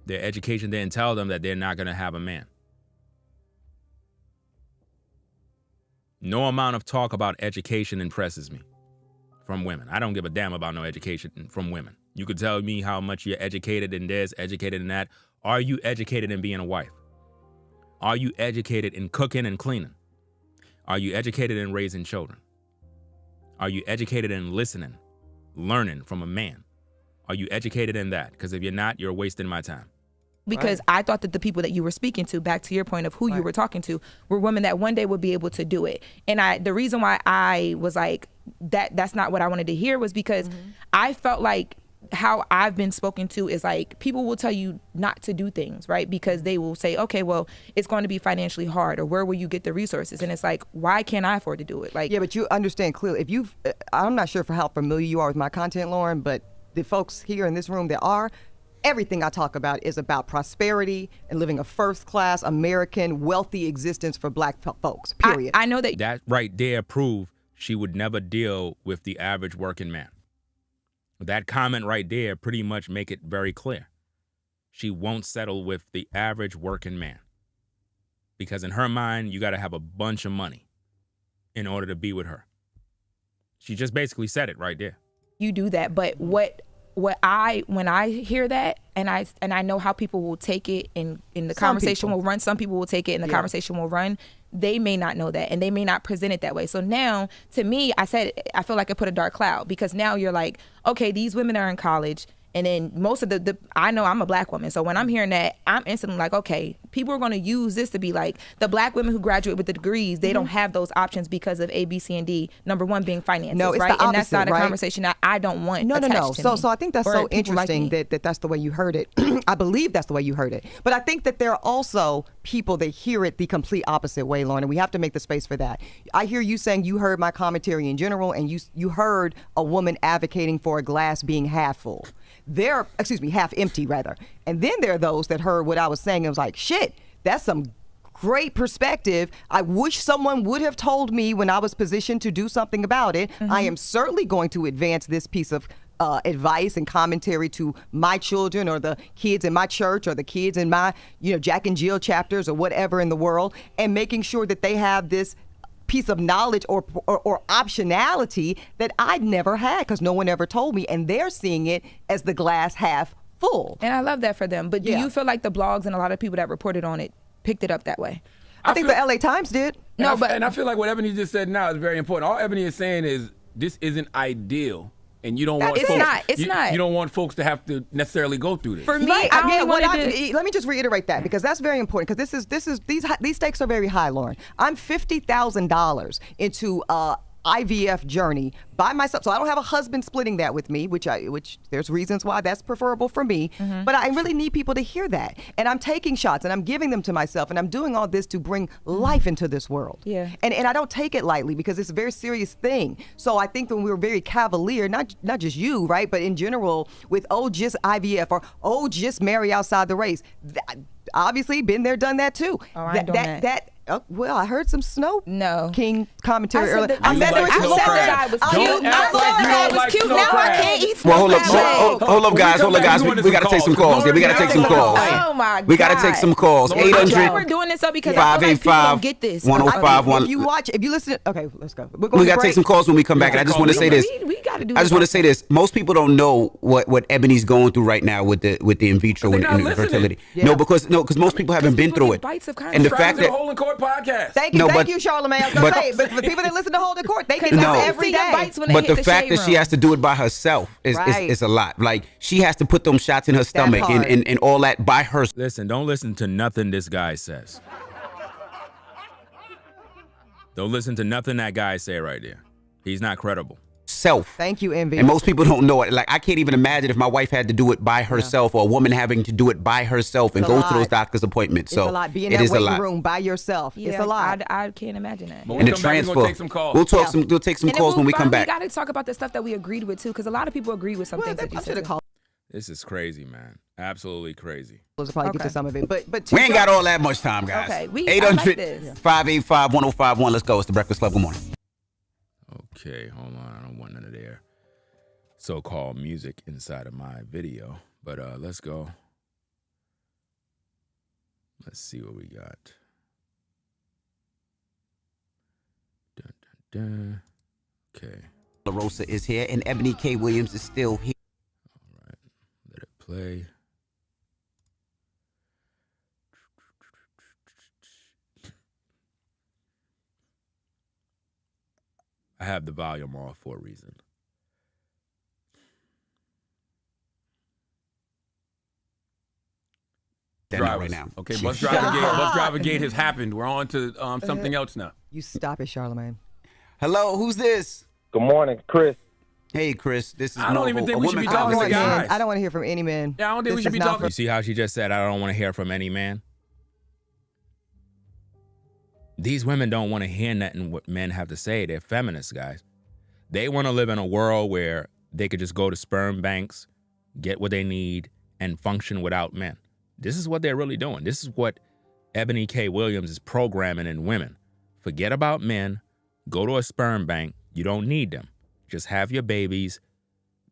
Their education didn't tell them that they're not going to have a man. No amount of talk about education impresses me from women. I don't give a damn about no education from women. You could tell me how much you're educated in this, educated in that. Are you educated in being a wife? Are you educated in cooking and cleaning? Are you educated in raising children? Are you educated in listening, learning from a man? Are you educated in that? Because if you're not, you're wasting my time. Because I thought that the people that you were speaking to, back to your point of who you were talking to, were women that one day would be able to do it. And the reason why I was like, that's not what I wanted to hear was because I felt like how I've been spoken to is like people will tell you not to do things, right? Because they will say, okay, well, it's going to be financially hard, or where will you get the resources? And it's like, why can't I afford to do it? Like, yeah, but you understand clearly. If you've, I'm not sure for how familiar you are with my content, Lauren, but the folks here in this room that are, everything I talk about is about prosperity and living a first-class American wealthy existence for Black folks, period. I know that. That right there proved she would never deal with the average working man. That comment right there pretty much make it very clear. She won't settle with the average working man. Because in her mind, you got to have a bunch of money in order to be with her. She just basically said it right there. You do that, but when I hear that, and I know how people will take it, and the conversation will run. Some people will take it, and the conversation will run. They may not know that, and they may not present it that way. So now, to me, I feel like I put a dark cloud, because now you're like, okay, these women are in college. And then most of I know I'm a Black woman. So when I'm hearing that, I'm instantly like, okay, people are going to use this to be like, the Black women who graduate with the degrees, they don't have those options because of A, B, C, and D. Number one being finances, no, it's right? The opposite, and that's not a right? conversation that I don't want No. attached to me. So I think that's Or so people like interesting me. that's the way you heard it. I believe that's the way you heard it. But I think that there are also people that hear it the complete opposite way, Lauren, and we have to make the space for that. I hear you saying you heard my commentary in general, and you heard a woman advocating for a glass being half full. Half empty rather. And then there are those that heard what I was saying and was like, shit, that's some great perspective. I wish someone would have told me when I was positioned to do something about it. I am certainly going to advance this piece of advice and commentary to my children, or the kids in my church, or the kids in my, Jack and Jill chapters, or whatever in the world, and making sure that they have this piece of knowledge or optionality that I'd never had, because no one ever told me, and they're seeing it as the glass half full. And I love that for them. But do you feel like the blogs and a lot of people that reported on it picked it up that way? I think the LA Times did. And I feel like what Ebony just said now is very important. All Ebony is saying is this isn't ideal, and you don't want It's folks, not. It's not. You don't want folks to have to necessarily go through this. For me, Right. I let me just reiterate that, because that's very important, because these stakes are very high, Lauren. I'm $50,000 into IVF journey by myself, so I don't have a husband splitting that with me, which there's reasons why that's preferable for me. But I really need people to hear that, and I'm taking shots and I'm giving them to myself, and I'm doing all this to bring life into this world. Yeah. And I don't take it lightly, because it's a very serious thing. So I think when we were very cavalier, not just you, right, but in general, with just IVF, or just marry outside the race, obviously been there, done that too. Oh, I ain't doing that. Well, I heard some Snow King commentary I said earlier. that- I said that was cute. act like you don't like snow Now I crabs. can't eat Well, hold snow up, hold up, guys. We got to take some calls. Yeah, we got to take some calls. Oh my God. We got to take some calls. Lauren, We're 800 doing this up because I feel like people don't get this. 585 if you listen, okay, let's go. We got to take some calls when we come back. And I just want to say this. We got to do I just want to say this. Most people don't know what Ebony's going through right now with the in vitro But and they're not infertility. listening. No, because most people haven't been people through get it. bites of And the Trapped fact in a that hole in court podcast. Thank you, No, thank but- you, Charlamagne. I was gonna say, but the people that listen to Hold the Court, they get No. this every Your day. bites when they But hit the fact shade that she room. has to do it by herself Right. is a lot. Like, she has to put them shots in her stomach part. and all that by herself. Listen, don't listen to nothing this guy says. Don't listen to nothing that guy say right there. He's not credible. Thank you, Envy. And most people don't know it. Like, I can't even imagine if my wife had to do it by herself or a woman having to do it by herself and It's a go to those lot. doctor's appointments. It's So a lot. Be in it that is a waiting lot. room by yourself. Yeah, It's a lot. I can't imagine that. When we And the come back, we're transfer. gonna take some calls. We'll talk Yeah. We'll take some And then calls when we come back. We got to talk about the stuff that we agreed with too, because a lot of people agree with some Well, things that you I should said. have called This is crazy, man. Absolutely crazy. to probably get to Okay. some of it. But We ain't got all that much time, guys. Okay, I like this. 800-585-1051. Let's go. It's the Breakfast Club. Good morning. Okay, hold on. I don't want none of their so-called music inside of my video. But let's go. Let's see what we got. Dun, dun, dun. Okay. La Rosa is here, and Ebony K. Williams is still here. All right. Let it play. I have the volume off for a reason. They're not Drivers. right now. Okay, bus driver gate has happened. We're on to something else now. You stop it, Charlamagne. Hello, who's this? Good morning, Chris. Hey, Chris. This is I don't more even of a think we should woman be talking to conversation. guys. I don't want to hear from any man. Yeah, I don't think we This should be is not talking- You see how she just said, I don't want to hear from any man? These women don't want to hear nothing what men have to say. They're feminists, guys. They want to live in a world where they could just go to sperm banks, get what they need, and function without men. This is what they're really doing. This is what Ebony K. Williams is programming in women. Forget about men. Go to a sperm bank. You don't need them. Just have your babies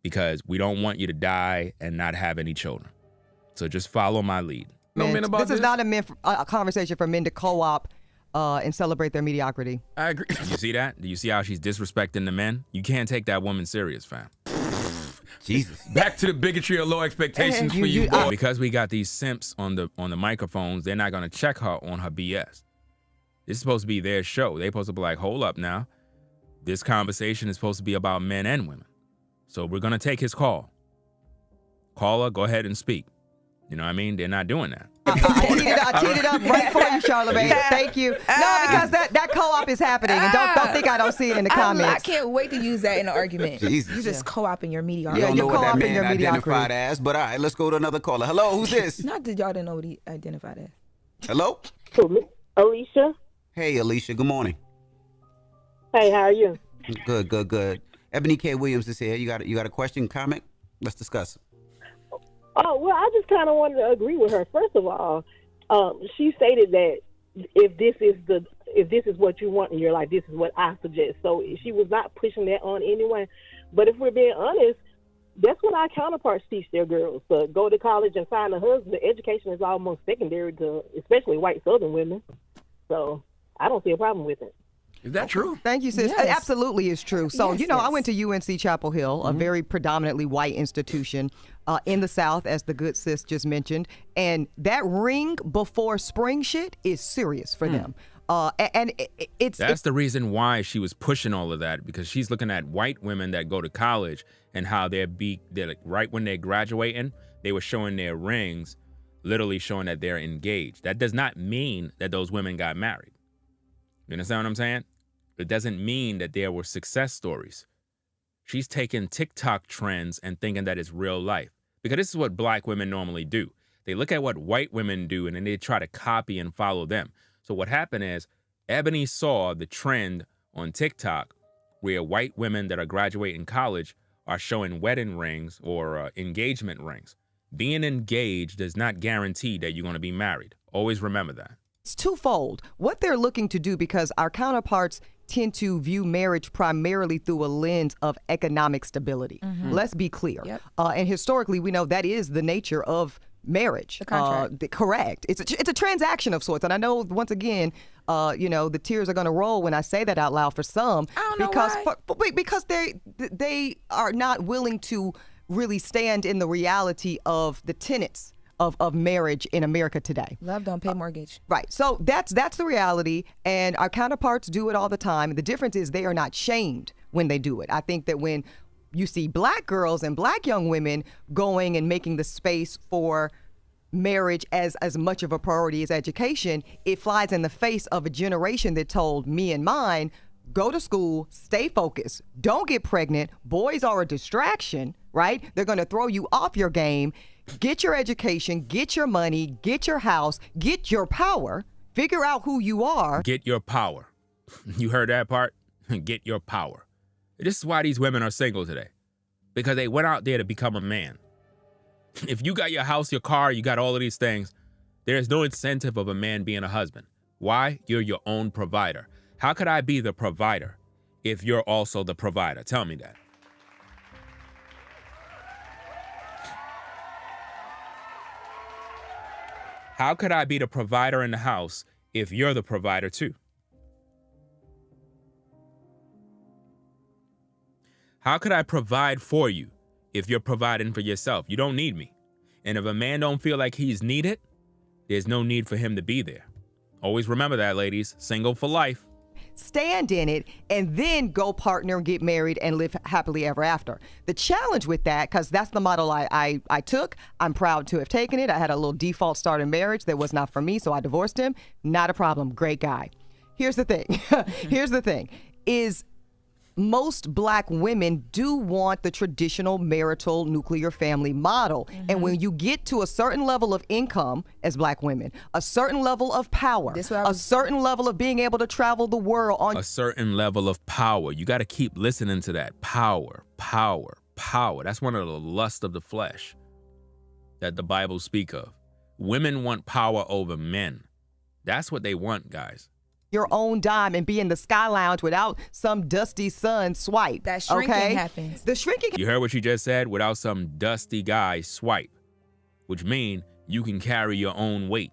because we don't want you to die and not have any children. So just follow my lead. No men about this is not a conversation for men to co-op and celebrate their mediocrity. I agree. You see that? Do you see how she's disrespecting the men? You can't take that woman serious, fam. Jesus. Back to the bigotry of low expectations for you. And because we got these simps on the microphones, they're not gonna check her on her BS. This is supposed to be their show. They're supposed to be like, hold up now. This conversation is supposed to be about men and women. So we're gonna take his call. Caller, go ahead and speak. You know what I mean? They're not doing that. I teed it up right for you, Charlamagne. Thank you. No, because that co-op is happening, and don't think I don't see it in the I comments. can't wait to use that in an argument. Jesus. You just co-oping your You mediocrity. don't know you're what that co-opting your man mediocrity. identified as, but all right, let's go to another caller. Hello, who's this? Not that y'all didn't know what he identified as. Hello? Alicia. Hey, Alicia, good morning. Hey, how are you? Good. Ebony K. Williams is here. You got a question, comment? Let's discuss. Oh, well, I just kind of wanted to agree with her. First of all, she stated that if this is what you want in your life, this is what I suggest. So she was not pushing that on anyone. But if we're being honest, that's what our counterparts teach their girls: to go to college and find a husband. The education is almost secondary to, especially white Southern women. So I don't see a problem with it. Is that true? Thank you, sis. Yes. It absolutely is true. So, Yes, I yes. went to UNC Chapel Hill, a very predominantly white institution in the South, as the good sis just mentioned. And that ring before spring shit is serious for them. That's the reason why she was pushing all of that, because she's looking at white women that go to college and how they're like, right when they're graduating, they were showing their rings, literally showing that they're engaged. That does not mean that those women got married. You understand what I'm saying? It doesn't mean that there were success stories. She's taking TikTok trends and thinking that it's real life, because this is what black women normally do. They look at what white women do and then they try to copy and follow them. So what happened is Ebony saw the trend on TikTok where white women that are graduating college are showing wedding rings or engagement rings. Being engaged does not guarantee that you're going to be married. Always remember that. It's twofold. What they're looking to do, because our counterparts tend to view marriage primarily through a lens of economic stability. Let's be clear. Yep. And historically, we know that is the nature of marriage. The contract. Correct. It's a transaction of sorts. And I know, once again, the tears are going to roll when I say that out loud for some. I don't know because why. because they are not willing to really stand in the reality of the tenets of marriage in America today. Love don't pay mortgage. Right. So that's the reality, and our counterparts do it all the time. The difference is they are not shamed when they do it. I think that when you see black girls and black young women going and making the space for marriage as much of a priority as education, it flies in the face of a generation that told me and mine, go to school, stay focused, don't get pregnant, boys are a distraction, right? They're going to throw you off your game. Get your education, get your money, get your house, get your power, figure out who you are. Get your power. You heard that part? Get your power. This is why these women are single today, because they went out there to become a man. If you got your house, your car, you got all of these things, there's no incentive of a man being a husband. Why? You're your own provider. How could I be the provider if you're also the provider? Tell me that. How could I be the provider in the house if you're the provider too? How could I provide for you if you're providing for yourself? You don't need me. And if a man don't feel like he's needed, there's no need for him to be there. Always remember that, ladies. Single for life. Stand in it, and then go partner, get married, and live happily ever after. The challenge with that, because that's the model I took, I'm proud to have taken it. I had a little default start in marriage that was not for me, so I divorced him. Not a problem. Great guy. Here's the thing. Here's the thing. Is most black women do want the traditional marital nuclear family model. And when you get to a certain level of income as black women, a certain level of power, a certain level of being able to travel the world on a certain level of power. You got to keep listening to that. Power, power, power. That's one of the lusts of the flesh that the Bible speak of. Women want power over men. That's what they want, guys. your own dime and be in the Sky Lounge without some dusty son swipe. That shrinking happens. The shrinking. You heard what she just said? Without some dusty guy swipe, which means you can carry your own weight.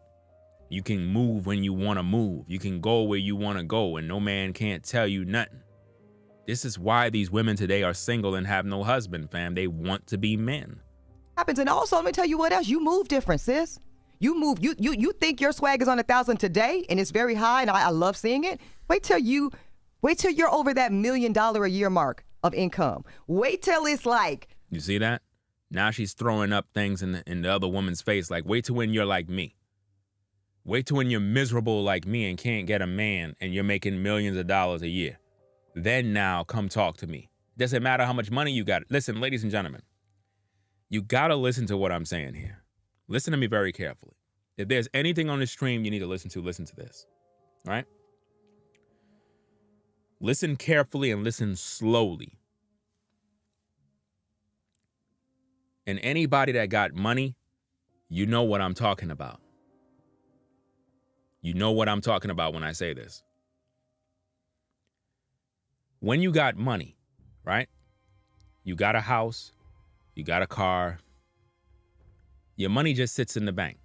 You can move when you want to move. You can go where you want to go, and no man can't tell you nothing. This is why these women today are single and have no husband, fam. They want to be men. Happens. And also, let me tell you what else. You move different, sis. You move. You think your swag is on 1,000 today, and it's very high, and I love seeing it. Wait till you're over that $1 million a year mark of income. Wait till it's like. You see that? Now she's throwing up things in the other woman's face. Like, wait till when you're like me. Wait till when you're miserable like me and can't get a man and you're making millions of dollars a year. Then now come talk to me. Doesn't matter how much money you got. Listen, ladies and gentlemen, you got to listen to what I'm saying here. Listen to me very carefully. If there's anything on the stream you need to listen to this, all right? Listen carefully and listen slowly. And anybody that got money, you know what I'm talking about. You know what I'm talking about when I say this. When you got money, right? You got a house, you got a car, your money just sits in the bank.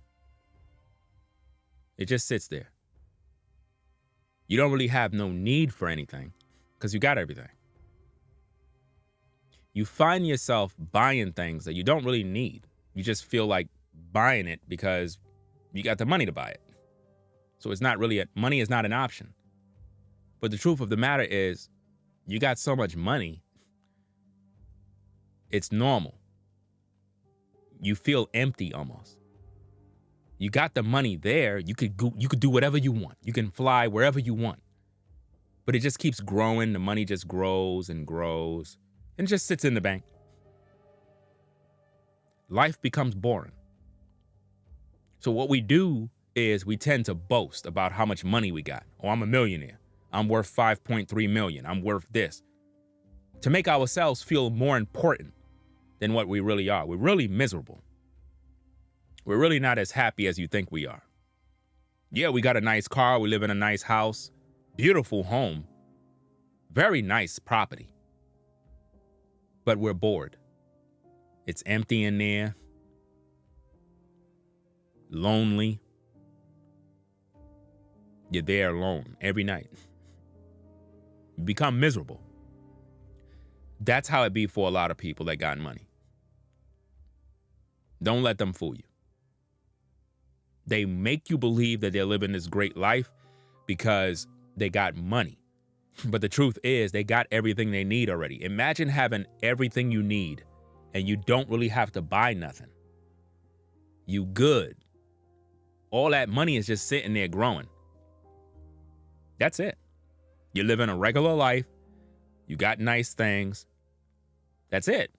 It just sits there. You don't really have no need for anything because you got everything. You find yourself buying things that you don't really need. You just feel like buying it because you got the money to buy it. So it's not really, money is not an option. But the truth of the matter is, you got so much money, it's normal. You feel empty almost. You got the money there, you could do whatever you want. You can fly wherever you want. But it just keeps growing, the money just grows and grows, and it just sits in the bank. Life becomes boring. So what we do is we tend to boast about how much money we got. Oh, I'm a millionaire. I'm worth 5.3 million. I'm worth this. To make ourselves feel more important than what we really are. We're really miserable. We're really not as happy as you think we are. Yeah, we got a nice car. We live in a nice house. Beautiful home. Very nice property. But we're bored. It's empty in there. Lonely. You're there alone every night. You become miserable. That's how it be for a lot of people that got money. Don't let them fool you. They make you believe that they're living this great life because they got money. But the truth is they got everything they need already. Imagine having everything you need and you don't really have to buy nothing. You good. All that money is just sitting there growing. That's it. You're living a regular life. You got nice things. That's it.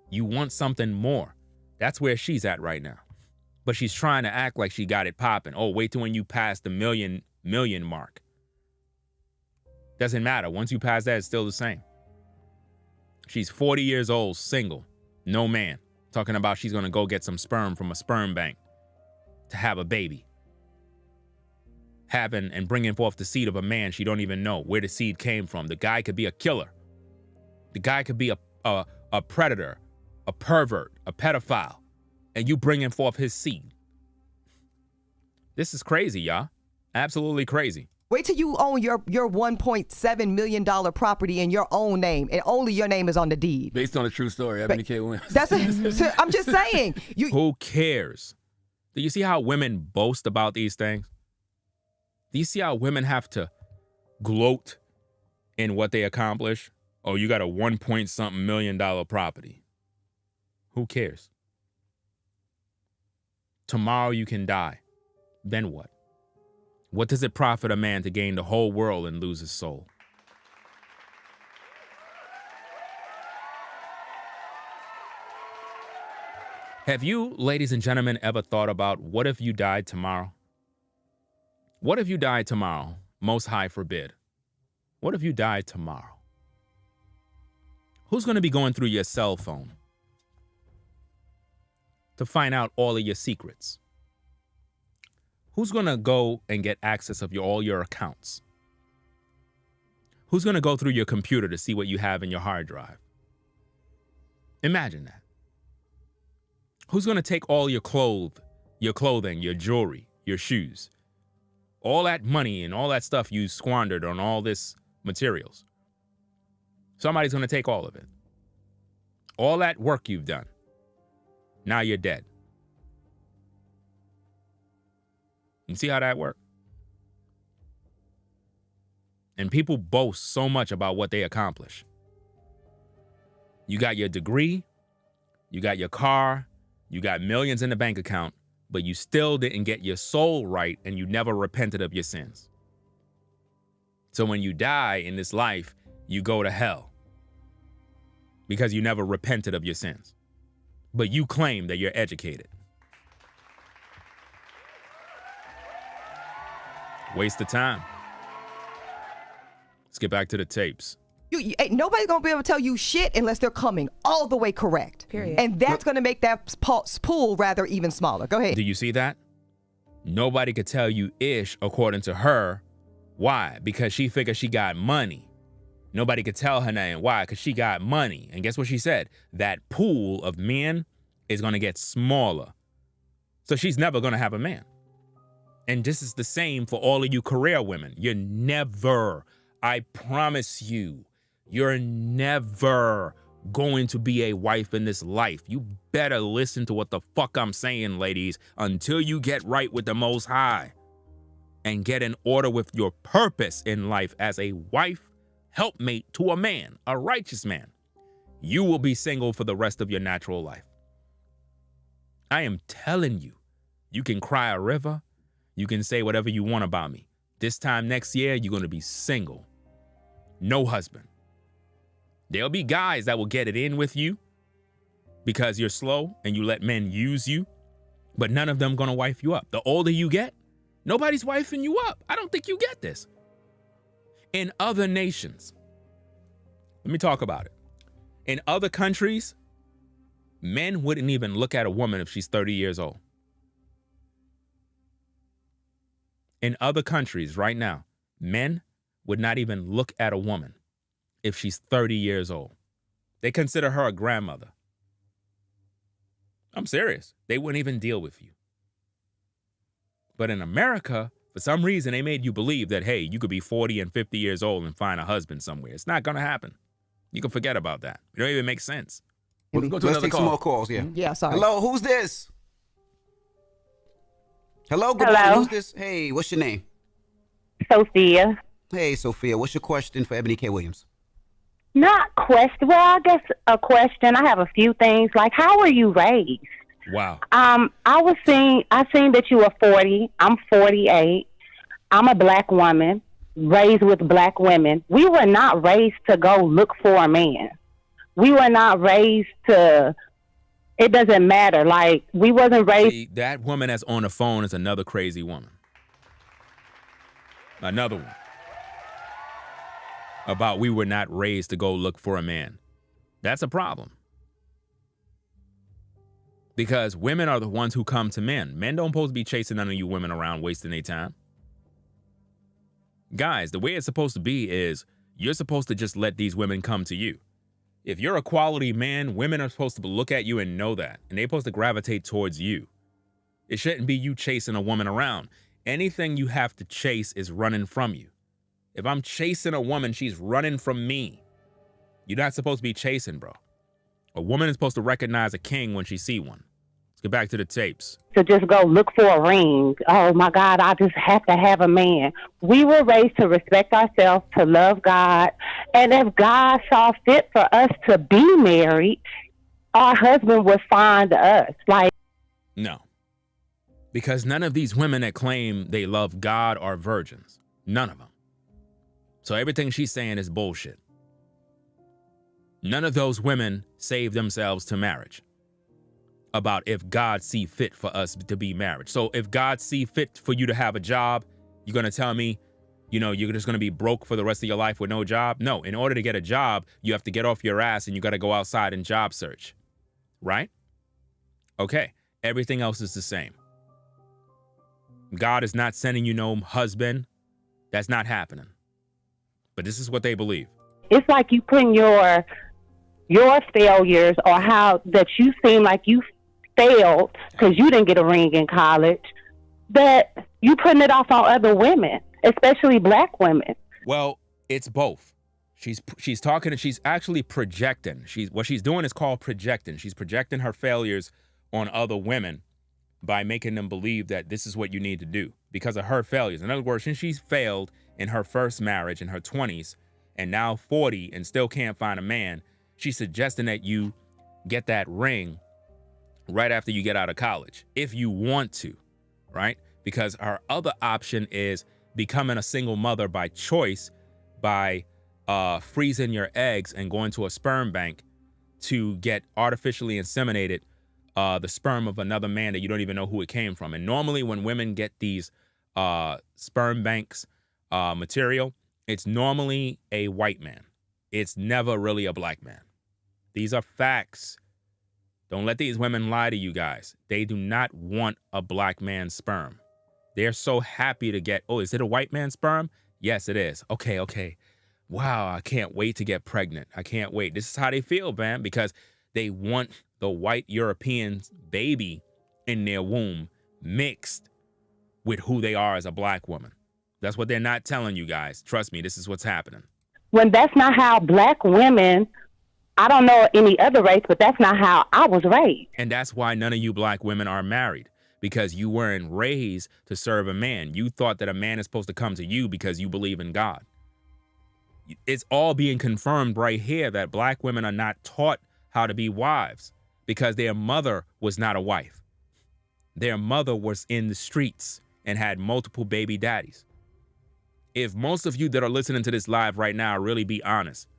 You want something more. That's where she's at right now. But she's trying to act like she got it popping. Oh, wait till when you pass the million mark. Doesn't matter. Once you pass that, it's still the same. She's 40 years old, single, no man. Talking about she's going to go get some sperm from a sperm bank to have a baby. Having and bringing forth the seed of a man she don't even know where the seed came from. The guy could be a killer. The guy could be a predator, a pervert, a pedophile. And you bringing forth his seed. This is crazy, y'all. Absolutely crazy. Wait till you own your $1.7 million property in your own name, and only your name is on the deed. Based on a true story, Ebony K. Williams. I'm just saying. Who cares? Do you see how women boast about these things? Do you see how women have to gloat in what they accomplish? Oh, you got a $1.something million property. Who cares? Tomorrow you can die. Then what? What does it profit a man to gain the whole world and lose his soul? Have you, ladies and gentlemen, ever thought about what if you died tomorrow? What if you died tomorrow? Most High forbid. What if you died tomorrow? Who's going to be going through your cell phone to find out all of your secrets? Who's going to go and get access of all your accounts? Who's going to go through your computer to see what you have in your hard drive? Imagine that. Who's going to take all your clothing, your jewelry, your shoes, all that money and all that stuff you squandered on all this materials? Somebody's going to take all of it. All that work you've done. Now you're dead. You see how that works? And people boast so much about what they accomplish. You got your degree, you got your car, you got millions in the bank account, but you still didn't get your soul right and you never repented of your sins. So when you die in this life, you go to hell because you never repented of your sins. But you claim that you're educated. Waste of time. Let's get back to the tapes. Ain't nobody gonna be able to tell you shit unless they're coming all the way correct. Period. And that's gonna make that pool rather even smaller. Go ahead. Do you see that? Nobody could tell you ish according to her. Why? Because she figured she got money. Nobody could tell her name. Why? Because she got money. And guess what she said? That pool of men is gonna get smaller. So she's never gonna have a man. And this is the same for all of you career women. You're never, I promise you, you're never going to be a wife in this life. You better listen to what the fuck I'm saying, ladies, until you get right with the Most High and get in order with your purpose in life as a wife, helpmate to a man, a righteous man. You will be single for the rest of your natural life. I am telling you, you can cry a river. You can say whatever you want about me. This time next year, you're going to be single. No husband. There'll be guys that will get it in with you because you're slow and you let men use you, but none of them going to wife you up. The older you get, nobody's wifing you up. I don't think you get this. In other nations, let me talk about it. In other countries, men wouldn't even look at a woman if she's 30 years old. In other countries right now, men would not even look at a woman if she's 30 years old. They consider her a grandmother. I'm serious. They wouldn't even deal with you. But in America, for some reason, they made you believe that, hey, you could be 40 and 50 years old and find a husband somewhere. It's not going to happen. You can forget about that. It don't even make sense. Let's go to Let's another take call. some more calls, yeah. Yeah, sorry. Hello, who's this? Hello, good Hello. morning. Who's this? Hey, what's your name? Sophia. Hey, Sophia. What's your question for Ebony K. Williams? Not question. Well, I guess a question. I have a few things. Like, how were you raised? Wow. I seen that you were 40. I'm 48. I'm a black woman raised with black women. We were not raised to go look for a man. We were not raised to. It doesn't matter. Like, we wasn't raised. See, that woman that's on the phone is another crazy woman. Another one. About we were not raised to go look for a man. That's a problem. Because women are the ones who come to men. Men don't supposed to be chasing none of you women around wasting their time. Guys, the way it's supposed to be is you're supposed to just let these women come to you. If you're a quality man, women are supposed to look at you and know that. And they're supposed to gravitate towards you. It shouldn't be you chasing a woman around. Anything you have to chase is running from you. If I'm chasing a woman, she's running from me. You're not supposed to be chasing, bro. A woman is supposed to recognize a king when she see one. Let's get back to the tapes. To just go look for a ring. Oh my God, I just have to have a man. We were raised to respect ourselves, to love God. And if God saw fit for us to be married, our husband would find us. Like, No. Because none of these women that claim they love God are virgins. None of them. So everything she's saying is bullshit. None of those women save themselves to marriage. About if God see fit for us to be married. So if God see fit for you to have a job, you're going to tell me, you're just going to be broke for the rest of your life with no job? No, in order to get a job, you have to get off your ass and you got to go outside and job search. Right? Okay. Everything else is the same. God is not sending you no husband. That's not happening. But this is what they believe. it's like you putting your failures or how that you seem like you failed because you didn't get a ring in college, that you putting it off on other women, especially black women. Well, it's both. She's talking and she's actually projecting. What she's doing is called projecting. She's projecting her failures on other women by making them believe that this is what you need to do because of her failures. In other words, since she's failed in her first marriage in her 20s and now 40 and still can't find a man, she's suggesting that you get that ring right after you get out of college, if you want to, right? Because her other option is becoming a single mother by choice by freezing your eggs and going to a sperm bank to get artificially inseminated the sperm of another man that you don't even know who it came from. And normally when women get these sperm banks material, it's normally a white man. It's never really a black man. These are facts. Don't let these women lie to you guys. They do not want a black man's sperm. They're so happy to get, oh, is it a white man's sperm? Yes, it is. Okay. Wow, I can't wait to get pregnant. I can't wait. This is how they feel, man, because they want the white European baby in their womb mixed with who they are as a black woman. That's what they're not telling you guys. Trust me, this is what's happening. When that's not how black women, I don't know any other race, but that's not how I was raised. And that's why none of you black women are married, because you weren't raised to serve a man. You thought that a man is supposed to come to you because you believe in God. It's all being confirmed right here that black women are not taught how to be wives because their mother was not a wife. Their mother was in the streets and had multiple baby daddies. If most of you that are listening to this live right now really be honest,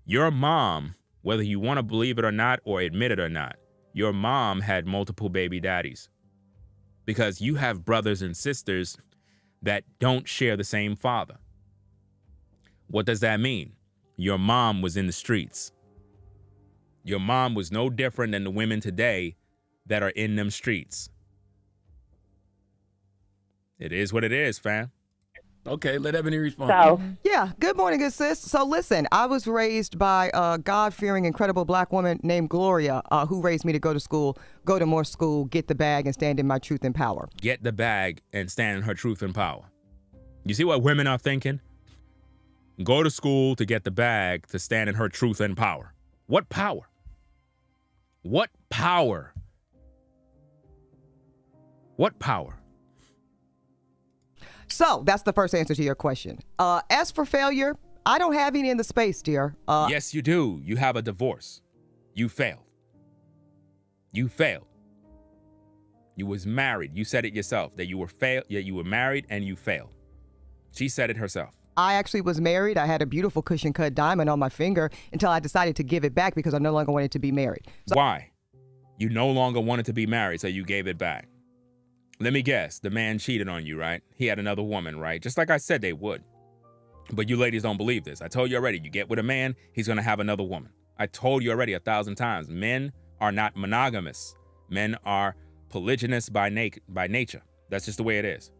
your mom, whether you want to believe it or not or admit it or not, your mom had multiple baby daddies because you have brothers and sisters that don't share the same father. What does that mean? Your mom was in the streets. Your mom was no different than the women today that are in them streets. It is what it is, fam. Okay, let Ebony respond. So, Yeah, good morning, good sis. So listen, I was raised by a God-fearing, incredible black woman named Gloria, who raised me to go to school, go to more school, get the bag, and stand in my truth and power. Get the bag and stand in her truth and power. You see what women are thinking? Go to school to get the bag to stand in her truth and power. What power? What power? What power? So that's the first answer to your question. As for failure, I don't have any in the space, dear. Yes, you do. You have a divorce. You failed. You failed. You was married. You said it yourself that you were you were married and you failed. She said it herself. I actually was married. I had a beautiful cushion cut diamond on my finger until I decided to give it back because I no longer wanted to be married. Why? You no longer wanted to be married, so you gave it back. Let me guess. The man cheated on you, right? He had another woman, right? Just like I said they would. But you ladies don't believe this. I told you already. You get with a man, he's going to have another woman. I told you already 1,000 times. Men are not monogamous. Men are polygynous by nature. That's just the way it is.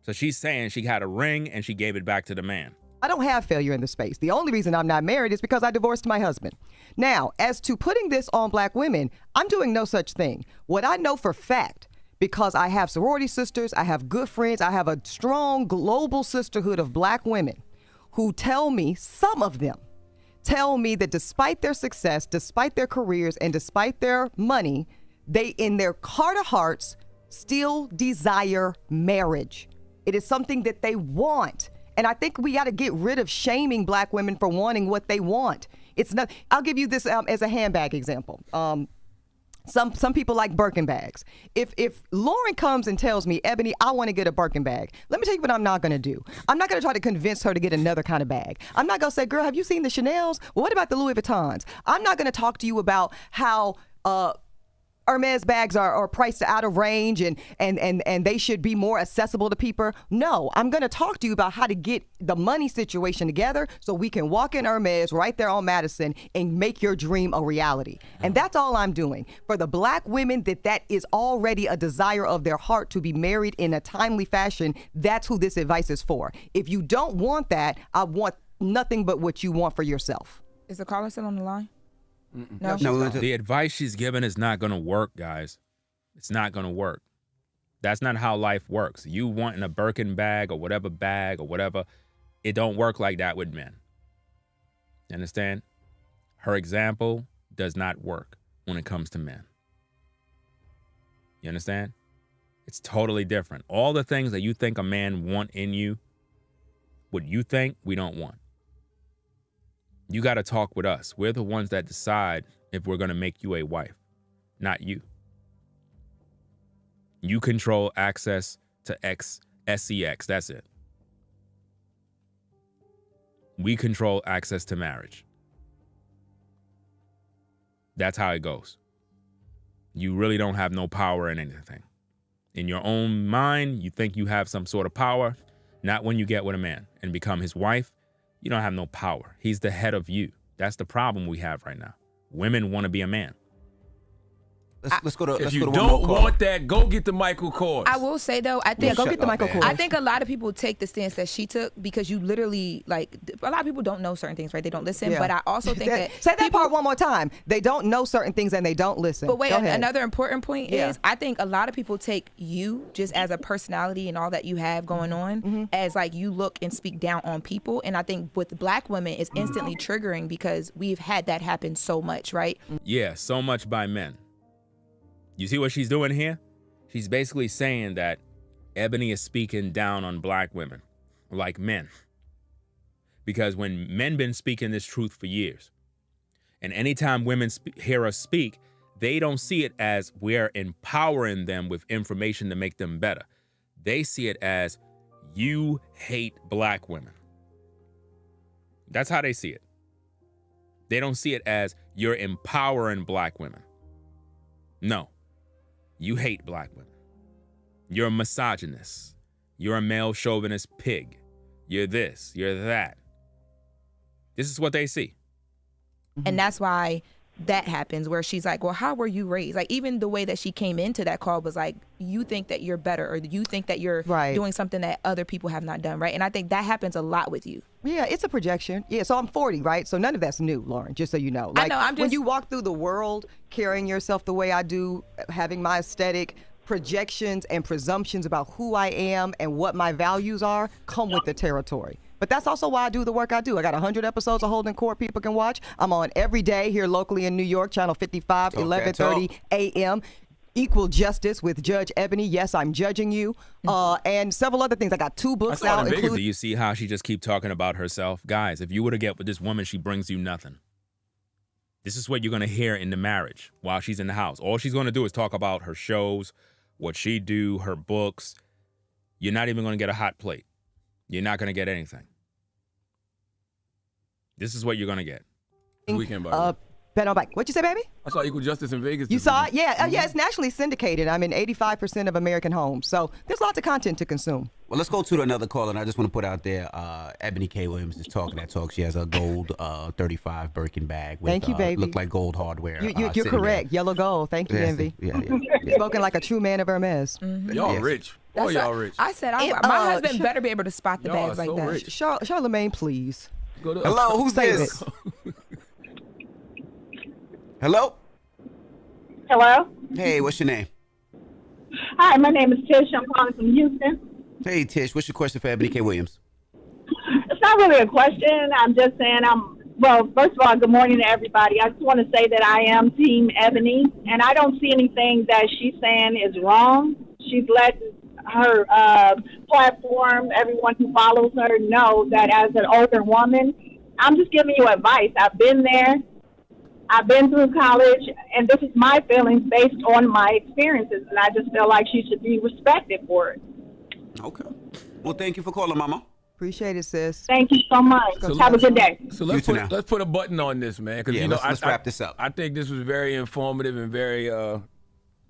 So she's saying she had a ring and she gave it back to the man. I don't have failure in the space. The only reason I'm not married is because I divorced my husband. Now, as to putting this on black women, I'm doing no such thing. What I know for fact, because I have sorority sisters, I have good friends, I have a strong global sisterhood of black women who tell me, some of them tell me that despite their success, despite their careers, and despite their money, they in their heart of hearts still desire marriage. It is something that they want. And I think we got to get rid of shaming black women for wanting what they want. It's not. I'll give you this as a handbag example. Some people like Birkin bags. If Lauren comes and tells me, Ebony, I want to get a Birkin bag, let me tell you what I'm not going to do. I'm not going to try to convince her to get another kind of bag. I'm not going to say, girl, have you seen the Chanels? Well, what about the Louis Vuittons? I'm not going to talk to you about how Hermes bags are priced out of range and they should be more accessible to people. No, I'm going to talk to you about how to get the money situation together so we can walk in Hermes right there on Madison and make your dream a reality. And that's all I'm doing. For the black women that is already a desire of their heart to be married in a timely fashion, that's who this advice is for. If you don't want that, I want nothing but what you want for yourself. Is the caller still on the line? No. The advice she's given is not going to work, guys. It's not going to work. That's not how life works. You wanting a Birkin bag or whatever, it don't work like that with men. You understand? Her example does not work when it comes to men. You understand? It's totally different. All the things that you think a man want in you, what you think, we don't want. You got to talk with us. We're the ones that decide if we're going to make you a wife, not you. You control access to SEX. That's it. We control access to marriage. That's how it goes. You really don't have no power in anything. In your own mind, you think you have some sort of power. Not when you get with a man and become his wife. You don't have no power. He's the head of you. That's the problem we have right now. Women want to be a man. Let's go to. If you one don't more call. want that, go get the Michael Kors. I will say though, I think go get the Michael Kors. I think a lot of people take the stance that she took because you literally a lot of people don't know certain things, right? They don't listen. Yeah. But I also think that say that part one more time. They don't know certain things and they don't listen. But wait, Go ahead. another important point Yeah. is I think a lot of people take you just as a personality and all that you have going on as like you look and speak down on people. And I think with black women, it's instantly triggering because we've had that happen so much, right? Yeah, so much by men. You see what she's doing here? She's basically saying that Ebony is speaking down on black women, like men. Because when men been speaking this truth for years, and anytime women hear us speak, they don't see it as we're empowering them with information to make them better. They see it as you hate black women. That's how they see it. They don't see it as you're empowering black women. No. You hate black women. You're a misogynist. You're a male chauvinist pig. You're this, you're that. This is what they see. And that's why that happens where she's like, well, how were you raised? Like even the way that she came into that call was like, you think that you're better or you think that you're doing something that other people have not done, right? And I think that happens a lot with you. Yeah, it's a projection. Yeah, so I'm 40, right? So none of that's new, Lauren, just so you know. Like, I know, I'm just... when you walk through the world carrying yourself the way I do, having my aesthetic, projections and presumptions about who I am and what my values are come with the territory. But that's also why I do the work I do. I got 100 episodes of Holding Court people can watch. I'm on every day here locally in New York, channel 55, 11:30 a.m. Equal Justice with Judge Ebony. Yes, I'm judging you. And several other things. I got 2 books saw it out, in Vegas. Do including. you see how she just keep talking about herself? Guys, if you were to get with this woman, she brings you nothing. This is what you're going to hear in the marriage while she's in the house. All she's going to do is talk about her shows, what she do, her books. You're not even going to get a hot plate. You're not going to get anything. This is what you're going to get. This weekend, by the way. Bet on bike. What'd you say, baby? I saw Equal Justice in Vegas. You this saw weekend. it? Yeah, yeah, it's nationally syndicated. I'm in 85% of American homes. So there's lots of content to consume. Well, let's go to another call, and I just want to put out there, Ebony K. Williams is talking that talk. She has a gold 35 Birkin bag with, Thank you, baby. look like gold hardware. You're sitting correct. there. Yellow gold. Thank you, Yes, Envy. Yeah. Spoken like a true man of Hermes. Y'all Yes. rich. That's Oh, y'all what- rich. I said, my husband better be able to spot the Y'all bags are like so that. rich. Charlemagne, please. Go to- Hello, who's Save this? it. Hello? Hello. Hey, what's your name? Hi, my name is Tish. I'm calling from Houston. Hey, Tish, what's your question for Ebony K. Williams? It's not really a question. I'm just saying well, first of all, good morning to everybody. I just want to say that I am Team Ebony, and I don't see anything that she's saying is wrong. She's let her platform, everyone who follows her, know that as an older woman, I'm just giving you advice. I've been there. I've been through college, and this is my feelings based on my experiences, and I just feel like she should be respected for it. Okay. Well, thank you for calling, Mama. Appreciate it, sis. Thank you so much. Have a good day. So You too now. let's put a button on this, man. Because Yeah, let's wrap this up. I think this was very informative and very,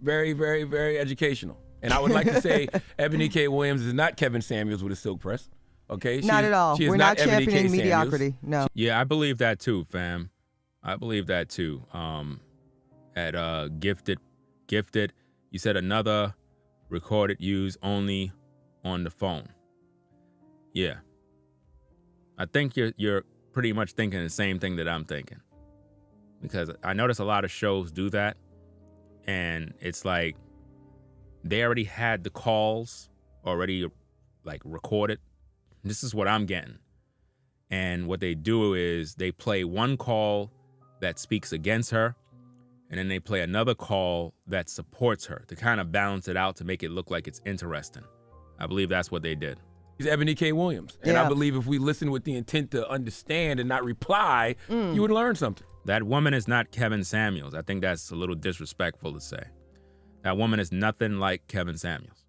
very, very, very educational. And I would like to say Ebony K. Williams is not Kevin Samuels with a silk press. Okay, Not at all. She is We're not Ebony K. championing Samuels. mediocrity. No. Yeah, I believe that too, fam. I believe that too. At Gifted, you said another recorded use only on the phone. Yeah. I think you're pretty much thinking the same thing that I'm thinking. Because I notice a lot of shows do that. And it's like they already had the calls already like recorded. This is what I'm getting. And what they do is they play one call that speaks against her, and then they play another call that supports her to kind of balance it out to make it look like it's interesting. I believe that's what they did. He's Ebony K. Williams. And I believe if we listen with the intent to understand and not reply, you would learn something. That woman is not Kevin Samuels. I think that's a little disrespectful to say. That woman is nothing like Kevin Samuels.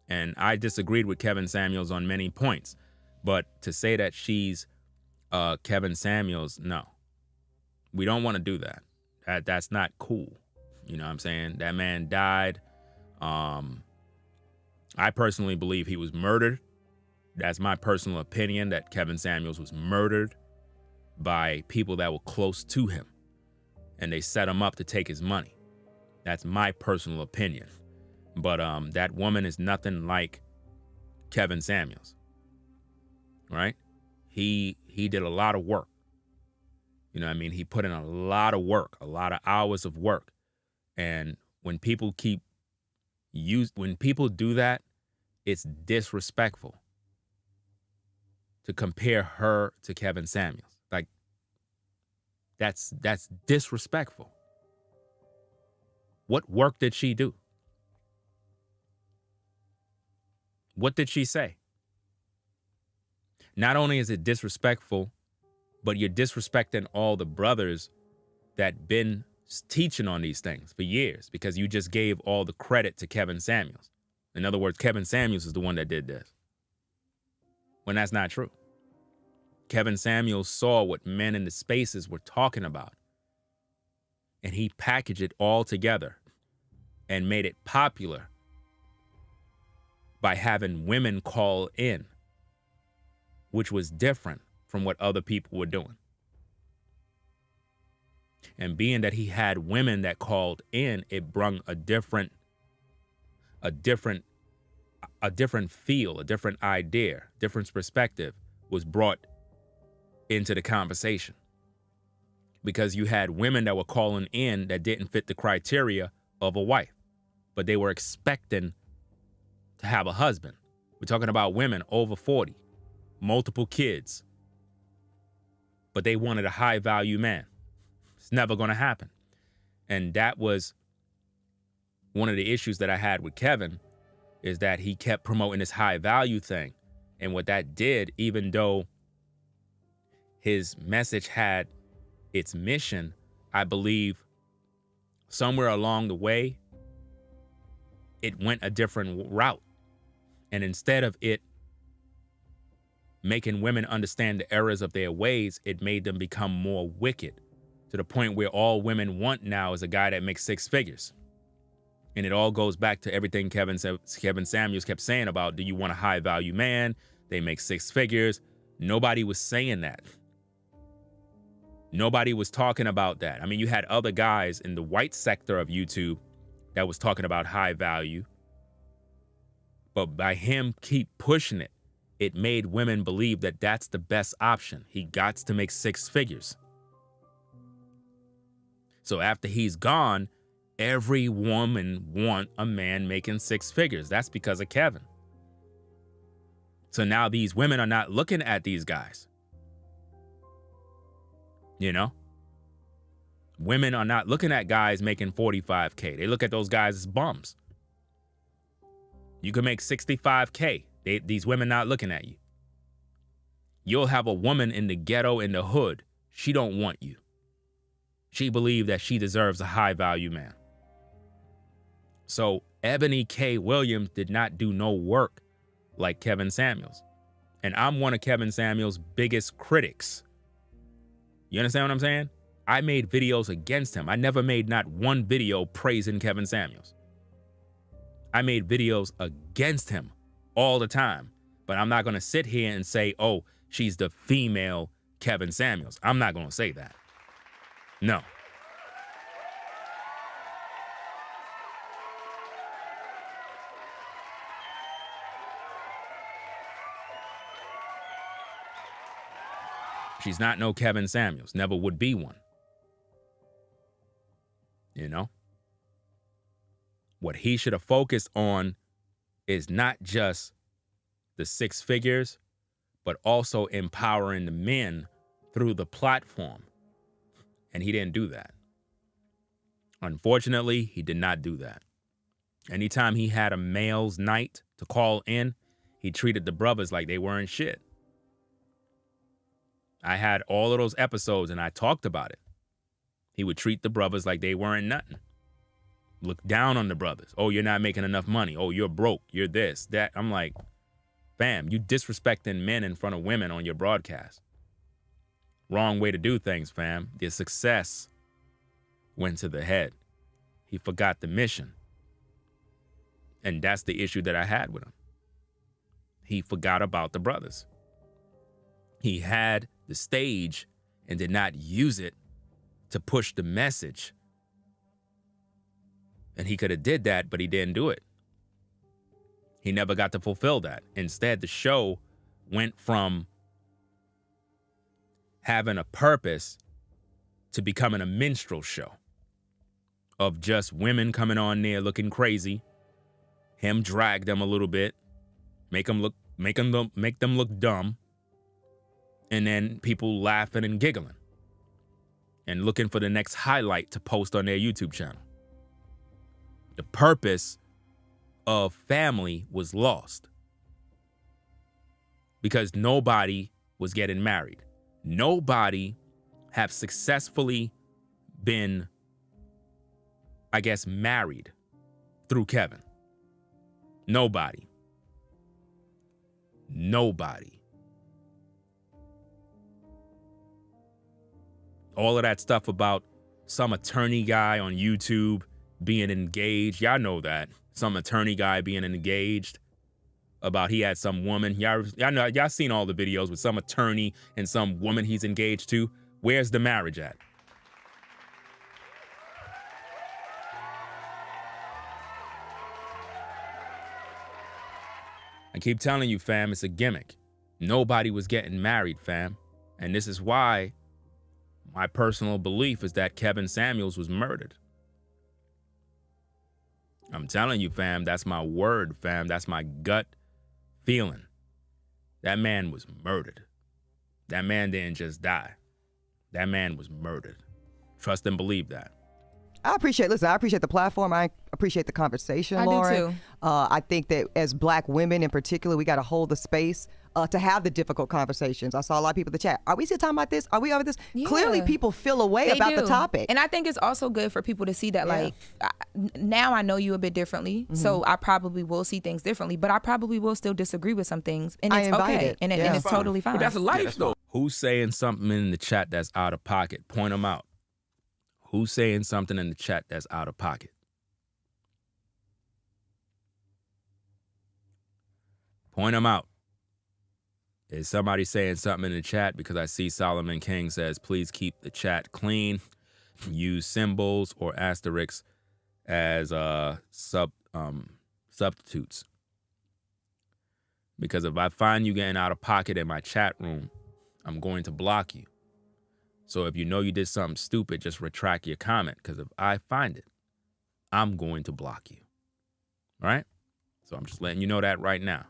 And I disagreed with Kevin Samuels on many points. But to say that she's Kevin Samuels, no. We don't want to do that. That's not cool. You know what I'm saying? That man died. I personally believe he was murdered. That's my personal opinion, that Kevin Samuels was murdered by people that were close to him. And they set him up to take his money. That's my personal opinion. But that woman is nothing like Kevin Samuels. Right? He did a lot of work. You know what I mean? He put in a lot of work, a lot of hours of work. And when people do that, it's disrespectful to compare her to Kevin Samuels. Like, that's disrespectful. What work did she do? What did she say? Not only is it disrespectful, but you're disrespecting all the brothers that been teaching on these things for years because you just gave all the credit to Kevin Samuels. In other words, Kevin Samuels is the one that did this. When that's not true. Kevin Samuels saw what men in the spaces were talking about. And he packaged it all together and made it popular by having women call in, which was different from what other people were doing. And being that he had women that called in, it brung a different feel, a different idea, different perspective was brought into the conversation. Because you had women that were calling in that didn't fit the criteria of a wife, but they were expecting to have a husband. We're talking about women over 40, multiple kids, but they wanted a high value man. It's never going to happen. And that was one of the issues that I had with Kevin is that he kept promoting this high value thing. And what that did, even though his message had its mission, I believe somewhere along the way, it went a different route. And instead of it making women understand the errors of their ways, it made them become more wicked, to the point where all women want now is a guy that makes six figures. And it all goes back to everything Kevin Samuels kept saying about, do you want a high value man? They make six figures. Nobody was saying that. Nobody was talking about that. I mean, you had other guys in the white sector of YouTube that was talking about high value. But by him keep pushing it, it made women believe that that's the best option. He got to make six figures. So after he's gone, every woman want a man making six figures. That's because of Kevin. So now these women are not looking at these guys. You know? Women are not looking at guys making 45K. They look at those guys as bums. You can make 65K. These women not looking at you. You'll have a woman in the ghetto, in the hood. She don't want you. She believes that she deserves a high value man. So Eboni K. Williams did not do no work like Kevin Samuels. And I'm one of Kevin Samuels' biggest critics. You understand what I'm saying? I made videos against him. I never made not one video praising Kevin Samuels. I made videos against him all the time. But I'm not going to sit here and say, oh, she's the female Kevin Samuels. I'm not going to say that. No. She's not no Kevin Samuels. Never would be one. You know? What he should have focused on is not just the six figures, but also empowering the men through the platform. And he didn't do that. Unfortunately, he did not do that. Anytime he had a male's night to call in, he treated the brothers like they weren't shit. I had all of those episodes and I talked about it. He would treat the brothers like they weren't nothing. Look down on the brothers. Oh, you're not making enough money. Oh, you're broke. You're this, that. I'm like, fam, you disrespecting men in front of women on your broadcast. Wrong way to do things, fam. The success went to the head. He forgot the mission. And that's the issue that I had with him. He forgot about the brothers. He had the stage and did not use it to push the message. And he could have did that, but he didn't do it. He never got to fulfill that. Instead, the show went from having a purpose to becoming a minstrel show of just women coming on there looking crazy, him drag them a little bit, make them look dumb, and then people laughing and giggling and looking for the next highlight to post on their YouTube channel. The purpose of family was lost because nobody was getting married. Nobody have successfully been, I guess, married through Kevin. Nobody. All of that stuff about some attorney guy on YouTube being engaged. Y'all know that. Some attorney guy being engaged about he had some woman. Y'all know, y'all seen all the videos with some attorney and some woman he's engaged to. Where's the marriage at? I keep telling you, fam, it's a gimmick. Nobody was getting married, fam. And this is why my personal belief is that Kevin Samuels was murdered. I'm telling you, fam, that's my word, fam. That's my gut feeling. That man was murdered. That man didn't just die. That man was murdered. Trust and believe that. I appreciate the platform. I appreciate the conversation, I do Lauren. too. I think that as Black women in particular, we got to hold the space to have the difficult conversations. I saw a lot of people in the chat. Are we still talking about this? Are we over this? Yeah. Clearly, people feel a way They about do. the topic. And I think it's also good for people to see that, like, now I know you a bit differently, so I probably will see things differently, but I probably will still disagree with some things, and I it's invite okay, it. and Yeah. it's totally fine. But that's life, though. Who's saying something in the chat that's out of pocket? Point them out. Who's saying something in the chat that's out of pocket? Point them out. Is somebody saying something in the chat? Because I see Solomon King says, please keep the chat clean. Use symbols or asterisks as substitutes. Because if I find you getting out of pocket in my chat room, I'm going to block you. So if you know you did something stupid, just retract your comment. Because if I find it, I'm going to block you. All right? So I'm just letting you know that right now.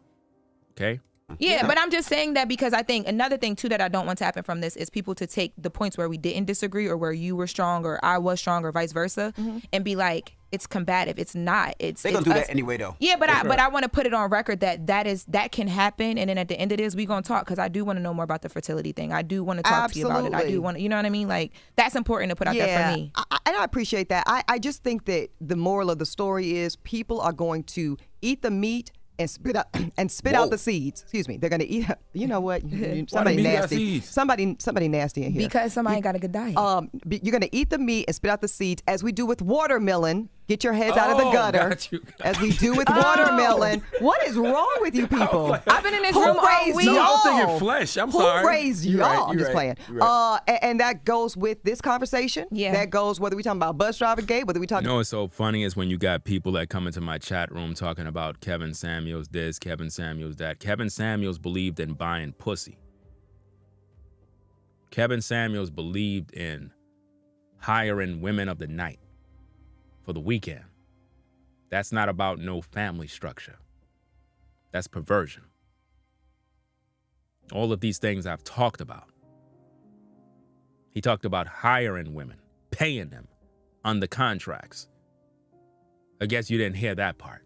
Okay? Yeah, but I'm just saying that because I think another thing too that I don't want to happen from this is people to take the points where we didn't disagree or where you were strong or I was strong or vice versa and be like, it's combative. It's not. They're gonna do that anyway, though. Yeah, but I want to put it on record that can happen, and then at the end of this, we gonna talk because I do want to know more about the fertility thing. I do want to talk to you about it. I do want to, you know what I mean? Like that's important to put out there for me. And I appreciate that. I just think that the moral of the story is people are going to eat the meat and spit out the seeds. Excuse me. They're gonna eat. You know what? Somebody nasty. Somebody nasty in here. Because somebody got a good diet. You're gonna eat the meat and spit out the seeds, as we do with watermelon. Get your heads out of the gutter, as we do with watermelon. What is wrong with you people? I've been in this room all week. No, I'm thinking flesh. I'm sorry. Who raised You're y'all? right, I'm just playing. And that goes with this conversation. Yeah. That goes whether we talking about bus driver gate, whether we talking. You know what's so funny is when you got people that come into my chat room talking about Kevin Samuels this, Kevin Samuels that. Kevin Samuels believed in buying pussy. Kevin Samuels believed in hiring women of the night for the weekend. That's not about no family structure. That's perversion. All of these things I've talked about. He talked about hiring women, paying them under contracts. I guess you didn't hear that part.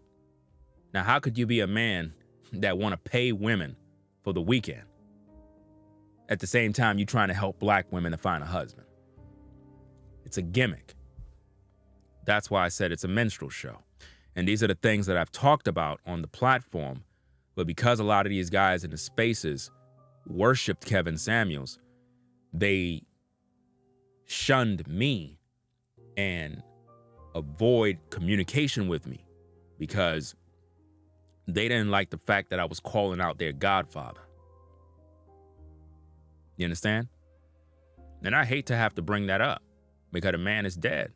Now, how could you be a man that want to pay women for the weekend at the same time you're trying to help black women to find a husband? It's a gimmick. That's why I said it's a minstrel show. And these are the things that I've talked about on the platform. But because a lot of these guys in the spaces worshiped Kevin Samuels, they shunned me and avoid communication with me because they didn't like the fact that I was calling out their godfather. You understand? And I hate to have to bring that up because the man is dead.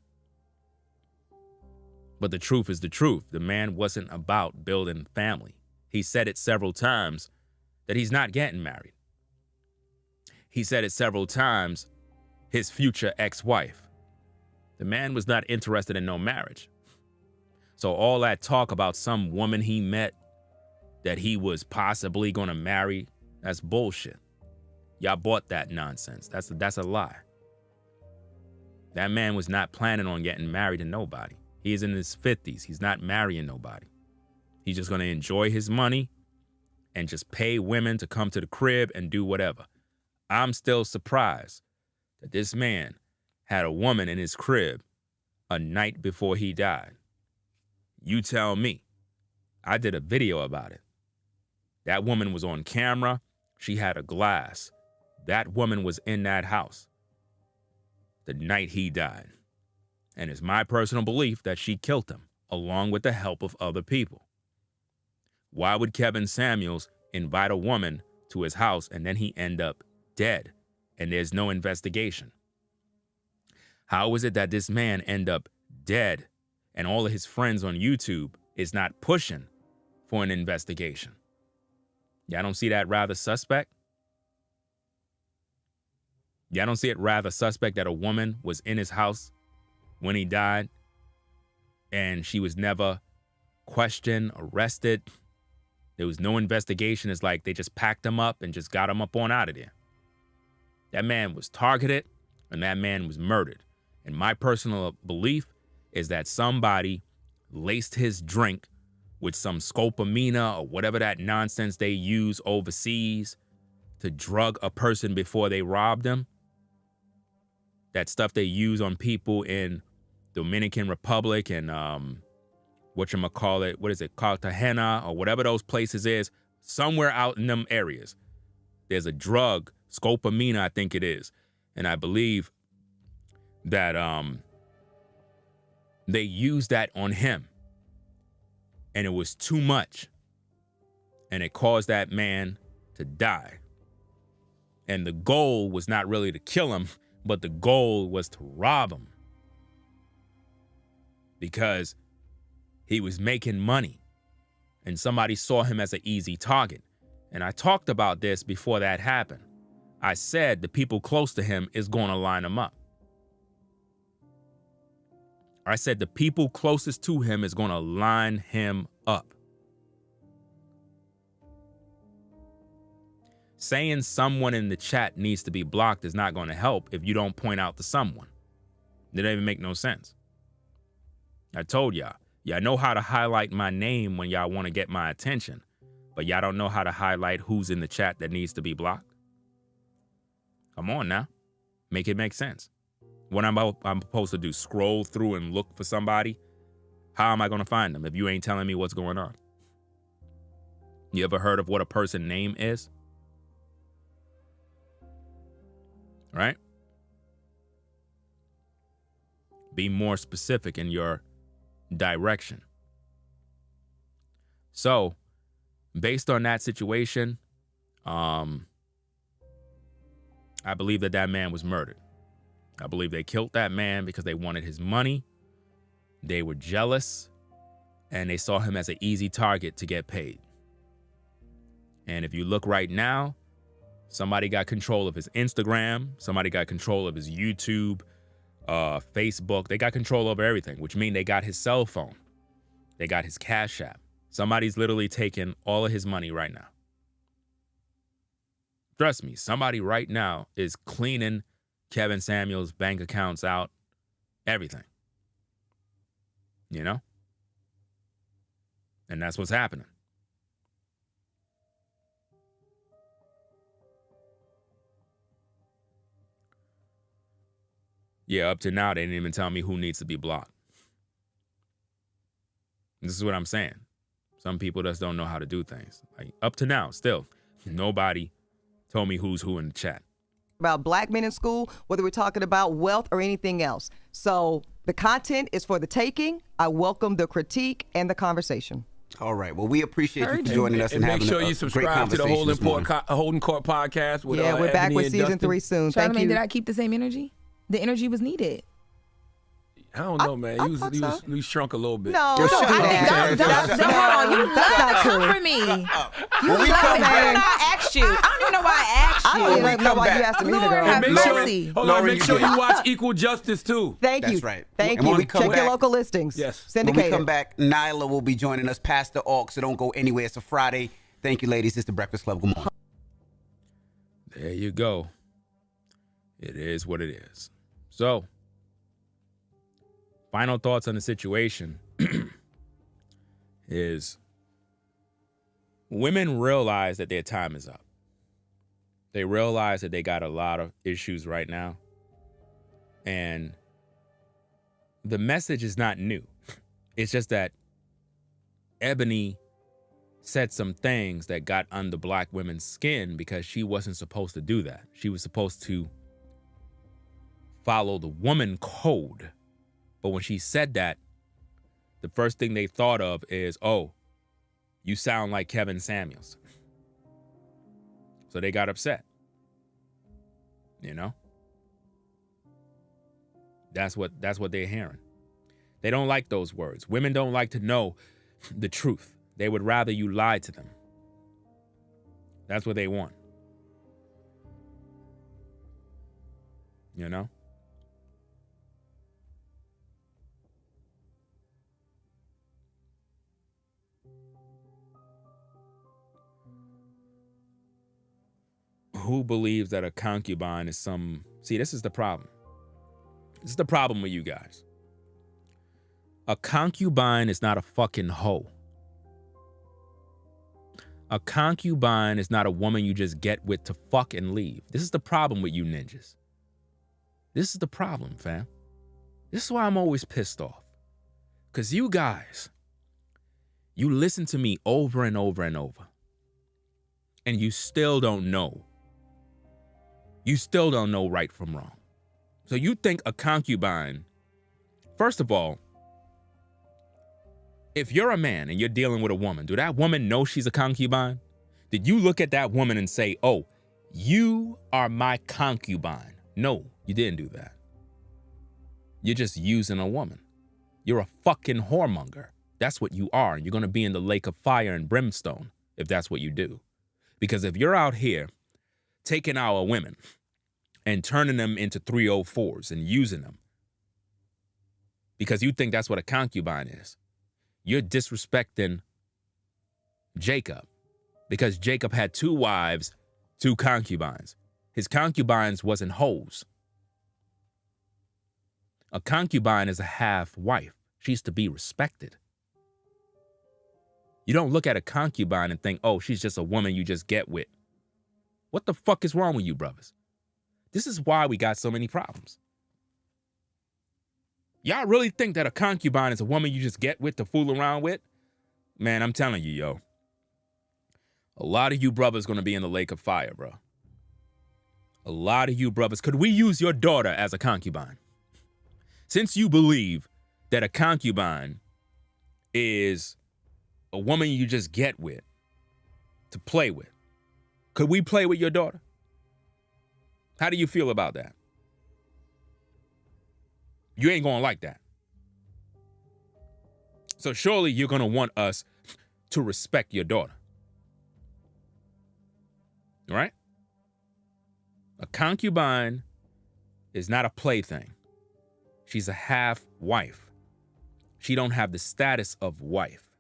But the truth is the truth. The man wasn't about building family. He said it several times that he's not getting married. He said it several times, his future ex-wife. The man was not interested in no marriage. So all that talk about some woman he met that he was possibly going to marry, that's bullshit. Y'all bought that nonsense. That's a lie. That man was not planning on getting married to nobody. He's in his 50s. He's not marrying nobody. He's just going to enjoy his money and just pay women to come to the crib and do whatever. I'm still surprised that this man had a woman in his crib a night before he died. You tell me. I did a video about it. That woman was on camera. She had a glass. That woman was in that house the night he died. And it's my personal belief that she killed him, along with the help of other people. Why would Kevin Samuels invite a woman to his house and then he end up dead and there's no investigation? How is it that this man end up dead and all of his friends on YouTube is not pushing for an investigation? Y'all don't see that rather suspect? Y'all don't see it rather suspect that a woman was in his house when he died and she was never questioned, arrested? There was no investigation. It's like they just packed him up and just got him up on out of there. That man was targeted and that man was murdered. And my personal belief is that somebody laced his drink with some scopamina or whatever that nonsense they use overseas to drug a person before they robbed them. That stuff they use on people in Dominican Republic and whatchamacallit, what is it, Cartagena or whatever those places is, somewhere out in them areas. There's a drug, scopamina, I think it is. And I believe that they used that on him. And it was too much. And it caused that man to die. And the goal was not really to kill him, but the goal was to rob him. Because he was making money. And somebody saw him as an easy target. And I talked about this before that happened. I said the people close to him is going to line him up. I said the people closest to him is going to line him up. Saying someone in the chat needs to be blocked is not going to help if you don't point out to someone. It doesn't even make no sense. I told y'all know how to highlight my name when y'all want to get my attention, but y'all don't know how to highlight who's in the chat that needs to be blocked. Come on now. Make it make sense. What I'm supposed to do, scroll through and look for somebody? How am I going to find them if you ain't telling me what's going on? You ever heard of what a person's name is? Right? Be more specific in your direction. So, based on that situation, I believe that man was murdered. I believe they killed that man because they wanted his money. They were jealous, and they saw him as an easy target to get paid. And if you look right now, somebody got control of his Instagram. Somebody got control of his YouTube, Facebook. They got control over everything, which means they got his cell phone. They got his Cash App. Somebody's literally taking all of his money right now. Trust me, somebody right now is cleaning Kevin Samuels' bank accounts out, everything. You know? And that's what's happening. Yeah, up to now, they didn't even tell me who needs to be blocked. This is what I'm saying. Some people just don't know how to do things. Like, up to now, still, nobody told me who's who in the chat. About black men in school, whether we're talking about wealth or anything else. So the content is for the taking. I welcome the critique and the conversation. All right. Well, we appreciate you for joining us and make having sure a you great subscribe to the conversation Holding Court podcast. With, yeah, we're back Ebony with and season Dustin. 3 soon. Thank Charlamagne, you. did I keep the same energy? The energy was needed. I don't know, man. You shrunk a little bit. No, don't do that. Hold on. You That's not love to true. come for me. You When we love come it. back- I asked you. I don't even know why I asked I you. don't we even know come why you back- asked me either, Lord girl. have Make mercy. sure, hold Lauren, on, make you sure good. you watch Equal Justice too. Thank That's you. right. Thank And when you. we come Check back- your local listings. Yes. When Syndicate we come it. back, Nyla will be joining us, Pastor Ork, so don't go anywhere. It's a Friday. Thank you, ladies. It's the Breakfast Club. Good morning. There you go. It is what it is. So, final thoughts on the situation is women realize that their time is up. They realize that they got a lot of issues right now. And the message is not new. It's just that Eboni said some things that got under black women's skin because she wasn't supposed to do that. She was supposed to follow the woman code. But when she said that, the first thing they thought of is, oh, you sound like Kevin Samuels. So they got upset. You know? That's what they're hearing. They don't like those words. Women don't like to know the truth. They would rather you lie to them. That's what they want. You know? Who believes that a concubine is some... See, this is the problem. This is the problem with you guys. A concubine is not a fucking hoe. A concubine is not a woman you just get with to fuck and leave. This is the problem with you ninjas. This is the problem, fam. This is why I'm always pissed off. Because you guys, you listen to me over and over and over. And you still don't know. You still don't know right from wrong. So you think a concubine, first of all, if you're a man and you're dealing with a woman, do that woman know she's a concubine? Did you look at that woman and say, oh, you are my concubine? No, you didn't do that. You're just using a woman. You're a fucking whoremonger. That's what you are. You're going to be in the lake of fire and brimstone if that's what you do. Because if you're out here taking our women and turning them into 304s and using them because you think that's what a concubine is, you're disrespecting Jacob, because Jacob had 2 wives, 2 concubines. His concubines wasn't hoes. A concubine is a half wife. She's to be respected. You don't look at a concubine and think, oh, she's just a woman you just get with. What the fuck is wrong with you, brothers? This is why we got so many problems. Y'all really think that a concubine is a woman you just get with to fool around with? Man, I'm telling you, yo. A lot of you brothers gonna be in the lake of fire, bro. A lot of you brothers. Could we use your daughter as a concubine? Since you believe that a concubine is a woman you just get with to play with, could we play with your daughter? How do you feel about that? You ain't gonna like that. So surely you're gonna want us to respect your daughter. Right? A concubine is not a plaything. She's a half wife. She don't have the status of wife.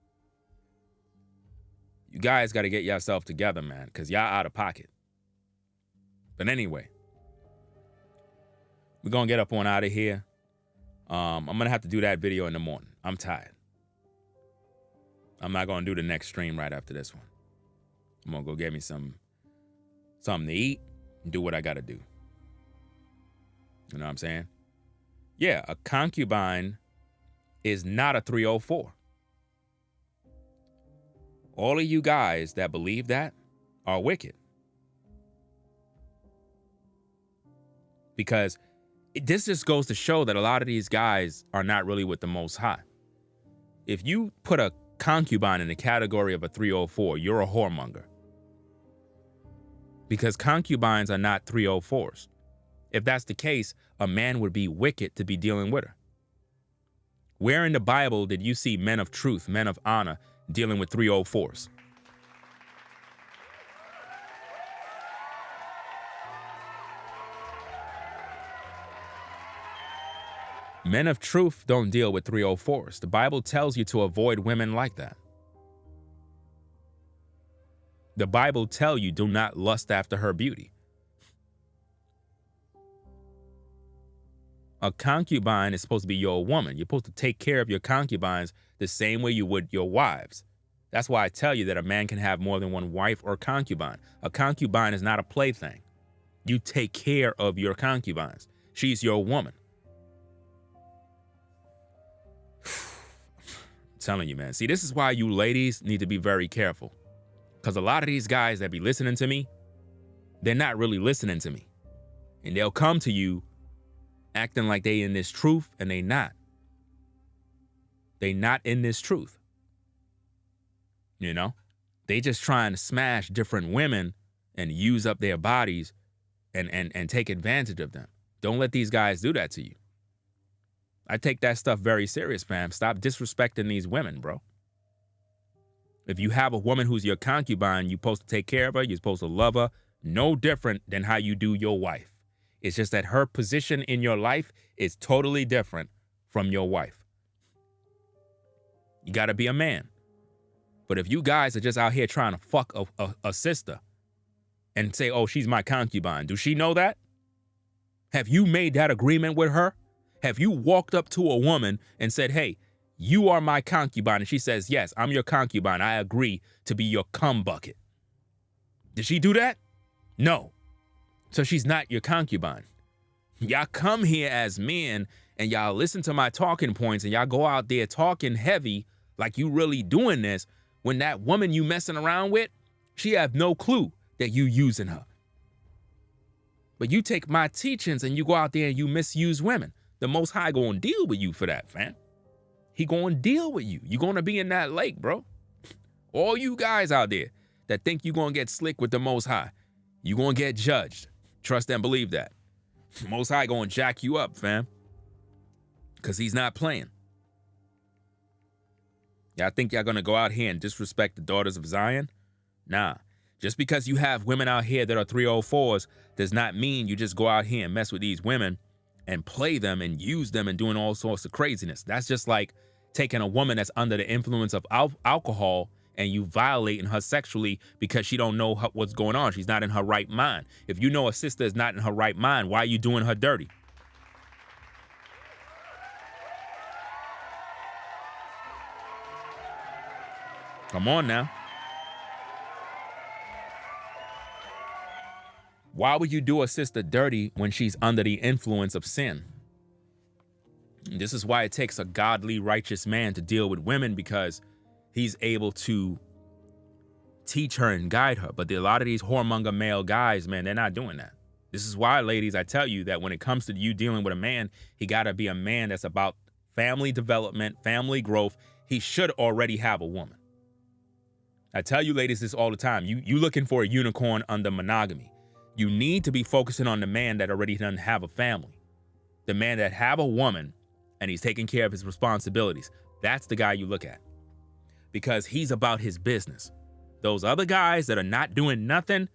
You guys got to get yourself together, man, because y'all out of pocket. But anyway, we're going to get up on out of here. I'm going to have to do that video in the morning. I'm tired. I'm not going to do the next stream right after this one. I'm going to go get me something to eat and do what I got to do. You know what I'm saying? Yeah, a concubine is not a 304. All of you guys that believe that are wicked. Because this just goes to show that a lot of these guys are not really with the Most High. If you put a concubine in the category of a 304, you're a whoremonger. Because concubines are not 304s. If that's the case, a man would be wicked to be dealing with her. Where in the Bible did you see men of truth, men of honor, dealing with 304s? Men of truth don't deal with 304s. The Bible tells you to avoid women like that. The Bible tells you do not lust after her beauty. A concubine is supposed to be your woman. You're supposed to take care of your concubines the same way you would your wives. That's why I tell you that a man can have more than one wife or concubine. A concubine is not a plaything. You take care of your concubines. She's your woman. I'm telling you, man. See, this is why you ladies need to be very careful. Because a lot of these guys that be listening to me, they're not really listening to me. And they'll come to you acting like they in this truth, and they not. They not in this truth. You know? They just trying to smash different women and use up their bodies and take advantage of them. Don't let these guys do that to you. I take that stuff very serious, fam. Stop disrespecting these women, bro. If you have a woman who's your concubine, you're supposed to take care of her. You're supposed to love her. No different than how you do your wife. It's just that her position in your life is totally different from your wife. You got to be a man. But if you guys are just out here trying to fuck a sister and say, oh, she's my concubine, does she know that? Have you made that agreement with her? Have you walked up to a woman and said, hey, you are my concubine. And she says, yes, I'm your concubine. I agree to be your cum bucket. Did she do that? No. So she's not your concubine. Y'all come here as men and y'all listen to my talking points and y'all go out there talking heavy like you really doing this when that woman you messing around with, she have no clue that you using her. But you take my teachings and you go out there and you misuse women. The Most High gonna deal with you for that, fam. He gonna deal with you. You gonna be in that lake, bro. All you guys out there that think you gonna get slick with the Most High, you gonna get judged. Trust and believe that. Most High gonna jack you up, fam. Because he's not playing. Y'all think y'all gonna go out here and disrespect the daughters of Zion? Nah. Just because you have women out here that are 304s does not mean you just go out here and mess with these women and play them and use them and doing all sorts of craziness. That's just like taking a woman that's under the influence of alcohol and you violating her sexually because she don't know what's going on. She's not in her right mind. If you know a sister is not in her right mind, why are you doing her dirty? Come on now. Why would you do a sister dirty when she's under the influence of sin? This is why it takes a godly, righteous man to deal with women, because he's able to teach her and guide her. But a lot of these whoremonger male guys, man, they're not doing that. This is why, ladies, I tell you that when it comes to you dealing with a man, he got to be a man that's about family development, family growth. He should already have a woman. I tell you ladies this all the time. You looking for a unicorn under monogamy. You need to be focusing on the man that already doesn't have a family. The man that have a woman and he's taking care of his responsibilities. That's the guy you look at, because he's about his business. Those other guys that are not doing nothing,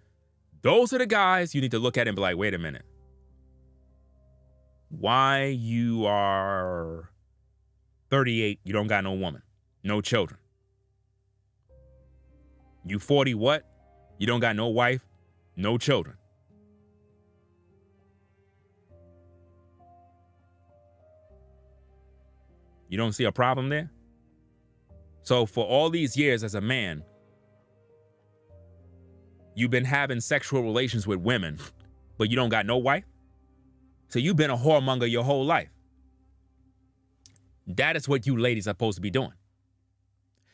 those are the guys you need to look at and be like, wait a minute. Why you are 38, you don't got no woman, no children. You 40 what? You don't got no wife, no children. You don't see a problem there? So for all these years as a man, you've been having sexual relations with women, but you don't got no wife? So you've been a whoremonger your whole life. That is what you ladies are supposed to be doing.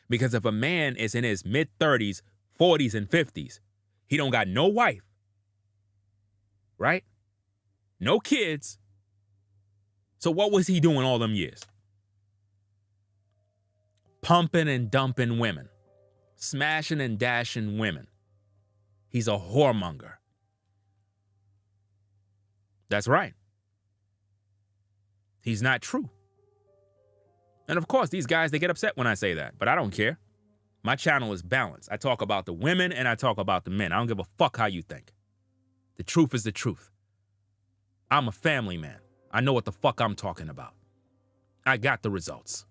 Because if a man is in his mid-30s, 40s, and 50s, he don't got no wife, right? No kids. So what was he doing all them years? Pumping and dumping women. Smashing and dashing women. He's a whoremonger. That's right. He's not true. And of course, these guys, they get upset when I say that, but I don't care. My channel is balanced. I talk about the women and I talk about the men. I don't give a fuck how you think. The truth is the truth. I'm a family man. I know what the fuck I'm talking about. I got the results.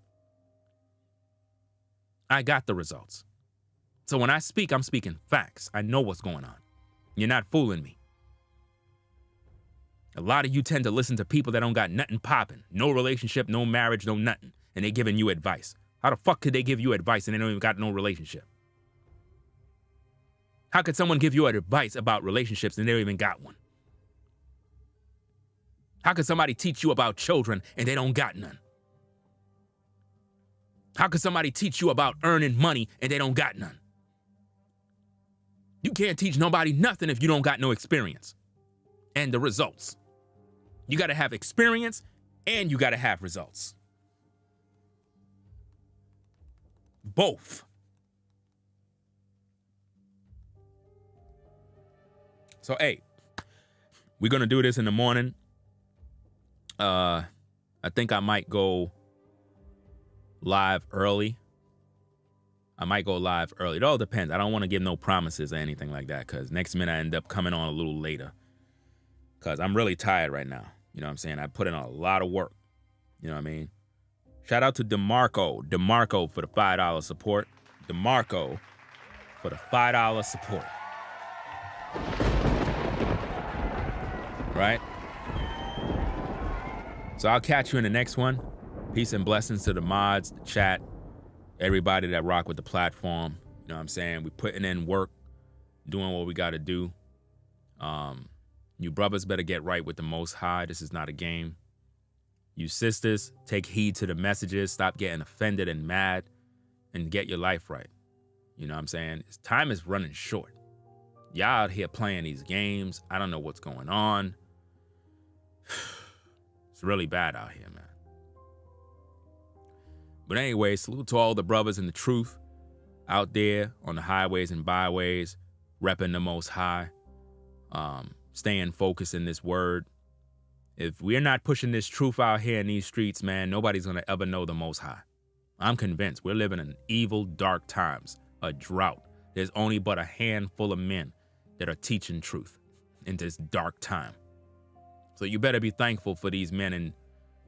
I got the results. So when I speak, I'm speaking facts. I know what's going on. You're not fooling me. A lot of you tend to listen to people that don't got nothing popping. No relationship, no marriage, no nothing. And they giving you advice. How the fuck could they give you advice and they don't even got no relationship? How could someone give you advice about relationships and they don't even got one? How could somebody teach you about children and they don't got none? How could somebody teach you about earning money and they don't got none? You can't teach nobody nothing if you don't got no experience and the results. You got to have experience and you got to have results. Both. So, hey, we're going to do this in the morning. I think I might go live early. It all depends. I don't want to give no promises or anything like that, because next minute I end up coming on a little later, because I'm really tired right now. You know what I'm saying? I put in a lot of work. You know what I mean? Shout out to DeMarco for the $5 support. DeMarco for the $5 support. Right? So I'll catch you in the next one. Peace and blessings to the mods, the chat, everybody that rock with the platform. You know what I'm saying? We putting in work, doing what we got to do. You brothers better get right with the Most High. This is not a game. You sisters, take heed to the messages. Stop getting offended and mad and get your life right. You know what I'm saying? Time is running short. Y'all out here playing these games. I don't know what's going on. It's really bad out here, man. But anyway, salute to all the brothers in the truth out there on the highways and byways, repping the Most High, staying focused in this word. If we're not pushing this truth out here in these streets, man, nobody's going to ever know the Most High. I'm convinced we're living in evil, dark times, a drought. There's only but a handful of men that are teaching truth in this dark time. So you better be thankful for these men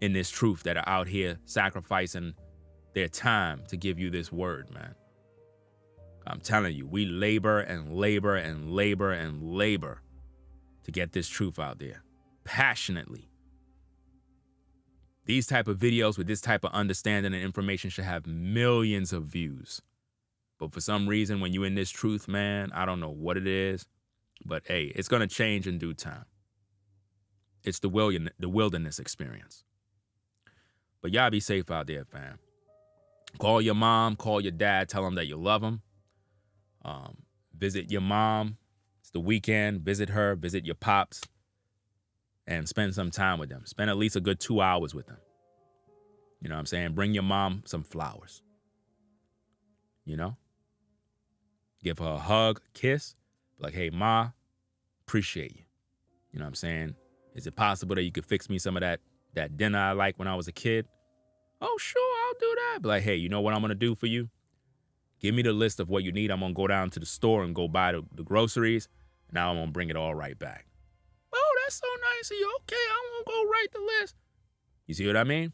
in this truth that are out here sacrificing their time to give you this word, man. I'm telling you, we labor and labor and labor and labor to get this truth out there passionately. These type of videos with this type of understanding and information should have millions of views. But for some reason, when you're in this truth, man, I don't know what it is, but hey, it's going to change in due time. It's the wilderness experience. But y'all be safe out there, fam. Call your mom, call your dad, tell them that you love them. Visit your mom. It's the weekend. Visit her, visit your pops, and spend some time with them. Spend at least a good 2 hours with them. You know what I'm saying? Bring your mom some flowers. You know? Give her a hug, a kiss. Like, hey, Ma, appreciate you. You know what I'm saying? Is it possible that you could fix me some of that dinner I liked when I was a kid? Oh, sure, I'll do that. But like, hey, you know what I'm going to do for you? Give me the list of what you need. I'm going to go down to the store and go buy the groceries. And now I'm going to bring it all right back. Oh, that's so nice of you. Okay, I'm going to go write the list. You see what I mean?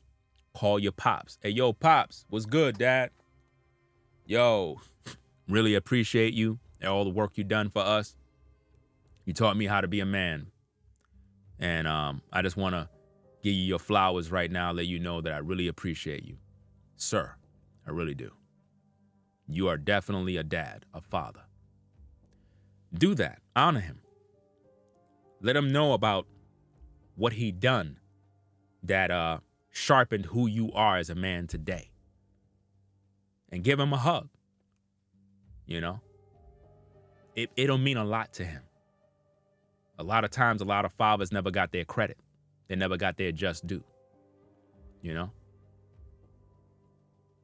Call your pops. Hey, yo, pops, what's good, Dad? Yo, really appreciate you and all the work you done for us. You taught me how to be a man. And I just want to give you your flowers right now, let you know that I really appreciate you. Sir, I really do. You are definitely a dad, a father. Do that. Honor him. Let him know about what he done that sharpened who you are as a man today. And give him a hug. You know? It'll mean a lot to him. A lot of times, a lot of fathers never got their credit. They never got their just due. You know?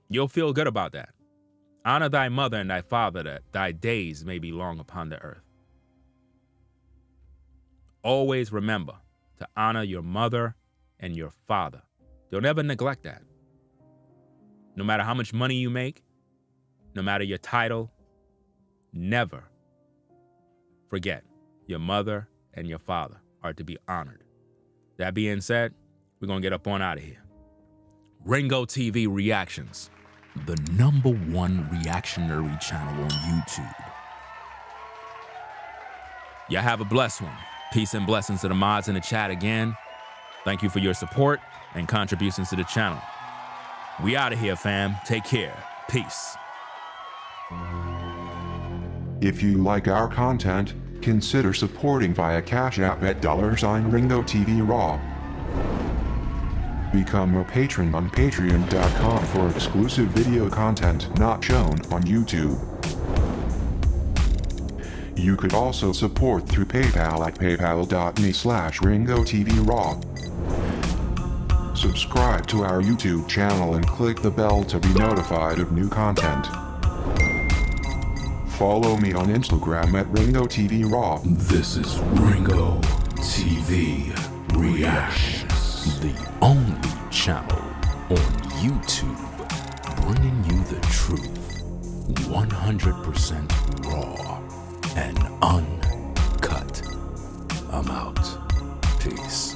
You'll feel good about that. Honor thy mother and thy father, that thy days may be long upon the earth. Always remember to honor your mother and your father. Don't ever neglect that. No matter how much money you make, no matter your title, never forget your mother and your father are to be honored. That being said, we're going to get up on out of here. Ringo TV Reactions, the #1 reactionary channel on YouTube. Y'all have a blessed one. Peace and blessings to the mods in the chat again. Thank you for your support and contributions to the channel. We out of here, fam. Take care. Peace. If you like our content, consider supporting via Cash App at $RingoTV Raw. Become a patron on patreon.com for exclusive video content not shown on YouTube. You could also support through PayPal at paypal.me/RingoTVRaw. Subscribe to our YouTube channel and click the bell to be notified of new content. Follow me on Instagram at RingoTVRaw. This is Ringo TV Reactions, the only channel on YouTube bringing you the truth 100% raw and uncut. I'm out. Peace.